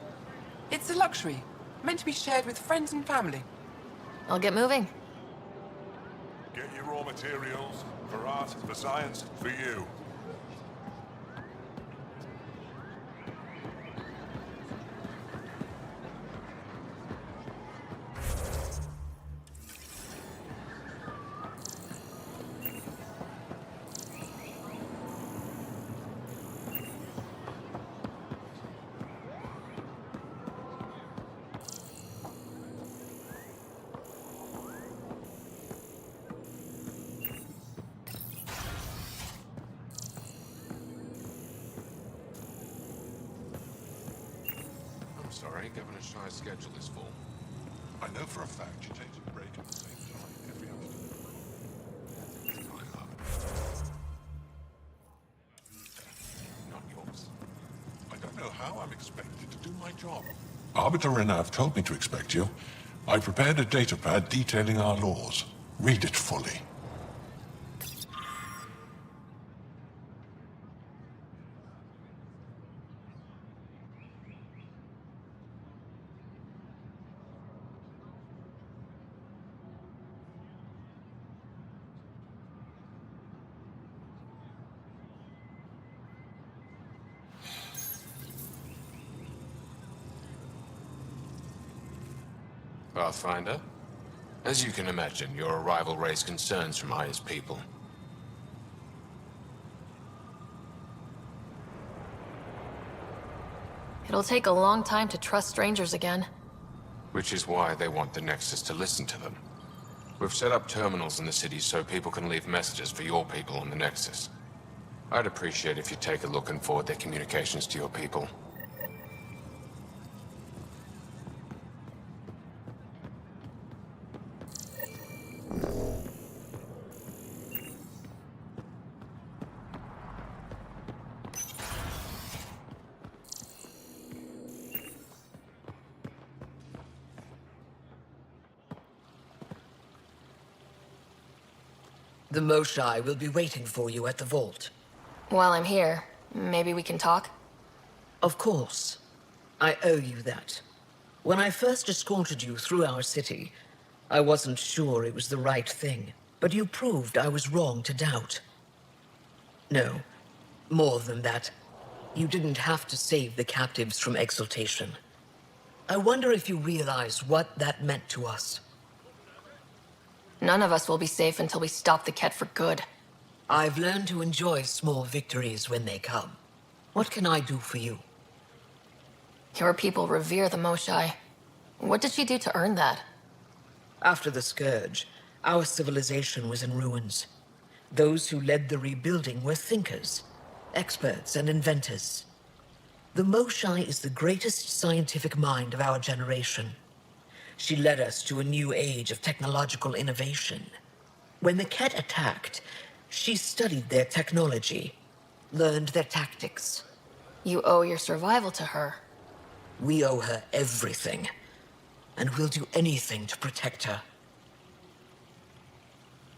It's a luxury, meant to be shared with friends and family. I'll get moving. Get your raw materials. For art, for science, for you. Sorry, Governor Shy's schedule is full. I know for a fact she takes a break at the same time every afternoon. Not yours. I don't know how I'm expected to do my job. Arbiter Renav told me to expect you. I prepared a datapad detailing our laws. Read it fully. Pathfinder? As you can imagine, your arrival raised concerns from Aya's people. It'll take a long time to trust strangers again. Which is why they want the Nexus to listen to them. We've set up terminals in the city so people can leave messages for your people on the Nexus. I'd appreciate if you take a look and forward their communications to your people. The Moshai will be waiting for you at the vault. While I'm here, maybe we can talk? Of course. I owe you that. When I first escorted you through our city, I wasn't sure it was the right thing, but you proved I was wrong to doubt. No, more than that. You didn't have to save the captives from exaltation. I wonder if you realize what that meant to us. None of us will be safe until we stop the Ket for good. I've learned to enjoy small victories when they come. What can I do for you? Your people revere the Moshai. What did she do to earn that? After the Scourge, our civilization was in ruins. Those who led the rebuilding were thinkers, experts and inventors. The Moshai is the greatest scientific mind of our generation. She led us to a new age of technological innovation. When the Ket attacked, she studied their technology, learned their tactics. You owe your survival to her. We owe her everything, and we'll do anything to protect her.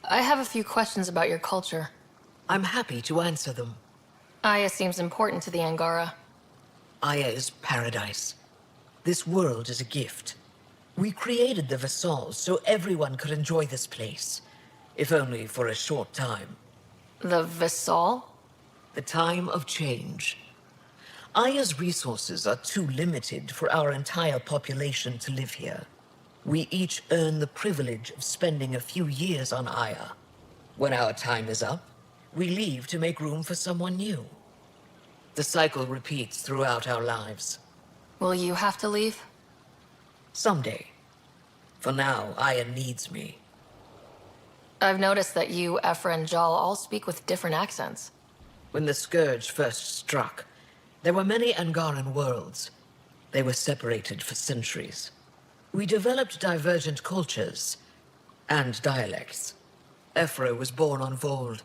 I have a few questions about your culture. I'm happy to answer them. Aya seems important to the Angara. Aya is paradise. This world is a gift. We created the Vassals so everyone could enjoy this place, if only for a short time. The Vassal? The time of change. Aya's resources are too limited for our entire population to live here. We each earn the privilege of spending a few years on Aya. When our time is up, we leave to make room for someone new. The cycle repeats throughout our lives. Will you have to leave? Someday. For now, Aya needs me. I've noticed that you, Ephra, and Jal all speak with different accents. When the Scourge first struck, there were many Angaran worlds. They were separated for centuries. We developed divergent cultures and dialects. Ephra was born on Vold,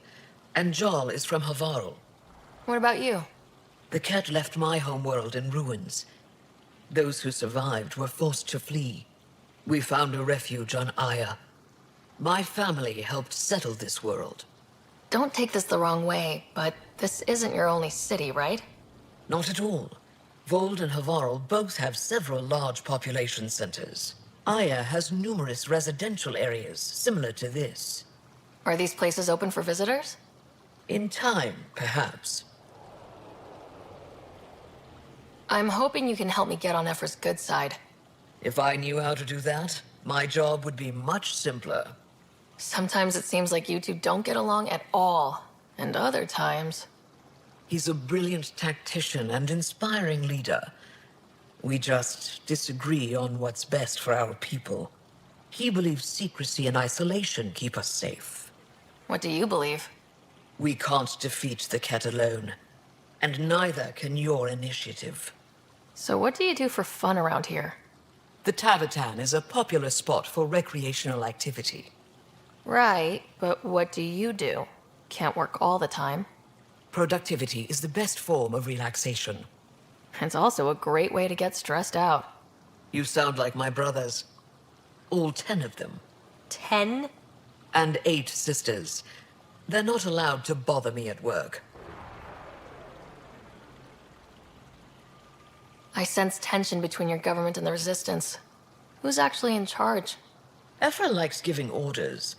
and Jal is from Havarl. What about you? The cat left my homeworld in ruins. Those who survived were forced to flee. We found a refuge on Aya. My family helped settle this world. Don't take this the wrong way, but this isn't your only city, right? Not at all. Vold and Havarl both have several large population centers. Aya has numerous residential areas similar to this. Are these places open for visitors? In time, perhaps. I'm hoping you can help me get on Ephra's good side. If I knew how to do that, my job would be much simpler. Sometimes it seems like you two don't get along at all, and other times... He's a brilliant tactician and inspiring leader. We just disagree on what's best for our people. He believes secrecy and isolation keep us safe. What do you believe? We can't defeat the cat alone, and neither can your initiative. So what do you do for fun around here? The Tavatan is a popular spot for recreational activity. Right, but what do you do? Can't work all the time. Productivity is the best form of relaxation. It's also a great way to get stressed out. You sound like my brothers. All 10 of them. 10? And 8 sisters. They're not allowed to bother me at work. I sense tension between your government and the Resistance. Who's actually in charge? Ephra likes giving orders,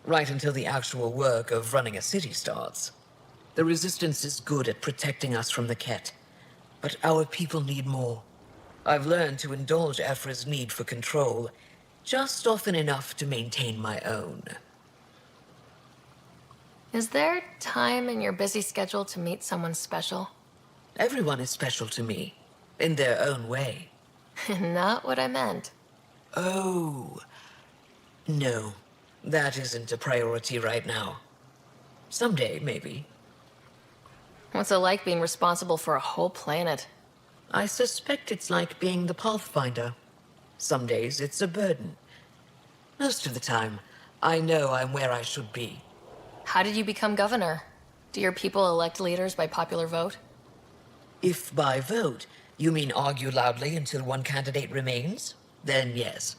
right until the actual work of running a city starts. The Resistance is good at protecting us from the Ket, but our people need more. I've learned to indulge Ephra's need for control, just often enough to maintain my own. Is there time in your busy schedule to meet someone special? Everyone is special to me, in their own way. Not what I meant. Oh. No, that isn't a priority right now. Someday, maybe. What's it like being responsible for a whole planet? I suspect it's like being the Pathfinder. Some days it's a burden. Most of the time, I know I'm where I should be. How did you become governor? Do your people elect leaders by popular vote? If by vote you mean argue loudly until one candidate remains, then yes.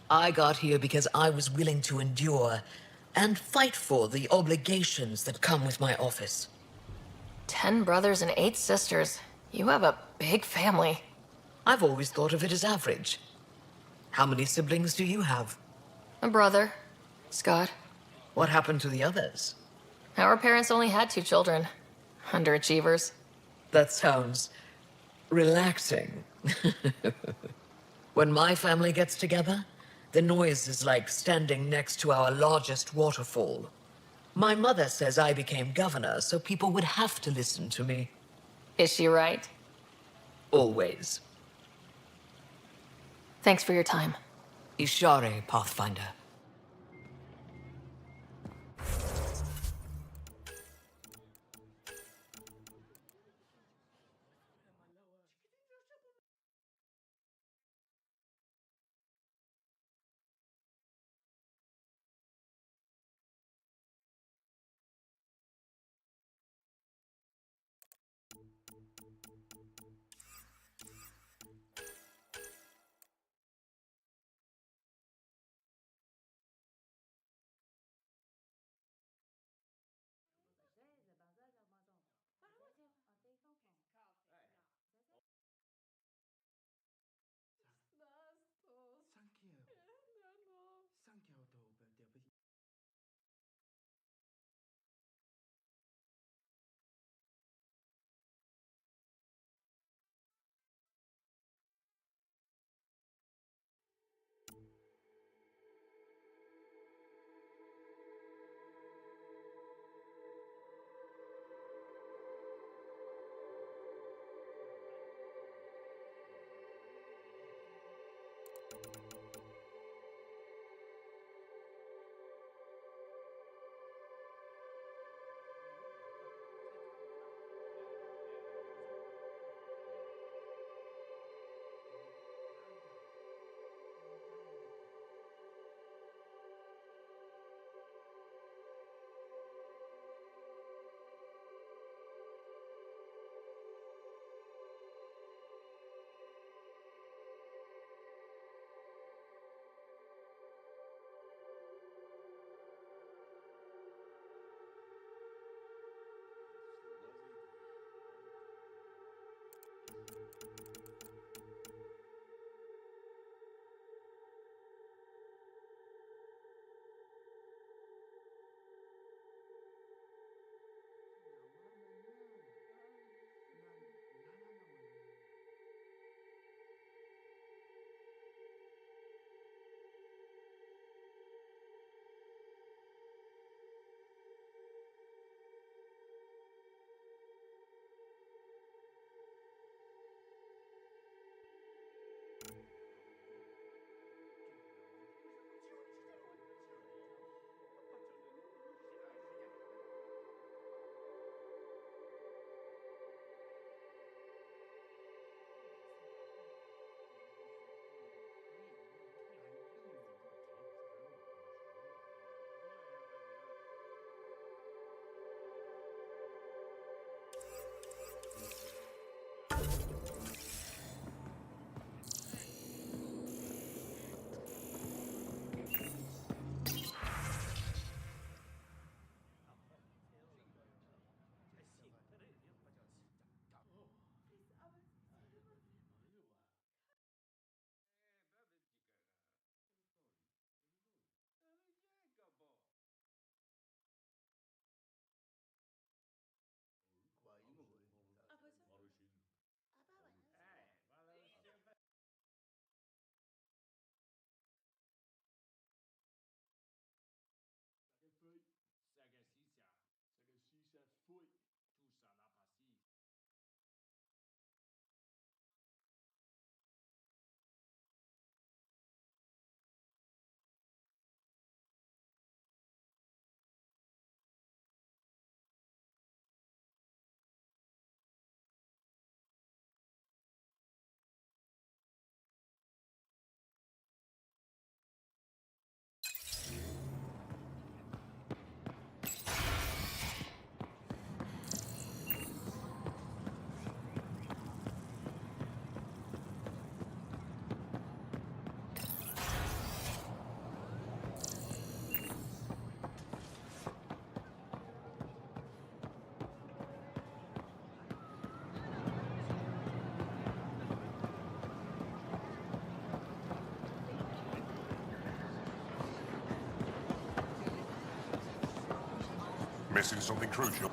I got here because I was willing to endure and fight for the obligations that come with my office. 10 brothers and 8 sisters. You have a big family. I've always thought of it as average. How many siblings do you have? A brother, Scott. What happened to the others? Our parents only had 2 children. Underachievers. That sounds relaxing. When my family gets together, the noise is like standing next to our largest waterfall. My mother says I became governor, so people would have to listen to me. Is she right? Always. Thanks for your time. Ishare, Pathfinder. missing something crucial.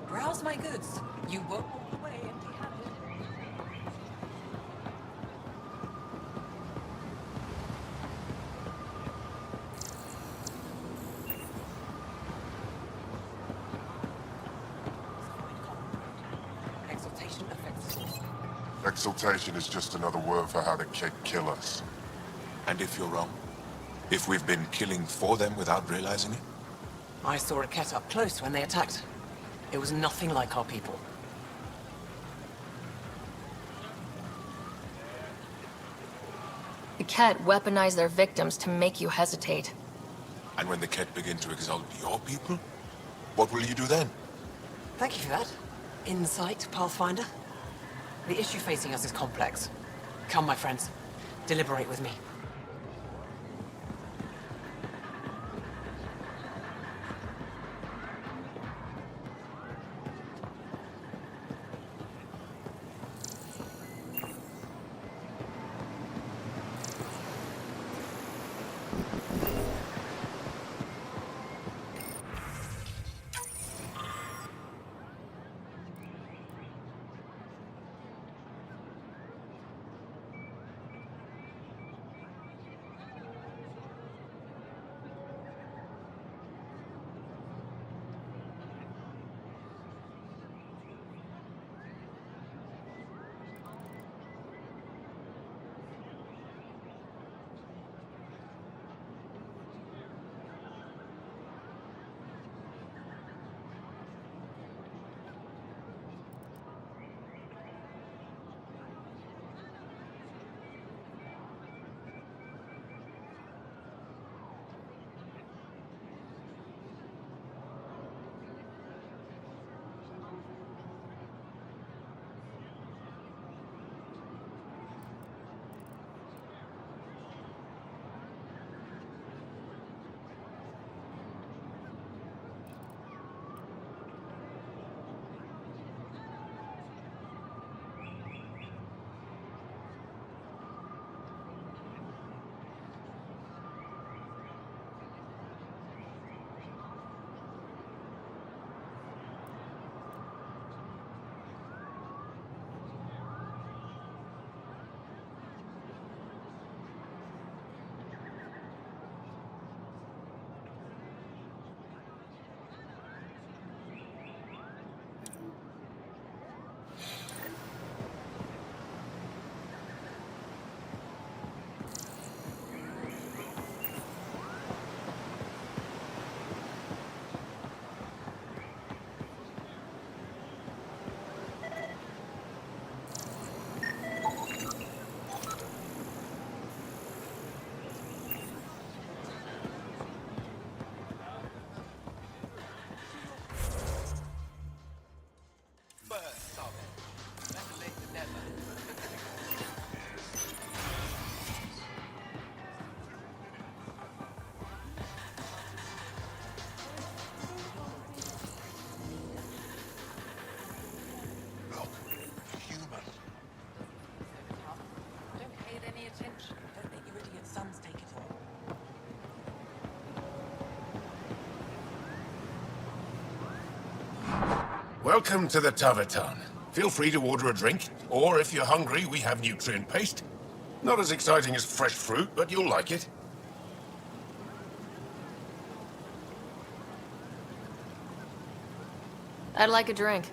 Browse my goods. You won't walk away empty-handed. Exaltation affects us all. Exaltation is just another word for how the Kett kill us. And if you're wrong? If we've been killing for them without realizing it? I saw a Kett up close when they attacked. It was nothing like our people. The Kett weaponize their victims to make you hesitate. And when the Kett begin to exalt your people, what will you do then? Thank you for that. Insight, Pathfinder. The issue facing us is complex. Come, my friends. Deliberate with me. Welcome to the Taverton. Feel free to order a drink, or if you're hungry, we have nutrient paste. Not as exciting as fresh fruit, but you'll like it. I'd like a drink.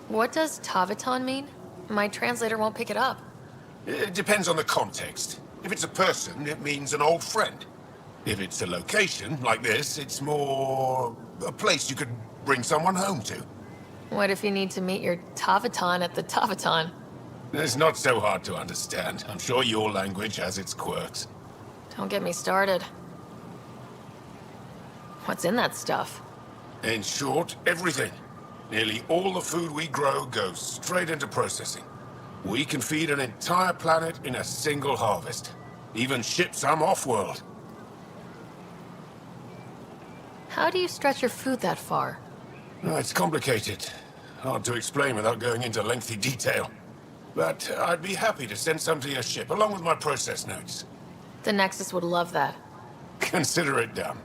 What does Taveton mean? My translator won't pick it up. It depends on the context. If it's a person, it means an old friend. If it's a location, like this, it's more a place you could bring someone home to. What if you need to meet your Taveton at the Taveton? It's not so hard to understand. I'm sure your language has its quirks. Don't get me started. What's in that stuff? In short, everything. Nearly all the food we grow goes straight into processing. We can feed an entire planet in a single harvest. Even ship some off-world. How do you stretch your food that far? Oh, it's complicated. Hard to explain without going into lengthy detail. But I'd be happy to send some to your ship, along with my process notes. The Nexus would love that. Consider it done.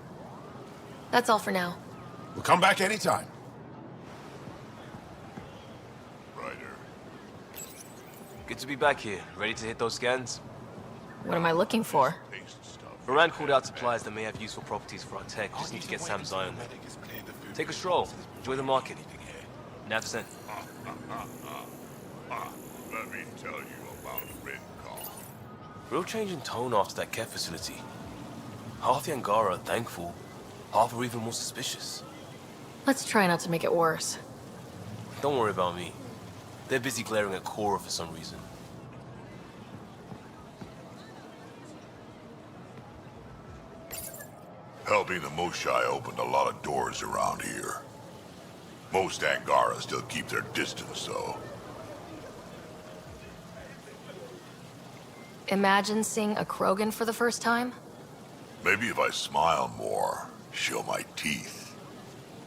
That's all for now. We'll come back anytime. Good to be back here, ready to hit those scans. What am I looking for? Moran called out supplies that may have useful properties for our tech. Just need to get Sam's eye on them. Take a stroll. Enjoy the market. Nav sent. Let me tell you about Red. Real change in tone after that care facility. Half the Angara are thankful, half are even more suspicious. Let's try not to make it worse. Don't worry about me. They're busy glaring at Cora for some reason. Helping the Moshai opened a lot of doors around here. Most Angara still keep their distance, though. Imagine seeing a Krogan for the first time? Maybe if I smile more, show my teeth.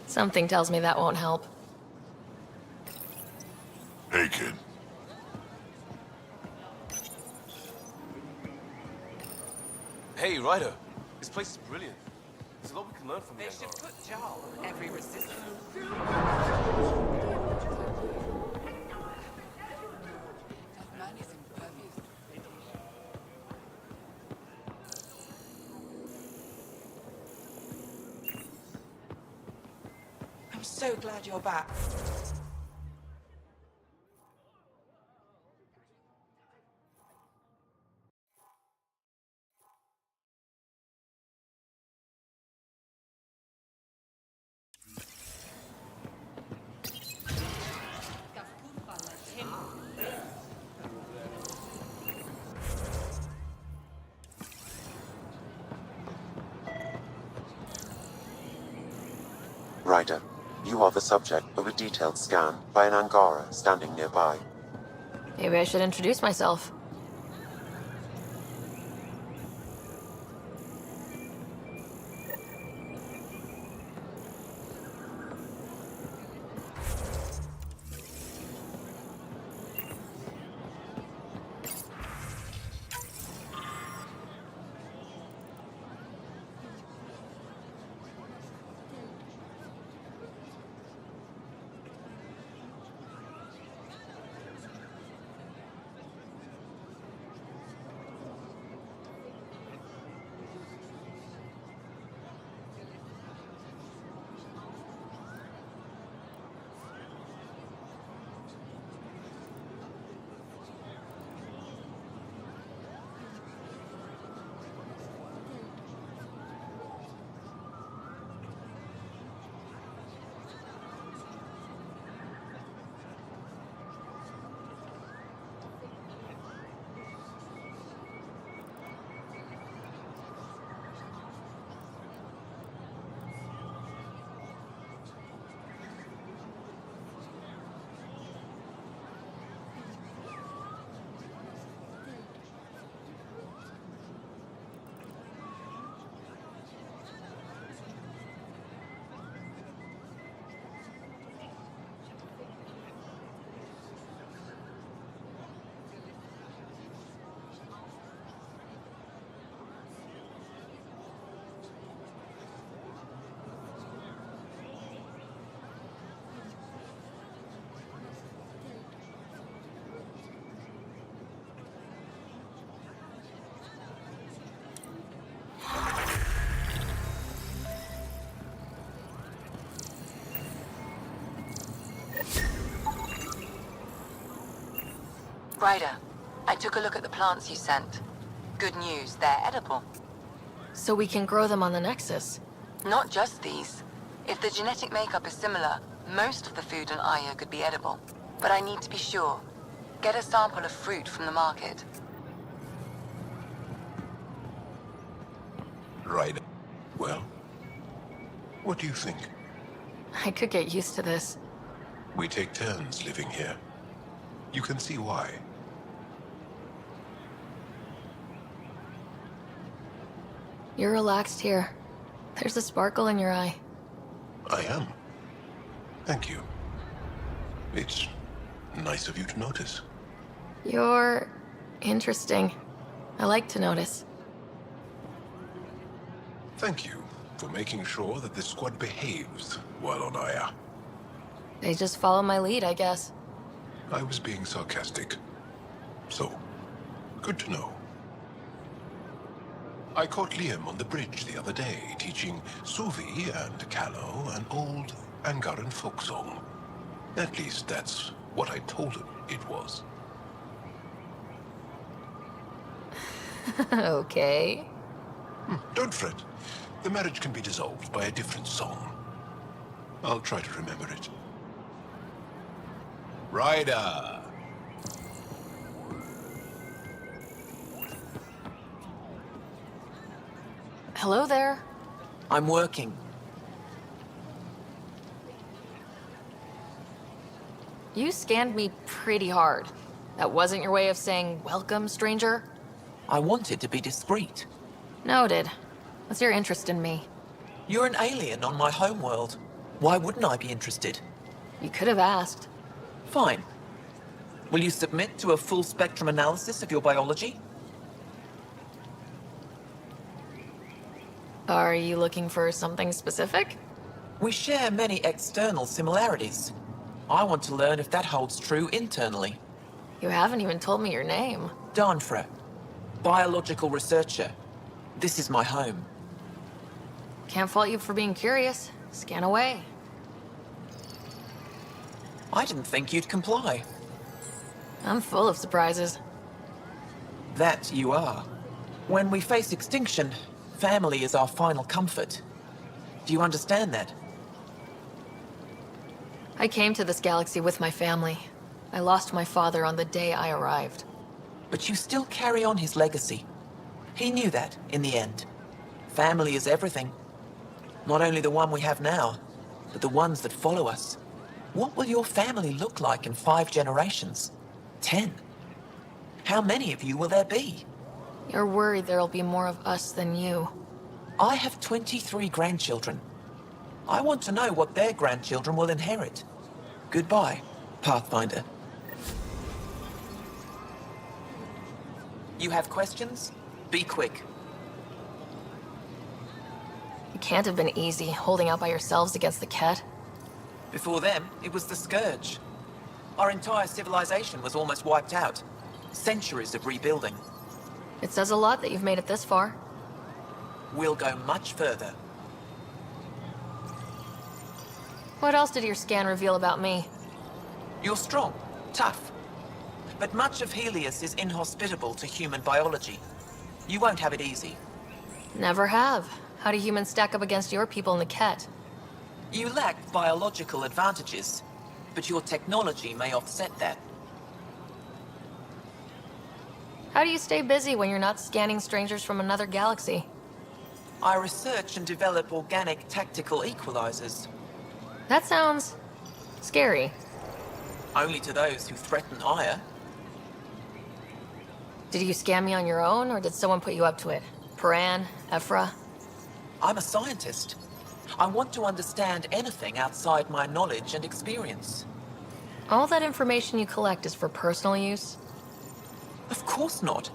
Something tells me that won't help. Hey, kid. Hey, Ryder. This place is brilliant. There's a lot we can learn from the They should Angara. put Jarl on every resistance. I'm so glad you're back. Ryder, you are the subject of a detailed scan by an Angara standing nearby. Maybe I should introduce myself. Ryder, I took a look at the plants you sent. Good news, they're edible. So we can grow them on the Nexus. Not just these. If the genetic makeup is similar, most of the food on Aya could be edible. But I need to be sure. Get a sample of fruit from the market. Right. Well, what do you think? I could get used to this. We take turns living here. You can see why. You're relaxed here. There's a sparkle in your eye. I am. Thank you. It's nice of you to notice. You're interesting. I like to notice. Thank you for making sure that the squad behaves while on Aya. They just follow my lead, I guess. I was being sarcastic. So, good to know. I caught Liam on the bridge the other day, teaching Suvi and Callow an old Angaran folk song. At least that's what I told him it was. Okay. Don't fret. The marriage can be dissolved by a different song. I'll try to remember it. Ryder! Hello there. I'm working. You scanned me pretty hard. That wasn't your way of saying, welcome, stranger? I wanted to be discreet. Noted. What's your interest in me? You're an alien on my homeworld. Why wouldn't I be interested? You could have asked. Fine. Will you submit to a full spectrum analysis of your biology? Are you looking for something specific? We share many external similarities. I want to learn if that holds true internally. You haven't even told me your name. Danfra, biological researcher. This is my home. Can't fault you for being curious. Scan away. I didn't think you'd comply. I'm full of surprises. That you are. When we face extinction, family is our final comfort. Do you understand that? I came to this galaxy with my family. I lost my father on the day I arrived. But you still carry on his legacy. He knew that, in the end. Family is everything. Not only the one we have now, but the ones that follow us. What will your family look like in 5 generations? 10? How many of you will there be? You're worried there'll be more of us than you. I have 23 grandchildren. I want to know what their grandchildren will inherit. Goodbye, Pathfinder. You have questions? Be quick. It can't have been easy, holding out by yourselves against the Ket. Before them, it was the Scourge. Our entire civilization was almost wiped out. Centuries of rebuilding. It says a lot that you've made it this far. We'll go much further. What else did your scan reveal about me? You're strong, tough. But much of Helios is inhospitable to human biology. You won't have it easy. Never have. How do humans stack up against your people in the Ket? You lack biological advantages, but your technology may offset that. How do you stay busy when you're not scanning strangers from another galaxy? I research and develop organic tactical equalizers. That sounds scary. Only to those who threaten Aya. Did you scan me on your own, or did someone put you up to it? Paran, Ephra? I'm a scientist. I want to understand anything outside my knowledge and experience. All that information you collect is for personal use? Of course not.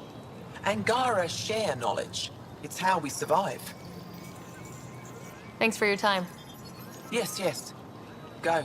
Angara share knowledge. It's how we survive. Thanks for your time. Yes, yes. Go.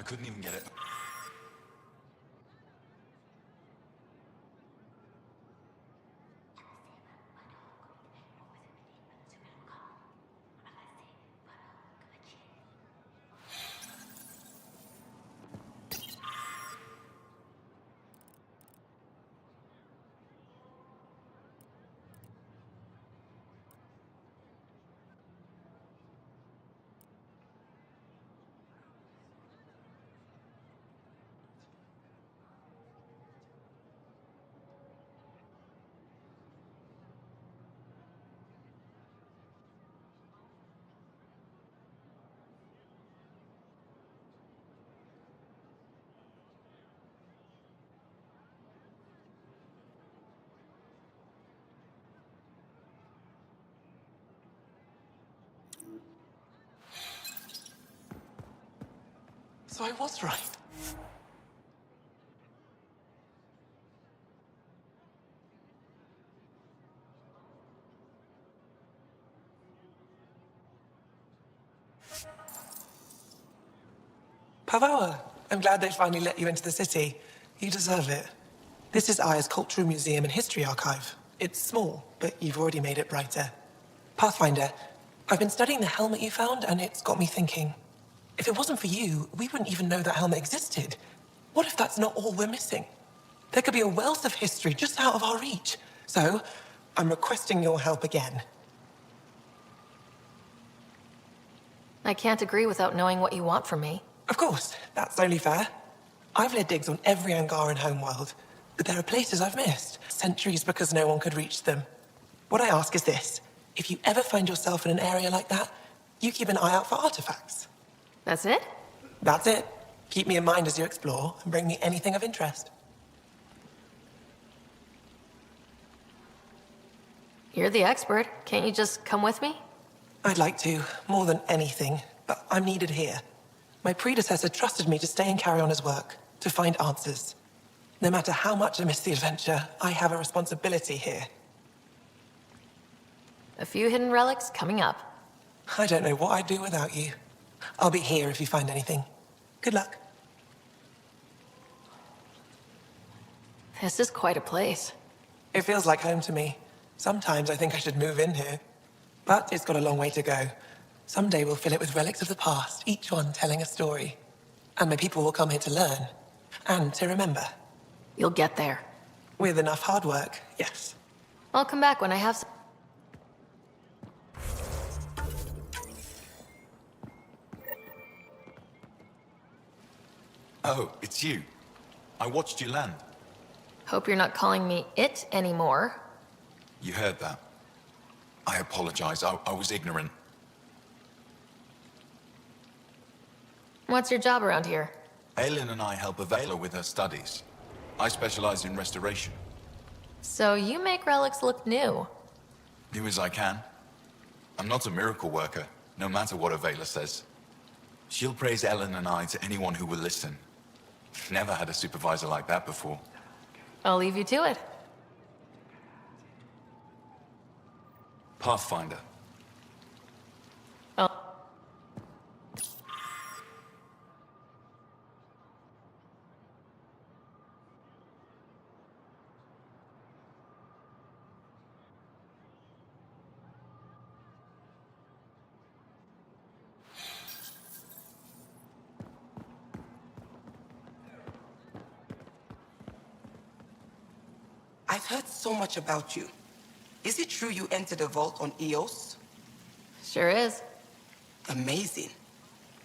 couldn't even get it. So I was right. Pavoa, I'm glad they finally let you into the city. You deserve it. This is Aya's Cultural Museum and History Archive. It's small, but you've already made it brighter. Pathfinder, I've been studying the helmet you found, and it's got me thinking. If it wasn't for you, we wouldn't even know that helmet existed. What if that's not all we're missing? There could be a wealth of history just out of our reach. So, I'm requesting your help again. I can't agree without knowing what you want from me. Of course, that's only fair. I've led digs on every Angaran homeworld, but there are places I've missed, centuries because no one could reach them. What I ask is this: if you ever find yourself in an area like that, you keep an eye out for artifacts. That's it? That's it. Keep me in mind as you explore, and bring me anything of interest. You're the expert. Can't you just come with me? I'd like to, more than anything, but I'm needed here. My predecessor trusted me to stay and carry on his work, to find answers. No matter how much I miss the adventure, I have a responsibility here. A few hidden relics coming up. I don't know what I'd do without you. I'll be here if you find anything. Good luck. This is quite a place. It feels like home to me. Sometimes I think I should move in here. But it's got a long way to go. Someday we'll fill it with relics of the past, each one telling a story. And my people will come here to learn. And to remember. You'll get there. With enough hard work, yes. I'll come back when I have some. Oh, it's you. I watched you land. Hope you're not calling me it anymore. You heard that. I apologize. I was ignorant. What's your job around here? Aelin and I help Avela with her studies. I specialize in restoration. So you make relics look new. Do as I can. I'm not a miracle worker, no matter what Avela says. She'll praise Ellen and I to anyone who will listen. Never had a supervisor like that before. I'll leave you to it. Pathfinder. Oh. I've heard so much about you. Is it true you entered a vault on Eos? Sure is. Amazing.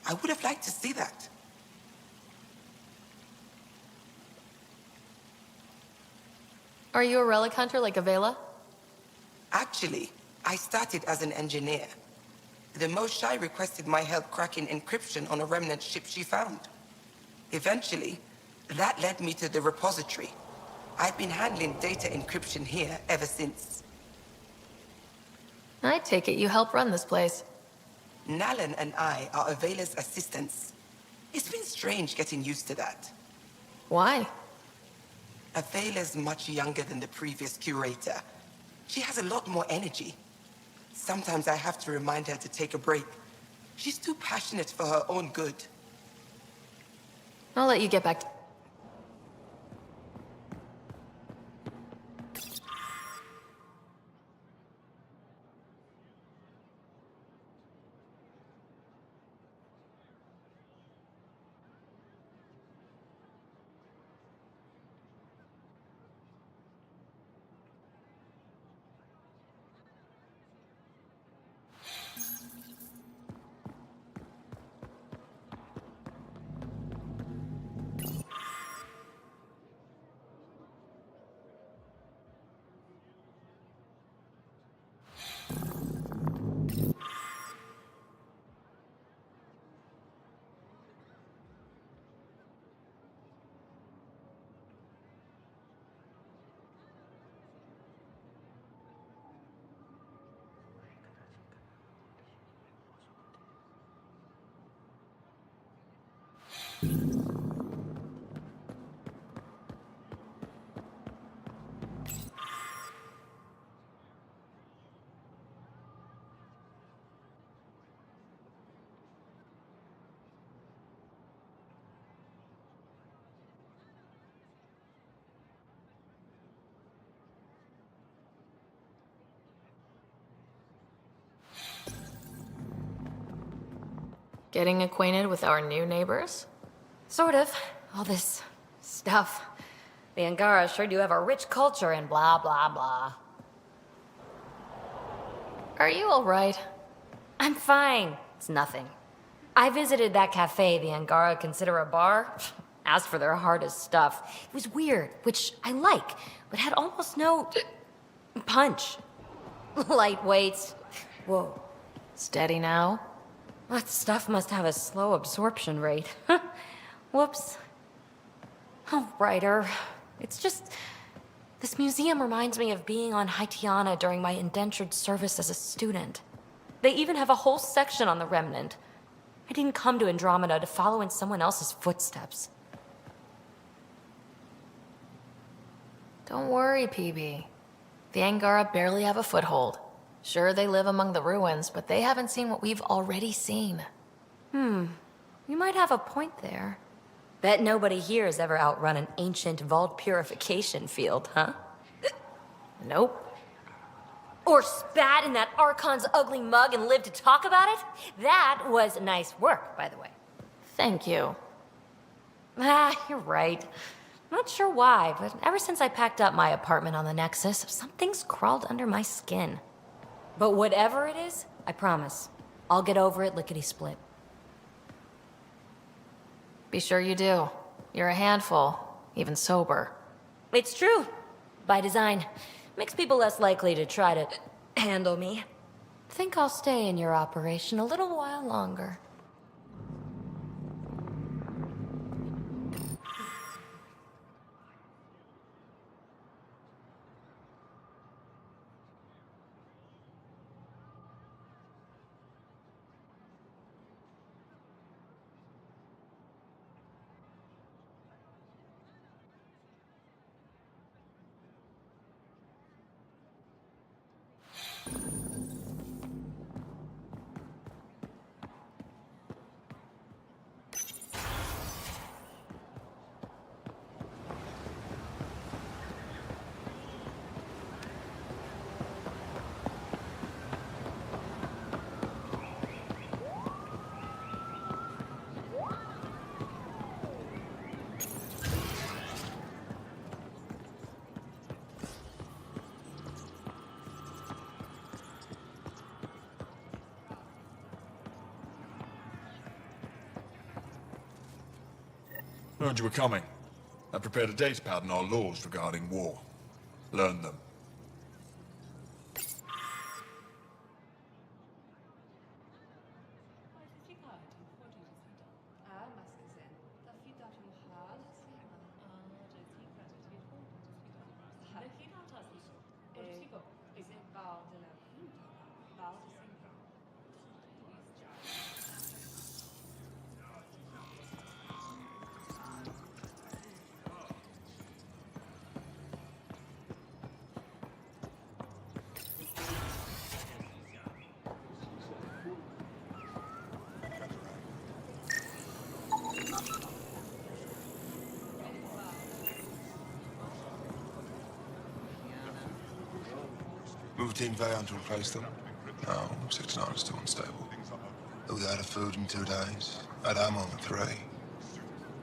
I would have liked to see that. Are you a relic hunter like Avela? Actually, I started as an engineer. The Moshai requested my help cracking encryption on a remnant ship she found. Eventually, that led me to the repository. I've been handling data encryption here ever since. I take it you help run this place. Nalan and I are Avela's assistants. It's been strange getting used to that. Why? Avela's much younger than the previous curator. She has a lot more energy. Sometimes I have to remind her to take a break. She's too passionate for her own good. I'll let you get back to... Getting acquainted with our new neighbors? Sort of. All this stuff. The Angara sure do have a rich culture and blah, blah, blah. Are you alright? I'm fine. It's nothing. I visited that cafe the Angara consider a bar. Asked for their hardest stuff. It was weird, which I like, but had almost no punch. Lightweights. Whoa. Steady now? That stuff must have a slow absorption rate. Whoops. Oh, Ryder. It's just... This museum reminds me of being on Haitiana during my indentured service as a student. They even have a whole section on the Remnant. I didn't come to Andromeda to follow in someone else's footsteps. Don't worry, PB. The Angara barely have a foothold. Sure, they live among the ruins, but they haven't seen what we've already seen. You might have a point there. Bet nobody here has ever outrun an ancient vault purification field, huh? Nope. Or spat in that Archon's ugly mug and lived to talk about it? That was nice work, by the way. Thank you. You're right. Not sure why, but ever since I packed up my apartment on the Nexus, something's crawled under my skin. But whatever it is, I promise, I'll get over it lickety-split. Be sure you do. You're a handful, even sober. It's true. By design. Makes people less likely to try to handle me. Think I'll stay in your operation a little while longer. Heard you were coming. I prepared a data pad on our laws regarding war. Learn them. Team Vayon to replace them? No, 6-9 is too unstable. They'll out of food in 2 days. At ammo in 3.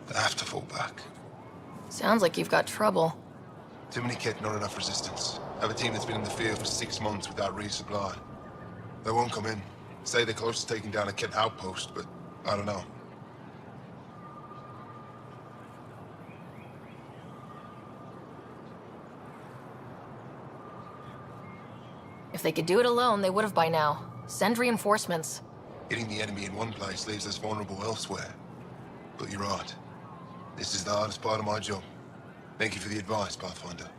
They have to fall back. Sounds like you've got trouble. Too many kit, not enough resistance. Have a team that's been in the field for 6 months without resupply. They won't come in. Say they're close to taking down a kit outpost, but I don't know. If they could do it alone, they would have by now. Send reinforcements. Hitting the enemy in one place leaves us vulnerable elsewhere. But you're right. This is the hardest part of my job. Thank you for the advice, Pathfinder.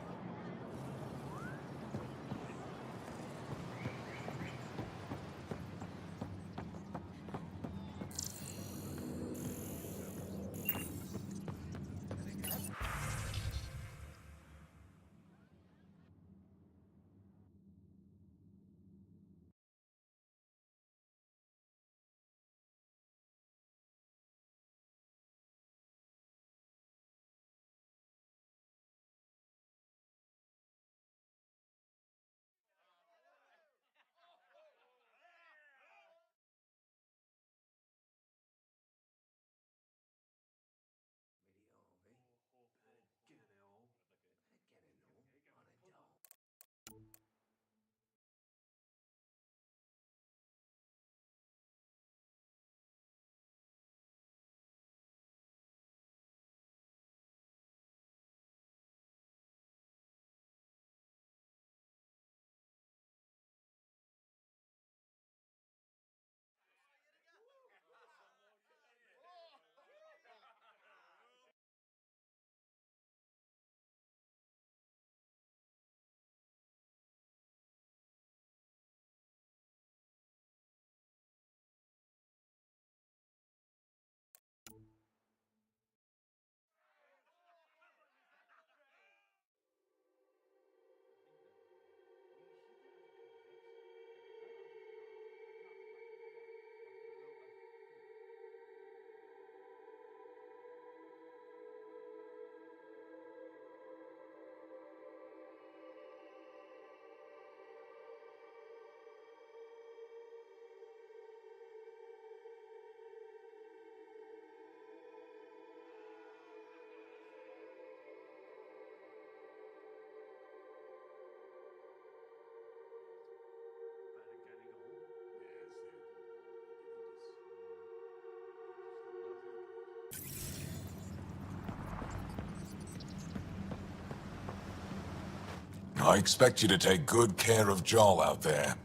I expect you to take good care of Jarl out there.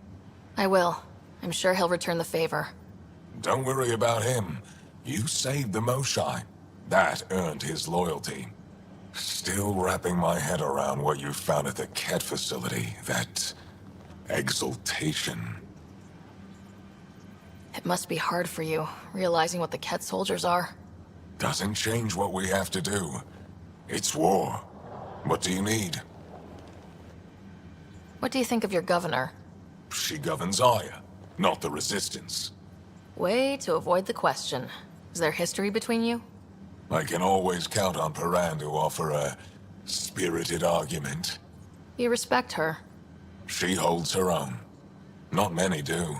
I will. I'm sure he'll return the favor. Don't worry about him. You saved the Moshai. That earned his loyalty. Still wrapping my head around what you found at the Ket facility. That exultation. It must be hard for you, realizing what the Ket soldiers are. Doesn't change what we have to do. It's war. What do you need? What do you think of your governor? She governs Aya, not the Resistance. Way to avoid the question. Is there history between you? I can always count on Paran to offer a spirited argument. You respect her. She holds her own. Not many do.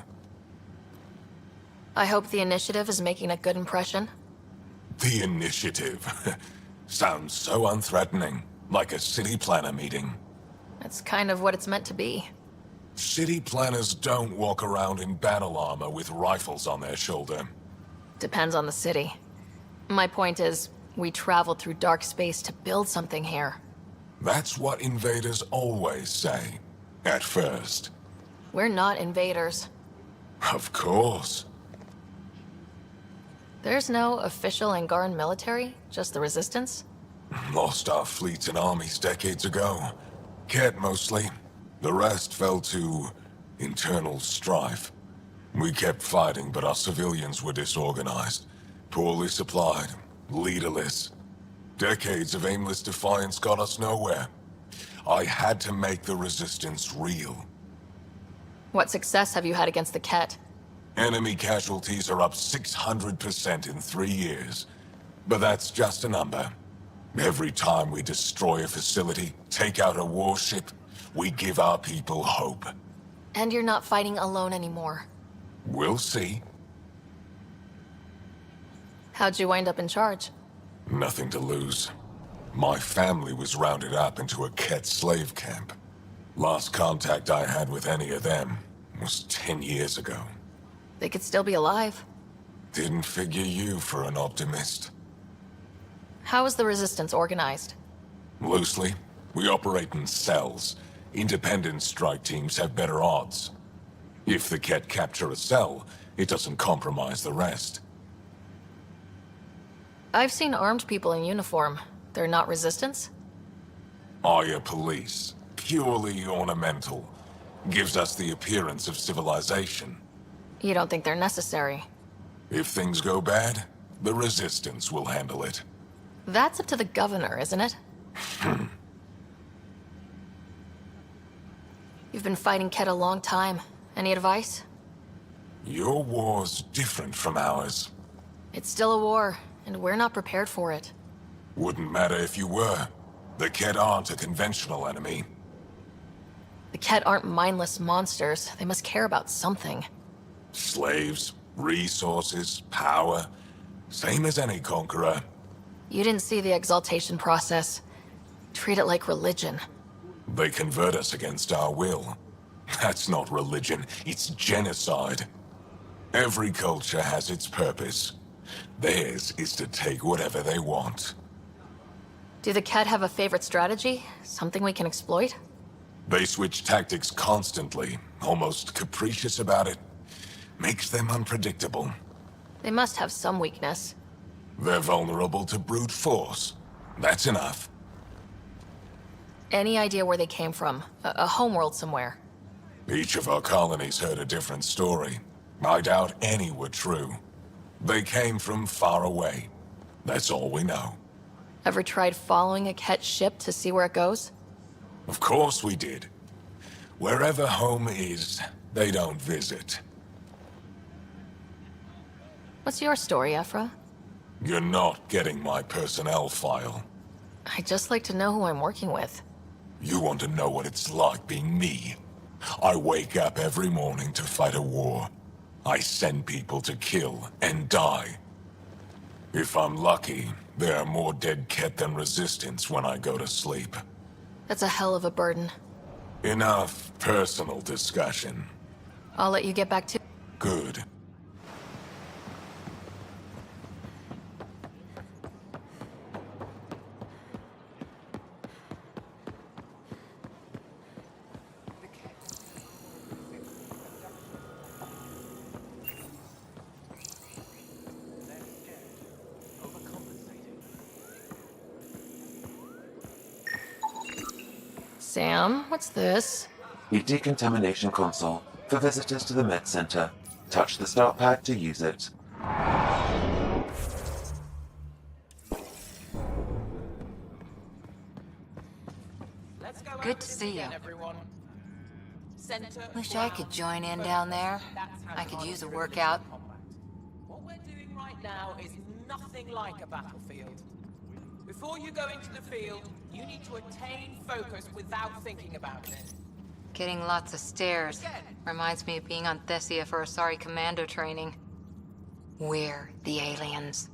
I hope the initiative is making a good impression. The initiative. Sounds so unthreatening, like a city planner meeting. That's kind of what it's meant to be. City planners don't walk around in battle armor with rifles on their shoulder. Depends on the city. My point is, we traveled through dark space to build something here. That's what invaders always say. At first. We're not invaders. Of course. There's no official Angaran military, just the Resistance? Lost our fleets and armies decades ago. Ket mostly. The rest fell to internal strife. We kept fighting, but our civilians were disorganized, poorly supplied, leaderless. Decades of aimless defiance got us nowhere. I had to make the Resistance real. What success have you had against the Ket? Enemy casualties are up 600% in 3 years. But that's just a number. Every time we destroy a facility, take out a warship, we give our people hope. And you're not fighting alone anymore. We'll see. How'd you wind up in charge? Nothing to lose. My family was rounded up into a Ket slave camp. Last contact I had with any of them was 10 years ago. They could still be alive. Didn't figure you for an optimist. How is the Resistance organized? Loosely, we operate in cells. Independent strike teams have better odds. If the Ket capture a cell, it doesn't compromise the rest. I've seen armed people in uniform. They're not Resistance? Aya police, purely ornamental. Gives us the appearance of civilization. You don't think they're necessary? If things go bad, the Resistance will handle it. That's up to the governor, isn't it? You've been fighting Ket a long time. Any advice? Your war's different from ours. It's still a war, and we're not prepared for it. Wouldn't matter if you were. The Ket aren't a conventional enemy. The Ket aren't mindless monsters. They must care about something. Slaves, resources, power. Same as any conqueror. You didn't see the exaltation process. Treat it like religion. They convert us against our will. That's not religion, it's genocide. Every culture has its purpose. Theirs is to take whatever they want. Do the Ket have a favorite strategy? Something we can exploit? They switch tactics constantly, almost capricious about it. Makes them unpredictable. They must have some weakness. They're vulnerable to brute force. That's enough. Any idea where they came from? A homeworld somewhere? Each of our colonies heard a different story. I doubt any were true. They came from far away. That's all we know. Ever tried following a Ket ship to see where it goes? Of course we did. Wherever home is, they don't visit. What's your story, Ephra? You're not getting my personnel file. I'd just like to know who I'm working with. You want to know what it's like being me? I wake up every morning to fight a war. I send people to kill and die. If I'm lucky, there are more dead Ket than Resistance when I go to sleep. That's a hell of a burden. Enough personal discussion. I'll let you get back to... Good. Sam, what's this? The decontamination console for visitors to the med center. Touch the start pad to use it. Good to see you. Wish I could join in down there. I could use a workout. What we're doing right now is nothing like a battlefield. Before you go into the field, you need to attain focus without thinking about it. Getting lots of stares. Reminds me of being on Thessia for Asari commando training. We're the aliens.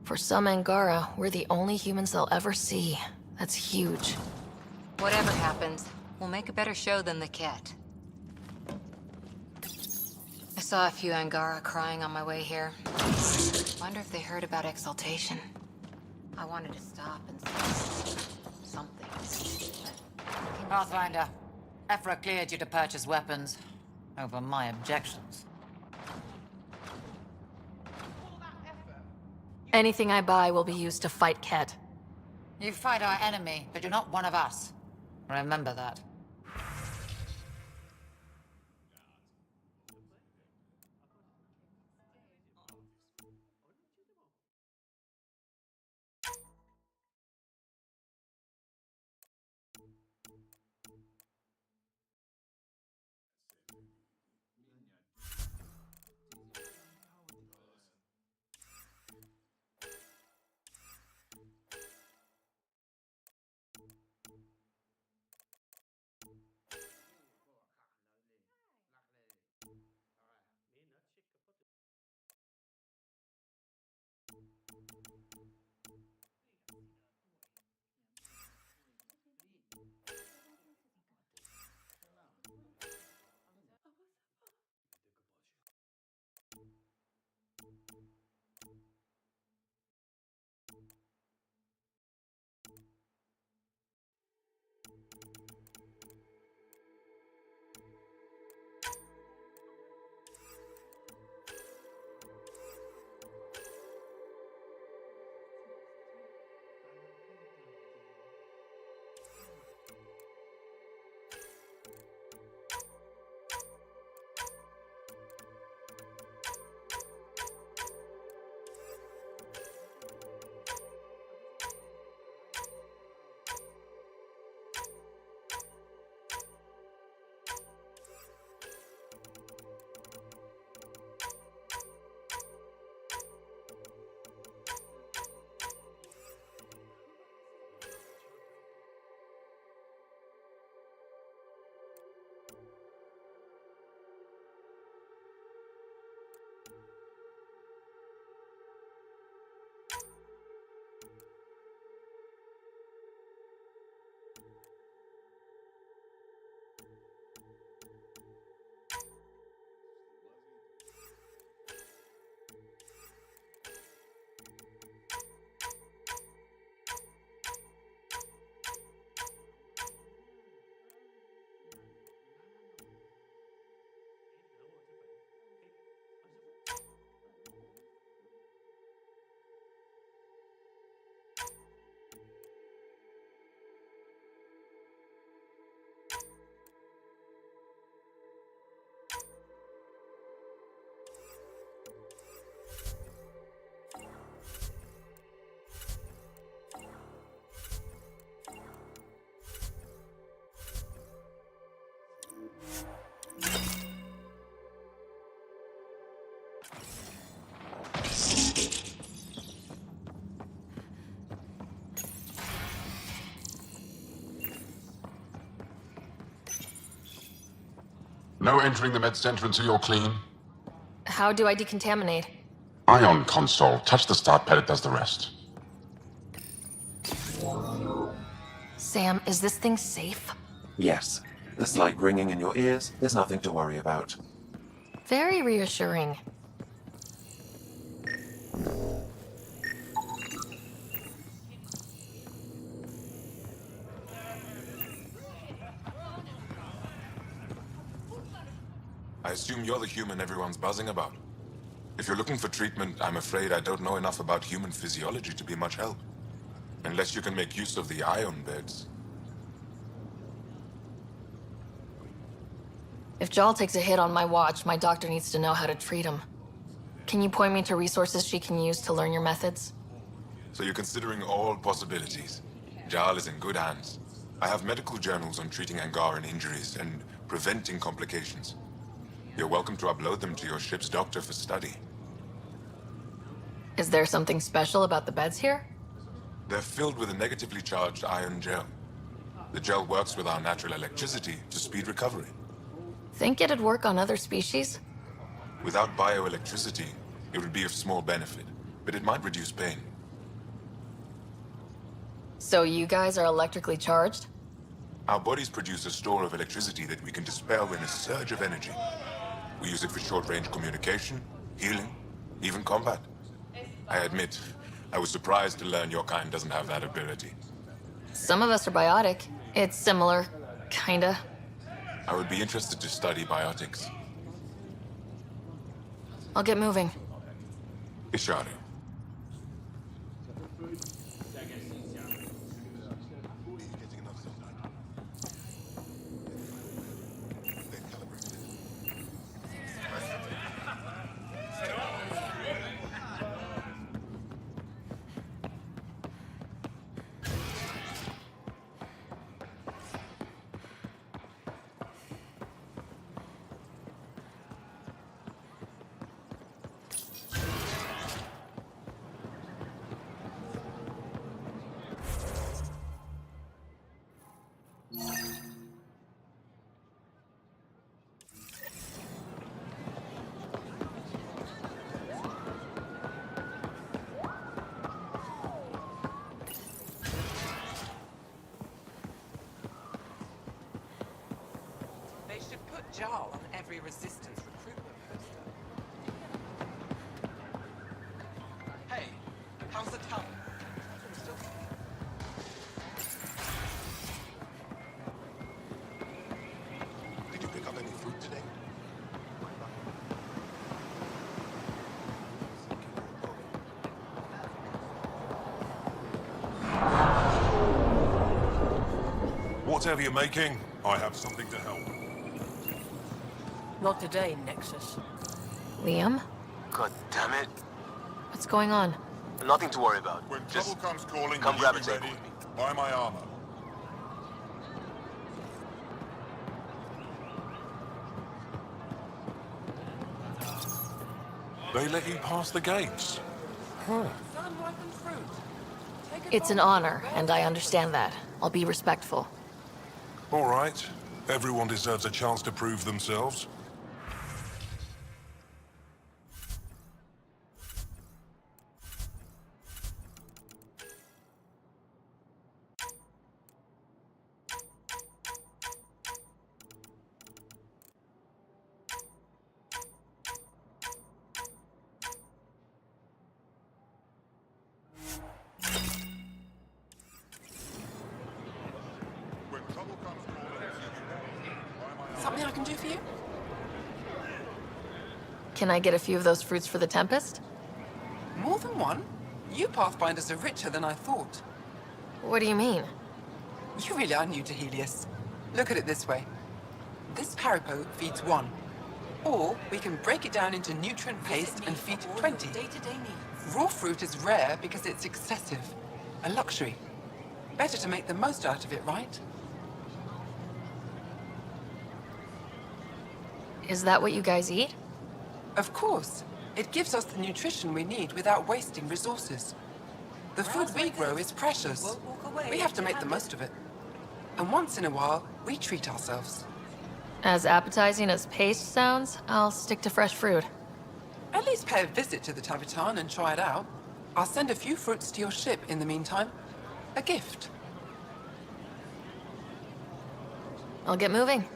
For some Angara, we're the only humans they'll ever see. That's huge. Whatever happens, we'll make a better show than the Ket. I saw a few Angara crying on my way here. Wonder if they heard about exaltation. I wanted to stop and say something. Pathfinder, Ephra cleared you to purchase weapons over my objections. Anything I buy will be used to fight Ket. You fight our enemy, but you're not one of us. Remember that. No entering the med center until you're clean. How do I decontaminate? Ion console. Touch the start pad, it does the rest. Sam, is this thing safe? Yes. The slight ringing in your ears is nothing to worry about. Very reassuring. I assume you're the human everyone's buzzing about. If you're looking for treatment, I'm afraid I don't know enough about human physiology to be much help. Unless you can make use of the ion beds. If Jal takes a hit on my watch, my doctor needs to know how to treat him. Can you point me to resources she can use to learn your methods? So you're considering all possibilities. Jal is in good hands. I have medical journals on treating Angaran injuries and preventing complications. You're welcome to upload them to your ship's doctor for study. Is there something special about the beds here? They're filled with a negatively charged ion gel. The gel works with our natural electricity to speed recovery. Think it'd work on other species? Without bioelectricity, it would be of small benefit, but it might reduce pain. So you guys are electrically charged? Our bodies produce a store of electricity that we can dispel in a surge of energy. We use it for short-range communication, healing, even combat. I admit, I was surprised to learn your kind doesn't have that ability. Some of us are biotic. It's similar, kinda. I would be interested to study biotics. I'll get moving. Ishari. They should put Jarl on every resistance recruitment poster. Hey, how's the tunnel? Did you pick up any fruit today? Whatever you're making, I have something to help. Not today, Nexus. Liam? God damn it. What's going on? Nothing to worry about. When Just trouble comes calling, come will grab you a be table ready? with me. Buy my armor. They let you pass the gates. Huh. It's an honor, and I understand that. I'll be respectful. All right. Everyone deserves a chance to prove themselves. Something I can do for you? Can I get a few of those fruits for the Tempest? More than one? You Pathfinders are richer than I thought. What do you mean? You really are new to Helios. Look at it this way. This Parapo feeds 1. Or we can break it down into nutrient paste and feed 20. Raw fruit is rare because it's excessive. A luxury. Better to make the most out of it, right? Is that what you guys eat? Of course. It gives us the nutrition we need without wasting resources. The food we grow is precious. We have to make the most of it. And once in a while, we treat ourselves. As appetizing as paste sounds, I'll stick to fresh fruit. At least pay a visit to the Tavitan and try it out. I'll send a few fruits to your ship in the meantime. A gift. I'll get moving.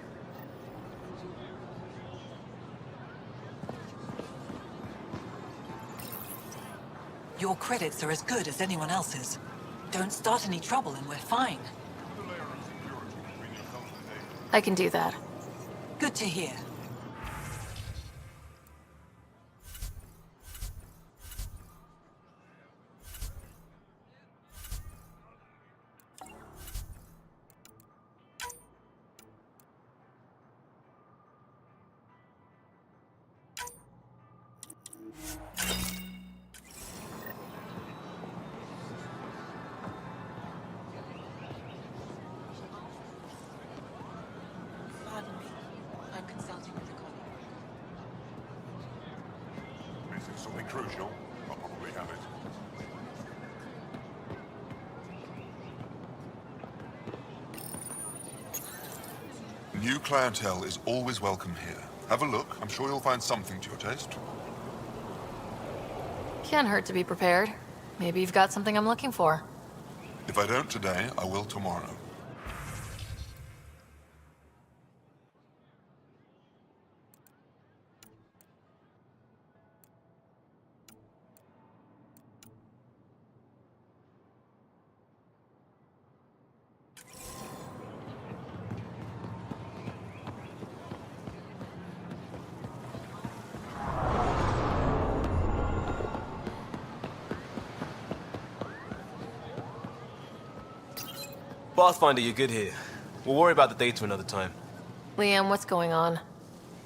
Your credits are as good as anyone else's. Don't start any trouble and we're fine. I can do that. Good to hear. Missing something crucial? I'll probably have it. New clientele is always welcome here. Have a look. I'm sure you'll find something to your taste. Can't hurt to be prepared. Maybe you've got something I'm looking for. If I don't today, I will tomorrow. Pathfinder, you're good here. We'll worry about the data another time. Liam, what's going on?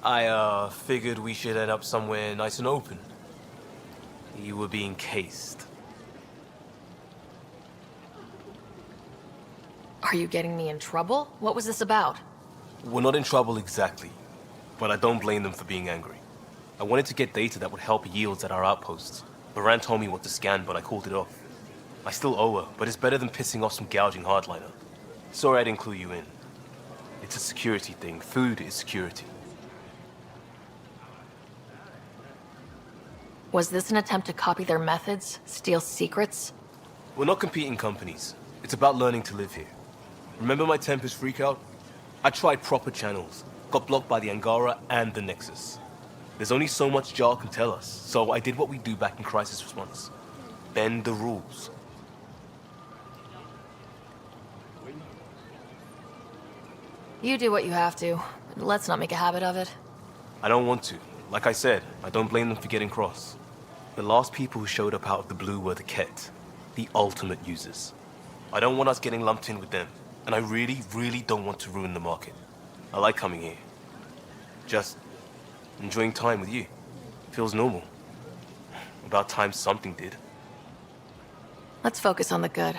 I, figured we should end up somewhere nice and open. You were being cased. Are you getting me in trouble? What was this about? We're not in trouble exactly, but I don't blame them for being angry. I wanted to get data that would help yields at our outposts. Baran told me what to scan, but I called it off. I still owe her, but it's better than pissing off some gouging hardliner. Sorry I didn't clue you in. It's a security thing. Food is security. Was this an attempt to copy their methods? Steal secrets? We're not competing companies. It's about learning to live here. Remember my Tempest freakout? I tried proper channels. Got blocked by the Angara and the Nexus. There's only so much Jar can tell us, so I did what we do back in crisis response. Bend the rules. You do what you have to. Let's not make a habit of it. I don't want to. Like I said, I don't blame them for getting cross. The last people who showed up out of the blue were the Ket, the ultimate users. I don't want us getting lumped in with them, and I really, really don't want to ruin the market. I like coming here. Just enjoying time with you. Feels normal. About time something did. Let's focus on the good.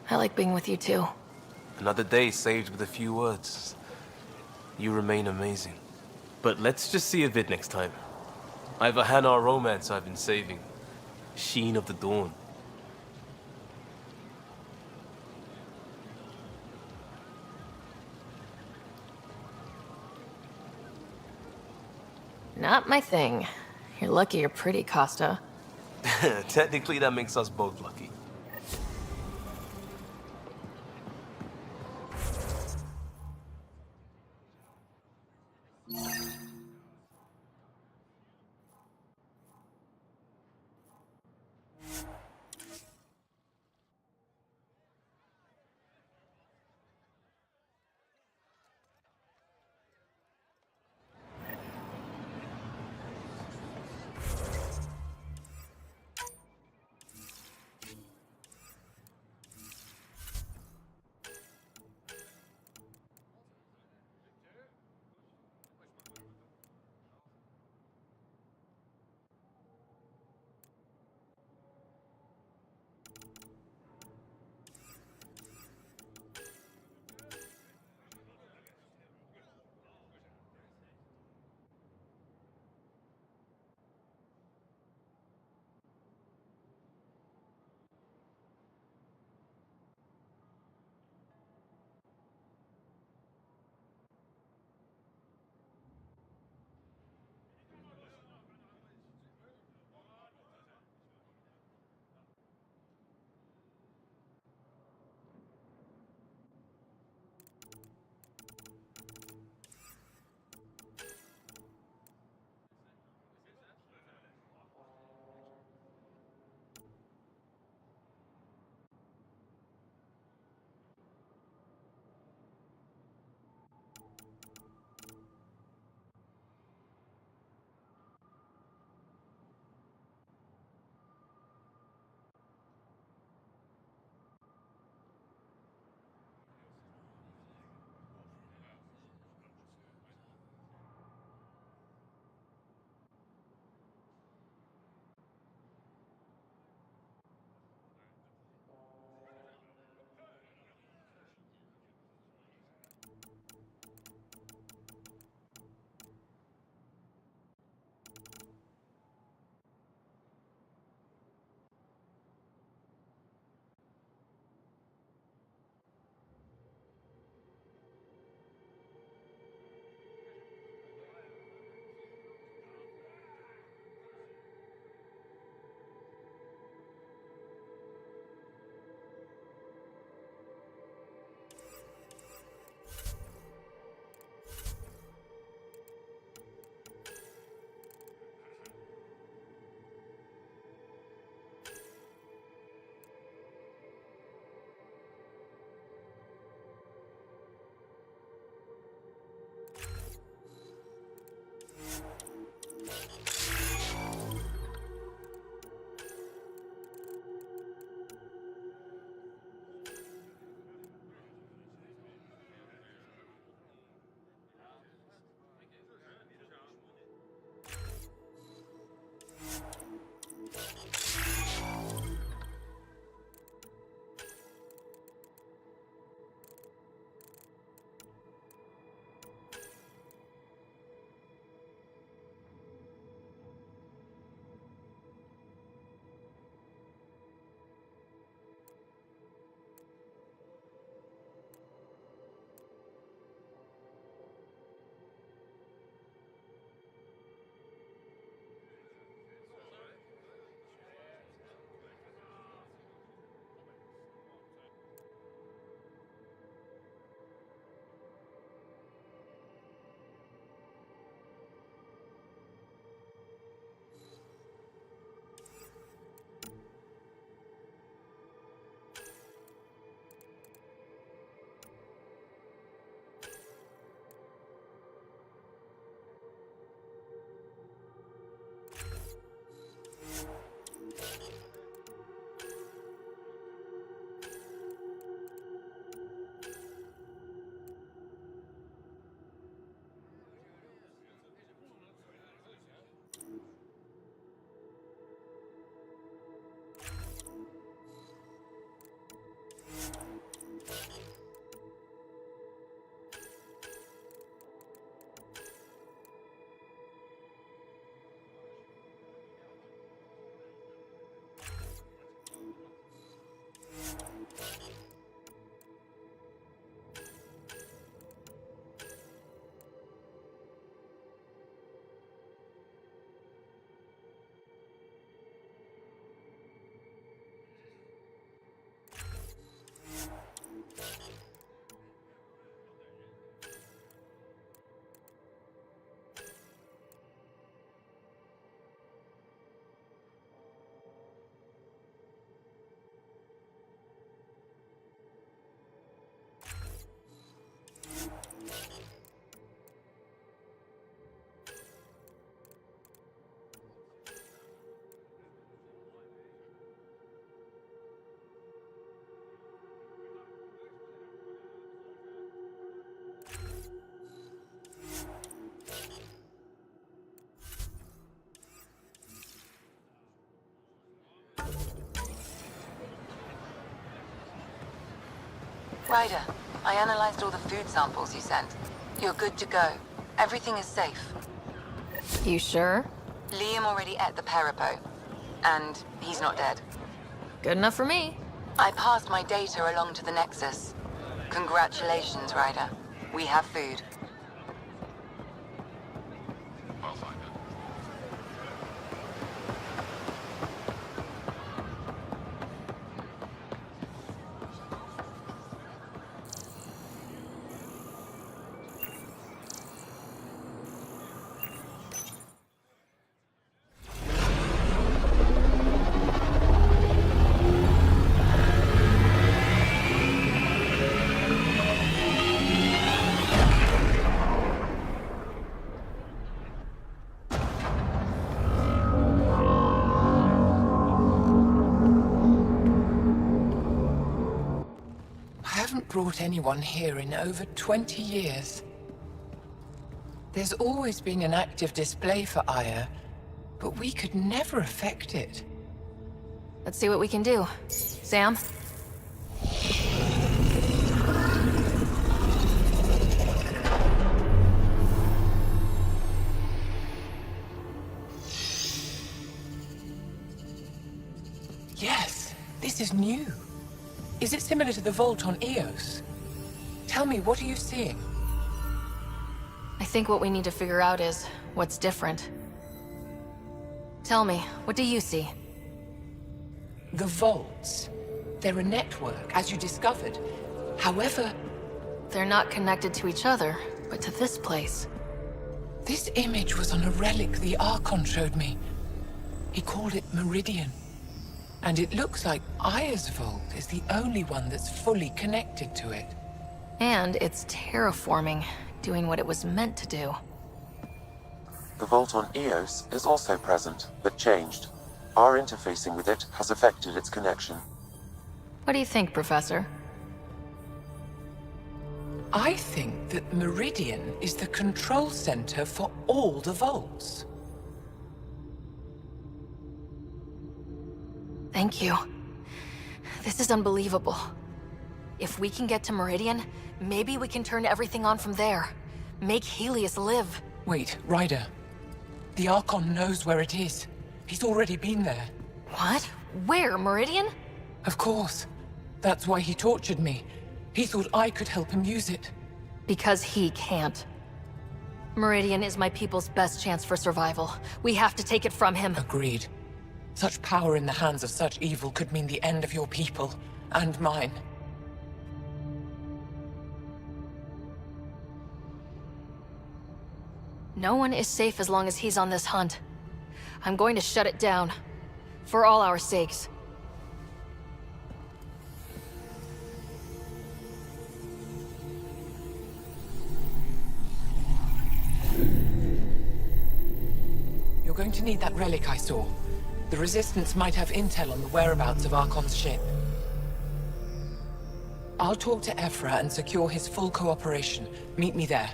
I like being with you too. Another day saved with a few words. You remain amazing. But let's just see a vid next time. I have a Hanar romance I've been saving. Sheen of the Dawn. Not my thing. You're lucky you're pretty, Costa. Technically, that makes us both lucky. Ryder, I analyzed all the food samples you sent. You're good to go. Everything is safe. You sure? Liam already ate the Peripo, and he's not dead. Good enough for me. I passed my data along to the Nexus. Congratulations, Ryder. We have food. Brought anyone here in over 20 years. There's always been an active display for Aya, but we could never affect it. Let's see what we can do. Sam? Yes, this is new. Is it similar to the vault on Eos? Tell me, what are you seeing? I think what we need to figure out is what's different. Tell me, what do you see? The vaults. They're a network, as you discovered. However... They're not connected to each other, but to this place. This image was on a relic the Archon showed me. He called it Meridian. And it looks like Aya's vault is the only one that's fully connected to it. And it's terraforming, doing what it was meant to do. The vault on Eos is also present, but changed. Our interfacing with it has affected its connection. What do you think, Professor? I think that Meridian is the control center for all the vaults. Thank you. This is unbelievable. If we can get to Meridian, maybe we can turn everything on from there. Make Helios live. Wait, Ryder. The Archon knows where it is. He's already been there. What? Where? Meridian? Of course. That's why he tortured me. He thought I could help him use it. Because he can't. Meridian is my people's best chance for survival. We have to take it from him. Agreed. Such power in the hands of such evil could mean the end of your people, and mine. No one is safe as long as he's on this hunt. I'm going to shut it down. For all our sakes. You're going to need that relic I saw. The Resistance might have intel on the whereabouts of Archon's ship. I'll talk to Ephra and secure his full cooperation. Meet me there.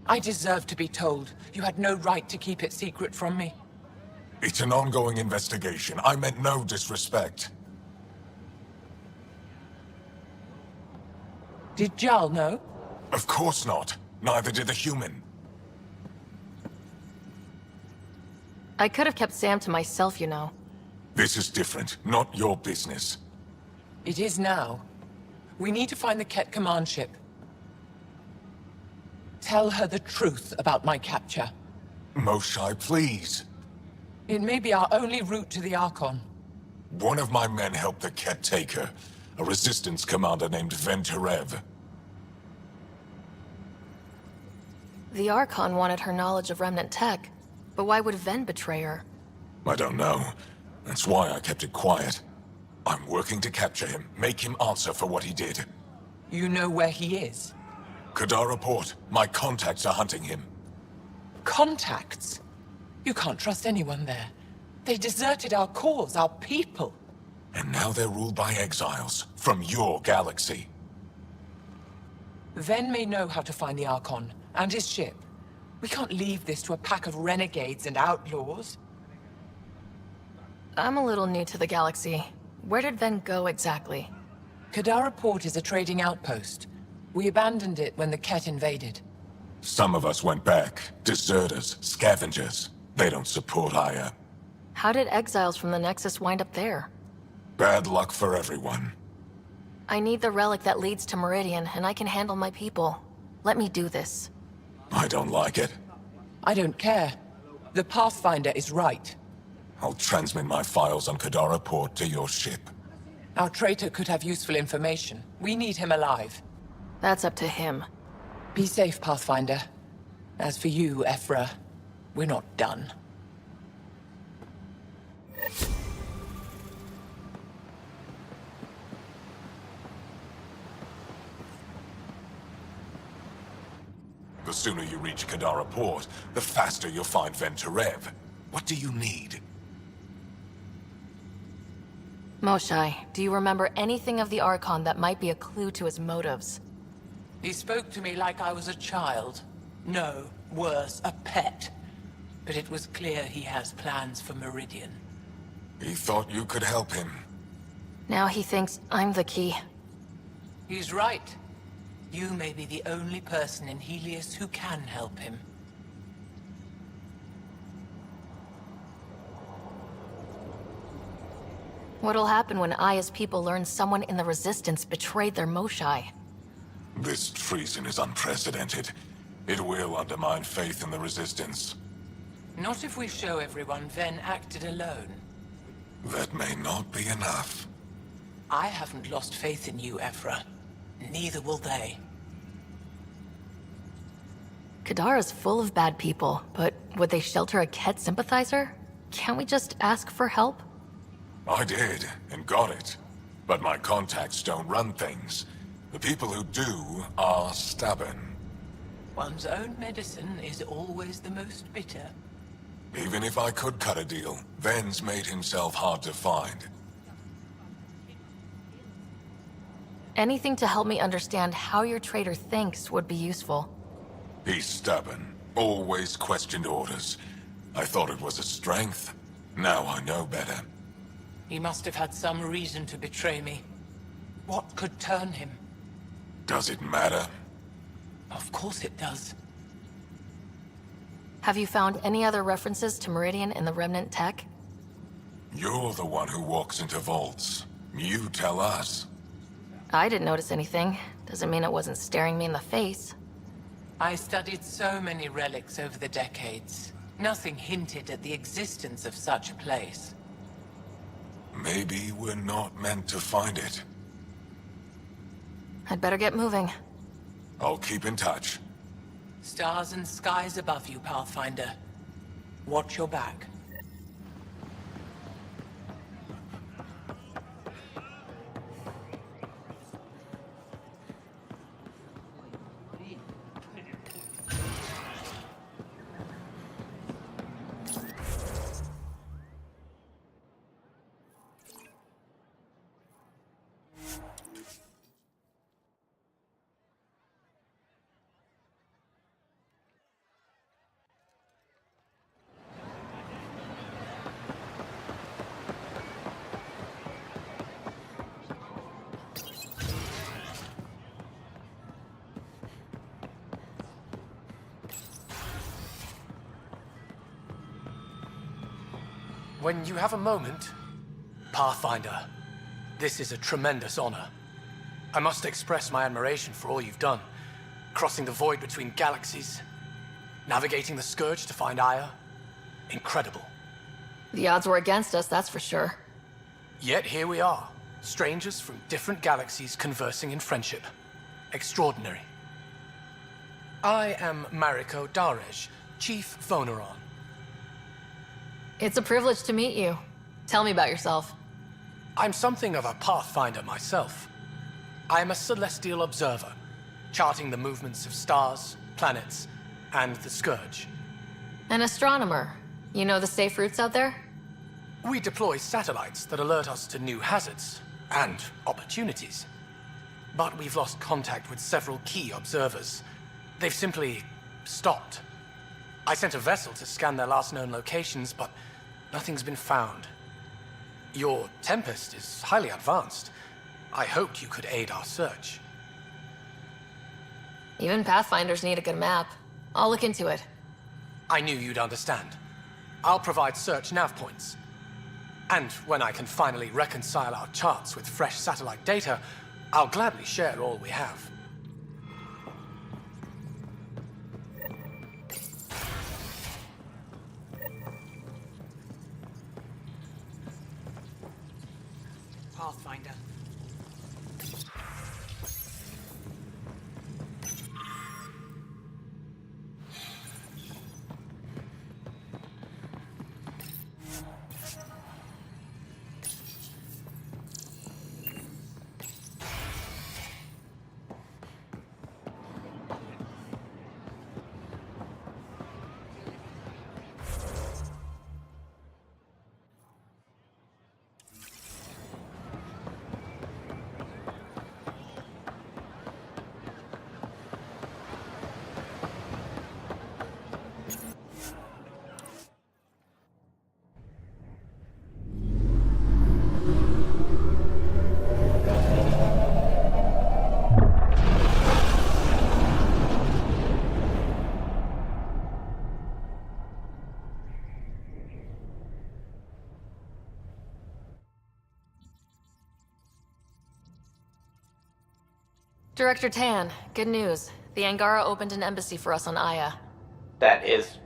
I deserve to be told. You had no right to keep it secret from me. It's an ongoing investigation. I meant no disrespect. Did Jarl know? Of course not. Neither did the human. I could have kept Sam to myself, you know. This is different. Not your business. It is now. We need to find the Ket command ship. Tell her the truth about my capture. Moshai, please. It may be our only route to the Archon. One of my men helped the Ket take her. A resistance commander named Venturev. The Archon wanted her knowledge of Remnant tech, but why would Ven betray her? I don't know. That's why I kept it quiet. I'm working to capture him, make him answer for what he did. You know where he is? Kadara Port. My contacts are hunting him. Contacts? You can't trust anyone there. They deserted our cause, our people. And now they're ruled by exiles from your galaxy. Ven may know how to find the Archon and his ship. We can't leave this to a pack of renegades and outlaws. I'm a little new to the galaxy. Where did Ven go exactly? Kadara Port is a trading outpost. We abandoned it when the Ket invaded. Some of us went back. Deserters, scavengers. They don't support Aya. How did exiles from the Nexus wind up there? Bad luck for everyone. I need the relic that leads to Meridian, and I can handle my people. Let me do this. I don't like it. I don't care. The Pathfinder is right. I'll transmit my files on Kadara Port to your ship. Our traitor could have useful information. We need him alive. That's up to him. Be safe, Pathfinder. As for you, Ephra, we're not done. The sooner you reach Kadara Port, the faster you'll find Venturev. What do you need? Moshai, do you remember anything of the Archon that might be a clue to his motives? He spoke to me like I was a child. No, worse, a pet. But it was clear he has plans for Meridian. He thought you could help him. Now he thinks I'm the key. He's right. You may be the only person in Helios who can help him. What'll happen when Aya's people learn someone in the Resistance betrayed their Moshai? This treason is unprecedented. It will undermine faith in the Resistance. Not if we show everyone Ven acted alone. That may not be enough. I haven't lost faith in you, Ephra. Neither will they. Kadara's full of bad people, but would they shelter a Ket sympathizer? Can't we just ask for help? I did, and got it. But my contacts don't run things. The people who do are stubborn. One's own medicine is always the most bitter. Even if I could cut a deal, Ven's made himself hard to find. Anything to help me understand how your traitor thinks would be useful. He's stubborn, always questioned orders. I thought it was a strength. Now I know better. He must have had some reason to betray me. What could turn him? Does it matter? Of course it does. Have you found any other references to Meridian in the Remnant tech? You're the one who walks into vaults. You tell us. I didn't notice anything. Doesn't mean it wasn't staring me in the face. I studied so many relics over the decades. Nothing hinted at the existence of such a place. Maybe we're not meant to find it. I'd better get moving. I'll keep in touch. Stars and skies above you, Pathfinder. Watch your back. when you have a moment, Pathfinder, this is a tremendous honor. I must express my admiration for all you've done. Crossing the void between galaxies, navigating the Scourge to find Aya. Incredible. The odds were against us, that's for sure. Yet here we are, strangers from different galaxies conversing in friendship. Extraordinary. I am Mariko Darej, Chief Voneron. It's a privilege to meet you. Tell me about yourself. I'm something of a pathfinder myself. I am a celestial observer, charting the movements of stars, planets, and the Scourge. An astronomer. You know the safe routes out there? We deploy satellites that alert us to new hazards and opportunities. But we've lost contact with several key observers. They've simply stopped. I sent a vessel to scan their last known locations, but nothing's been found. Your Tempest is highly advanced. I hoped you could aid our search. Even Pathfinders need a good map. I'll look into it. I knew you'd understand. I'll provide search nav points. And when I can finally reconcile our charts with fresh satellite data, I'll gladly share all we have. Pathfinder. Director Tan, good news. The Angara opened an embassy for us on Aya. That is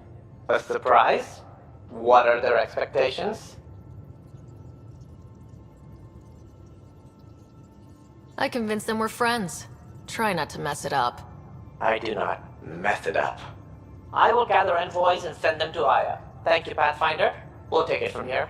a surprise? What are their expectations? I convinced them we're friends. Try not to mess it up. I do not mess it up. I will gather envoys and send them to Aya. Thank you, Pathfinder. We'll take it from here.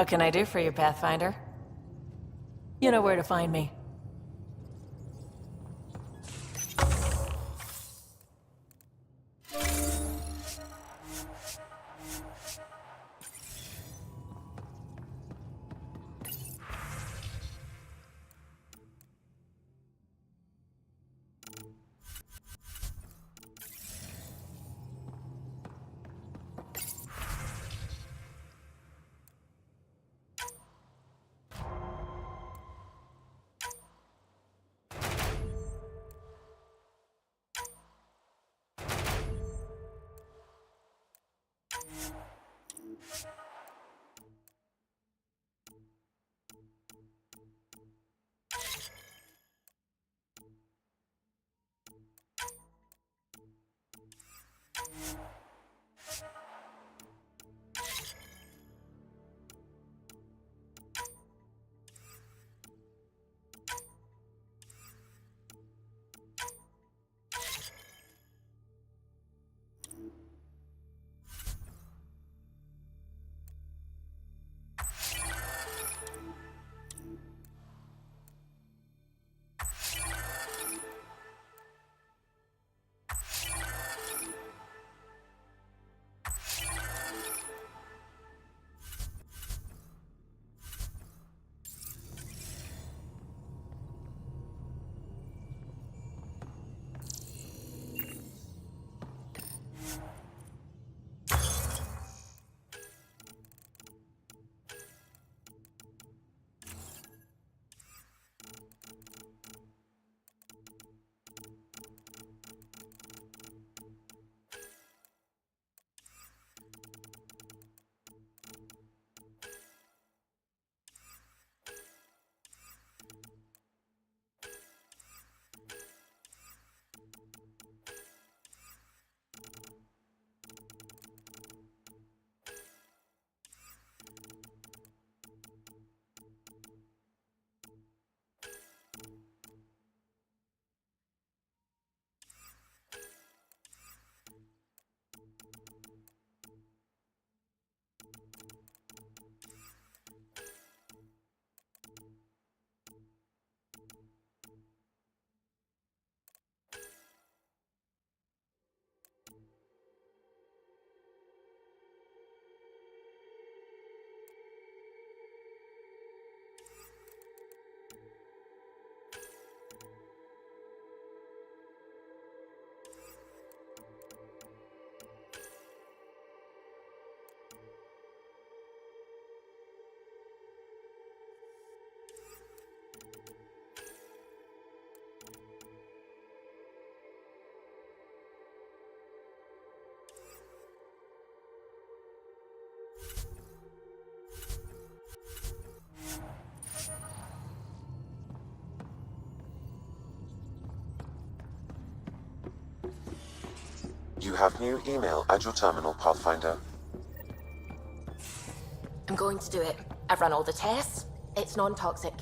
What can I do for you, Pathfinder? You know where to find me. You have new email at your terminal, Pathfinder. I'm going to do it. I've run all the tests. It's non-toxic.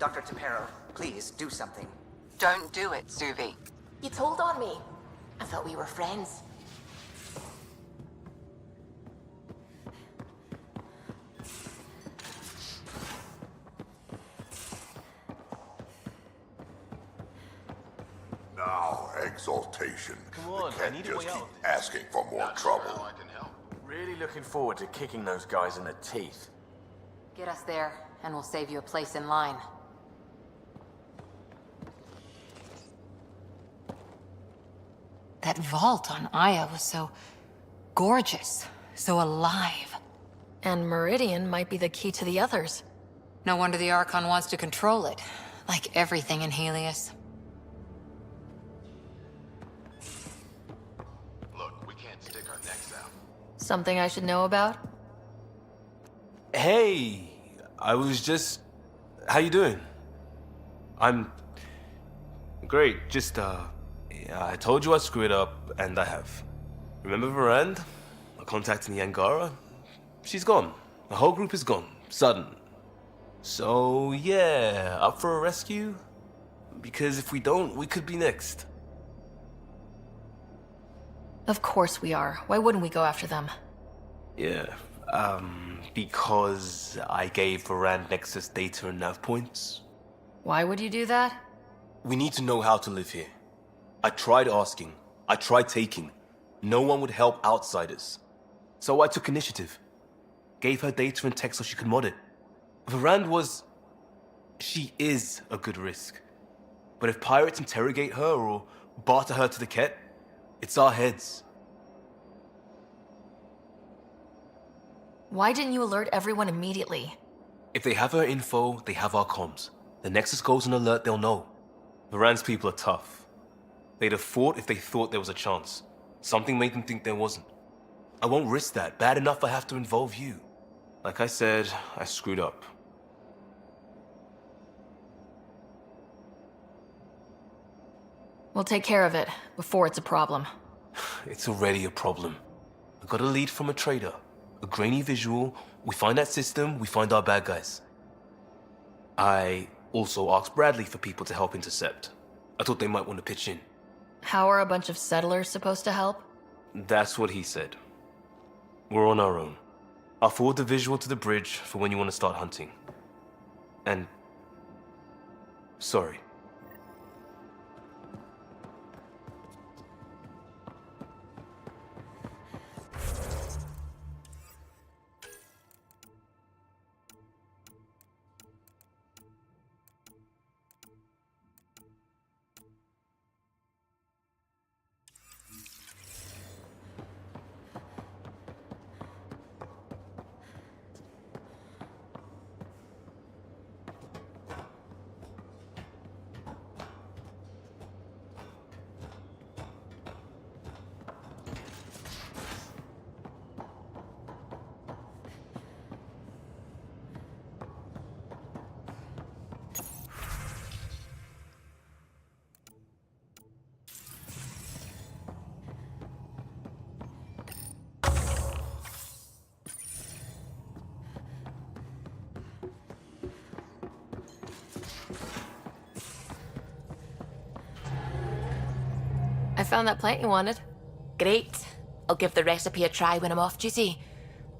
Dr. Tapero, please do something. Don't do it, Suvi. You told on me. I thought we were friends. Now, exaltation. Come on, The I cat need a just way keep out. asking for more trouble. Really looking forward to kicking those guys in the teeth. Get us there, and we'll save you a place in line. That vault on Aya was so gorgeous, so alive. And Meridian might be the key to the others. No wonder the Archon wants to control it, like everything in Helios. Look, we can't stick our necks out. Something I should know about? Hey, I was just... How you doing? I'm... Great, just, yeah, I told you I'd screw it up, and I have. Remember Varand? I contacted the Angara? She's gone. The whole group is gone. Sudden. So, yeah, up for a rescue? Because if we don't, we could be next. Of course we are. Why wouldn't we go after them? Yeah, because I gave Varand Nexus data and nav points. Why would you do that? We need to know how to live here. I tried asking. I tried taking. No one would help outsiders. So I took initiative. Gave her data and tech so she could mod it. Varand was... She is a good risk. But if pirates interrogate her or barter her to the Ket, it's our heads. Why didn't you alert everyone immediately? If they have her info, they have our comms. The Nexus goes on alert, they'll know. Varand's people are tough. They'd have fought if they thought there was a chance. Something made them think there wasn't. I won't risk that. Bad enough I have to involve you. Like I said, I screwed up. We'll take care of it before it's a problem. It's already a problem. I got a lead from a trader. A grainy visual. We find that system, we find our bad guys. I also asked Bradley for people to help intercept. I thought they might want to pitch in. How are a bunch of settlers supposed to help? That's what he said. We're on our own. I'll forward the visual to the bridge for when you want to start hunting. And... sorry. I found that plant you wanted. Great. I'll give the recipe a try when I'm off duty.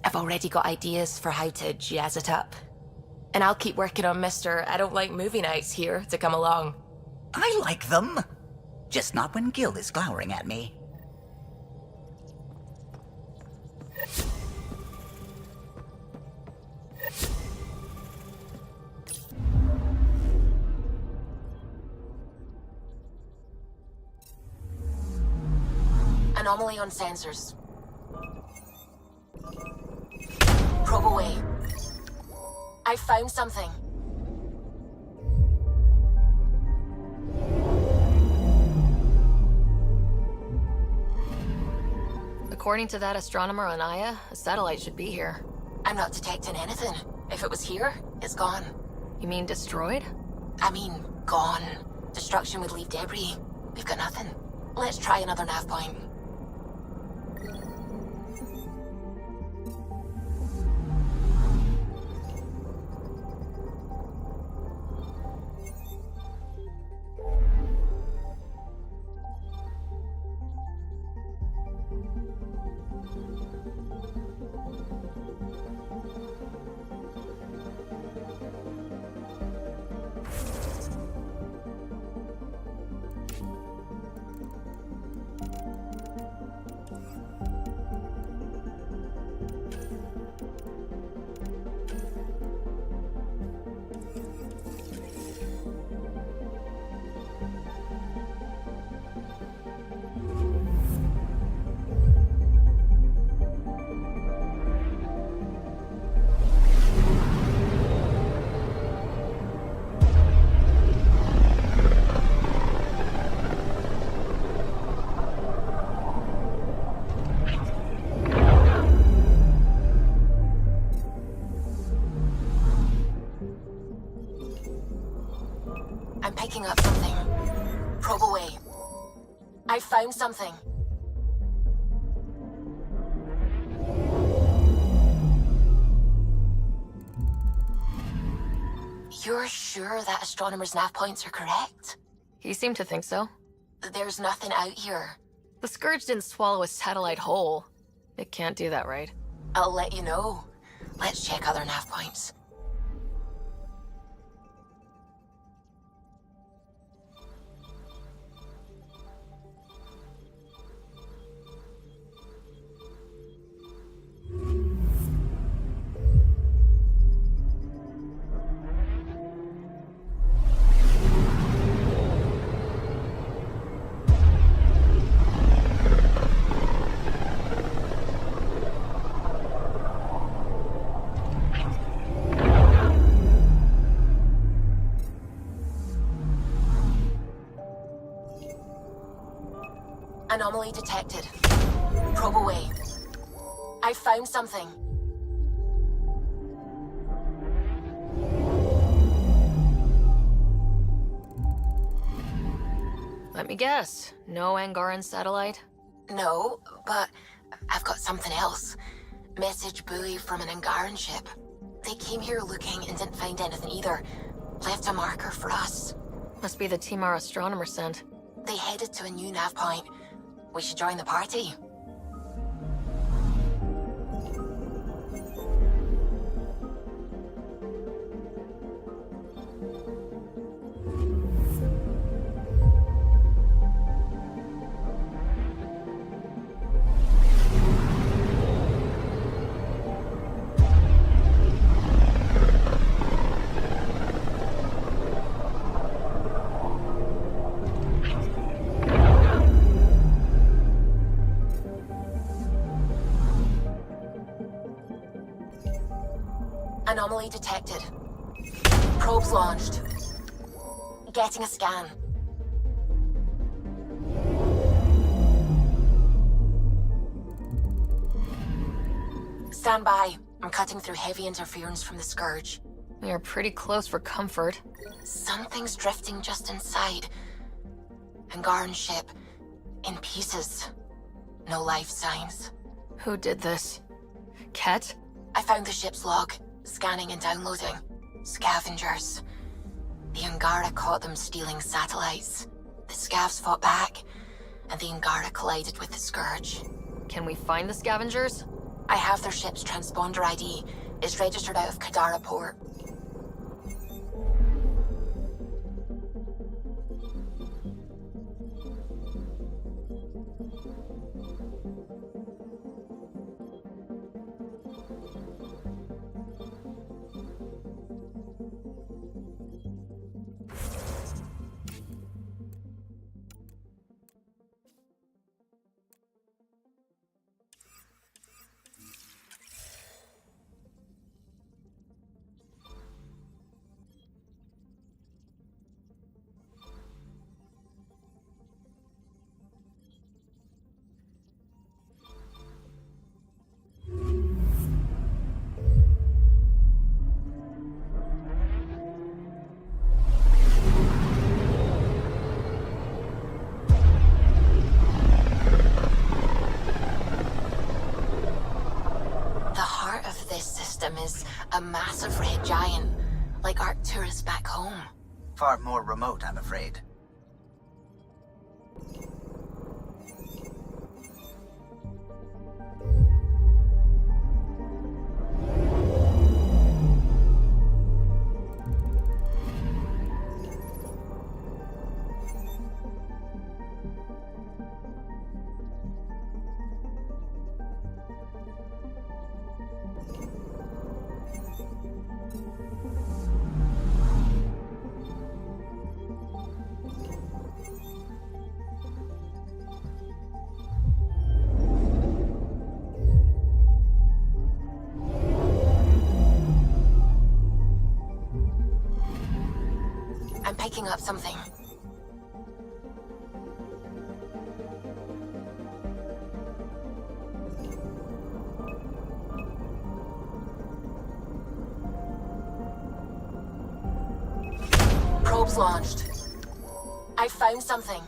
I've already got ideas for how to jazz it up. And I'll keep working on Mr. I don't like movie nights here to come along. I like them. Just not when Gil is glowering at me. Anomaly on sensors. Probe away. I found something. According to that astronomer on Aya, a satellite should be here. I'm not detecting anything. If it was here, it's gone. You mean destroyed? I mean, gone. Destruction would leave debris. We've got nothing. Let's try another nav point. picking up something. Probe away. I found something. You're sure that astronomer's nav points are correct? He seemed to think so. There's nothing out here. The Scourge didn't swallow a satellite whole. It can't do that, right? I'll let you know. Let's check other nav points. Anomaly detected. Probe away. I found something. Let me guess. No Angaran satellite? No, but I've got something else. Message buoy from an Angaran ship. They came here looking and didn't find anything either. Left a marker for us. Must be the team our astronomer sent. They headed to a new nav point. We should join the party. Anomaly detected. Probes launched. Getting a scan. Stand by. I'm cutting through heavy interference from the Scourge. We are pretty close for comfort. Something's drifting just inside. Angaran ship. In pieces. No life signs. Who did this? Ket? I found the ship's log. Scanning and downloading. Scavengers. The Angara caught them stealing satellites. The Scavs fought back, and the Angara collided with the Scourge. Can we find the scavengers? I have their ship's transponder ID. It's registered out of Kadara port. Is a massive red giant, like Arcturus back home. Far more remote, I'm afraid. I'm picking up something. Probes launched. I found something.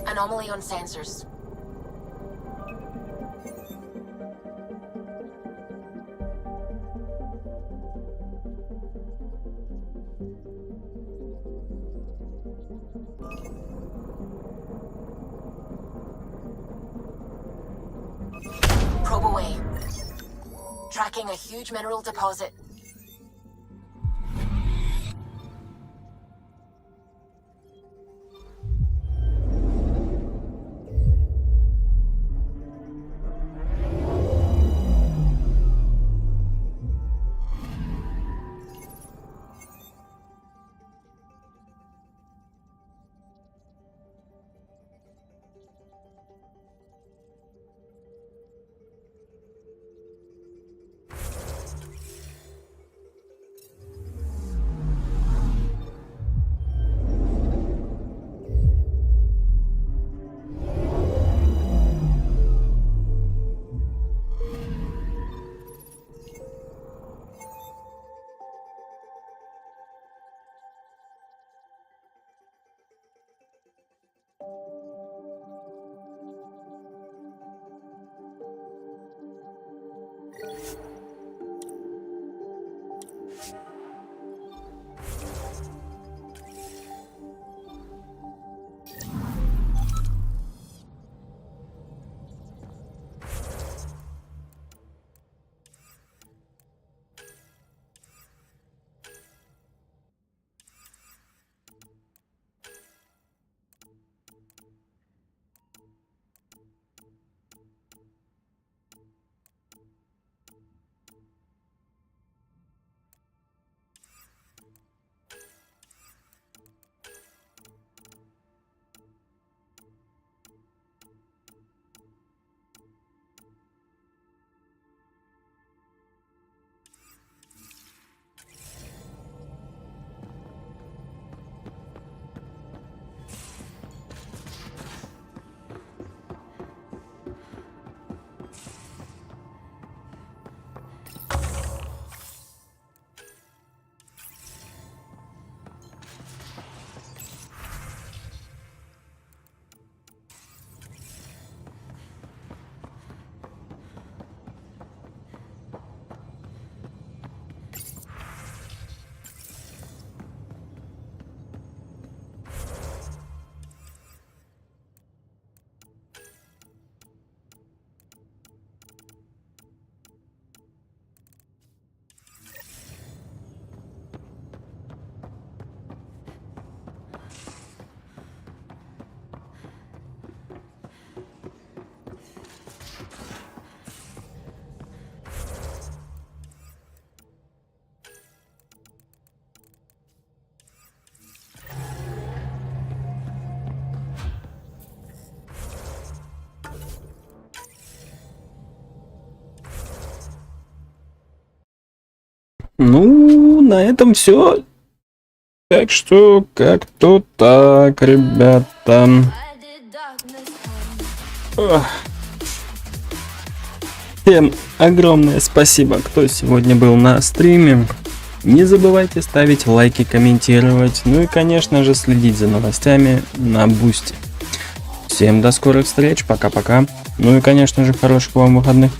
Anomaly on sensors. Probe away. Tracking a huge mineral deposit. Ну, на этом все. Так что как-то так, ребята. Всем огромное спасибо, кто сегодня был на стриме. Не забывайте ставить лайки, комментировать, ну и, конечно же, следить за новостями на Бусти. Всем до скорых встреч, пока-пока. Ну и, конечно же, хороших вам выходных.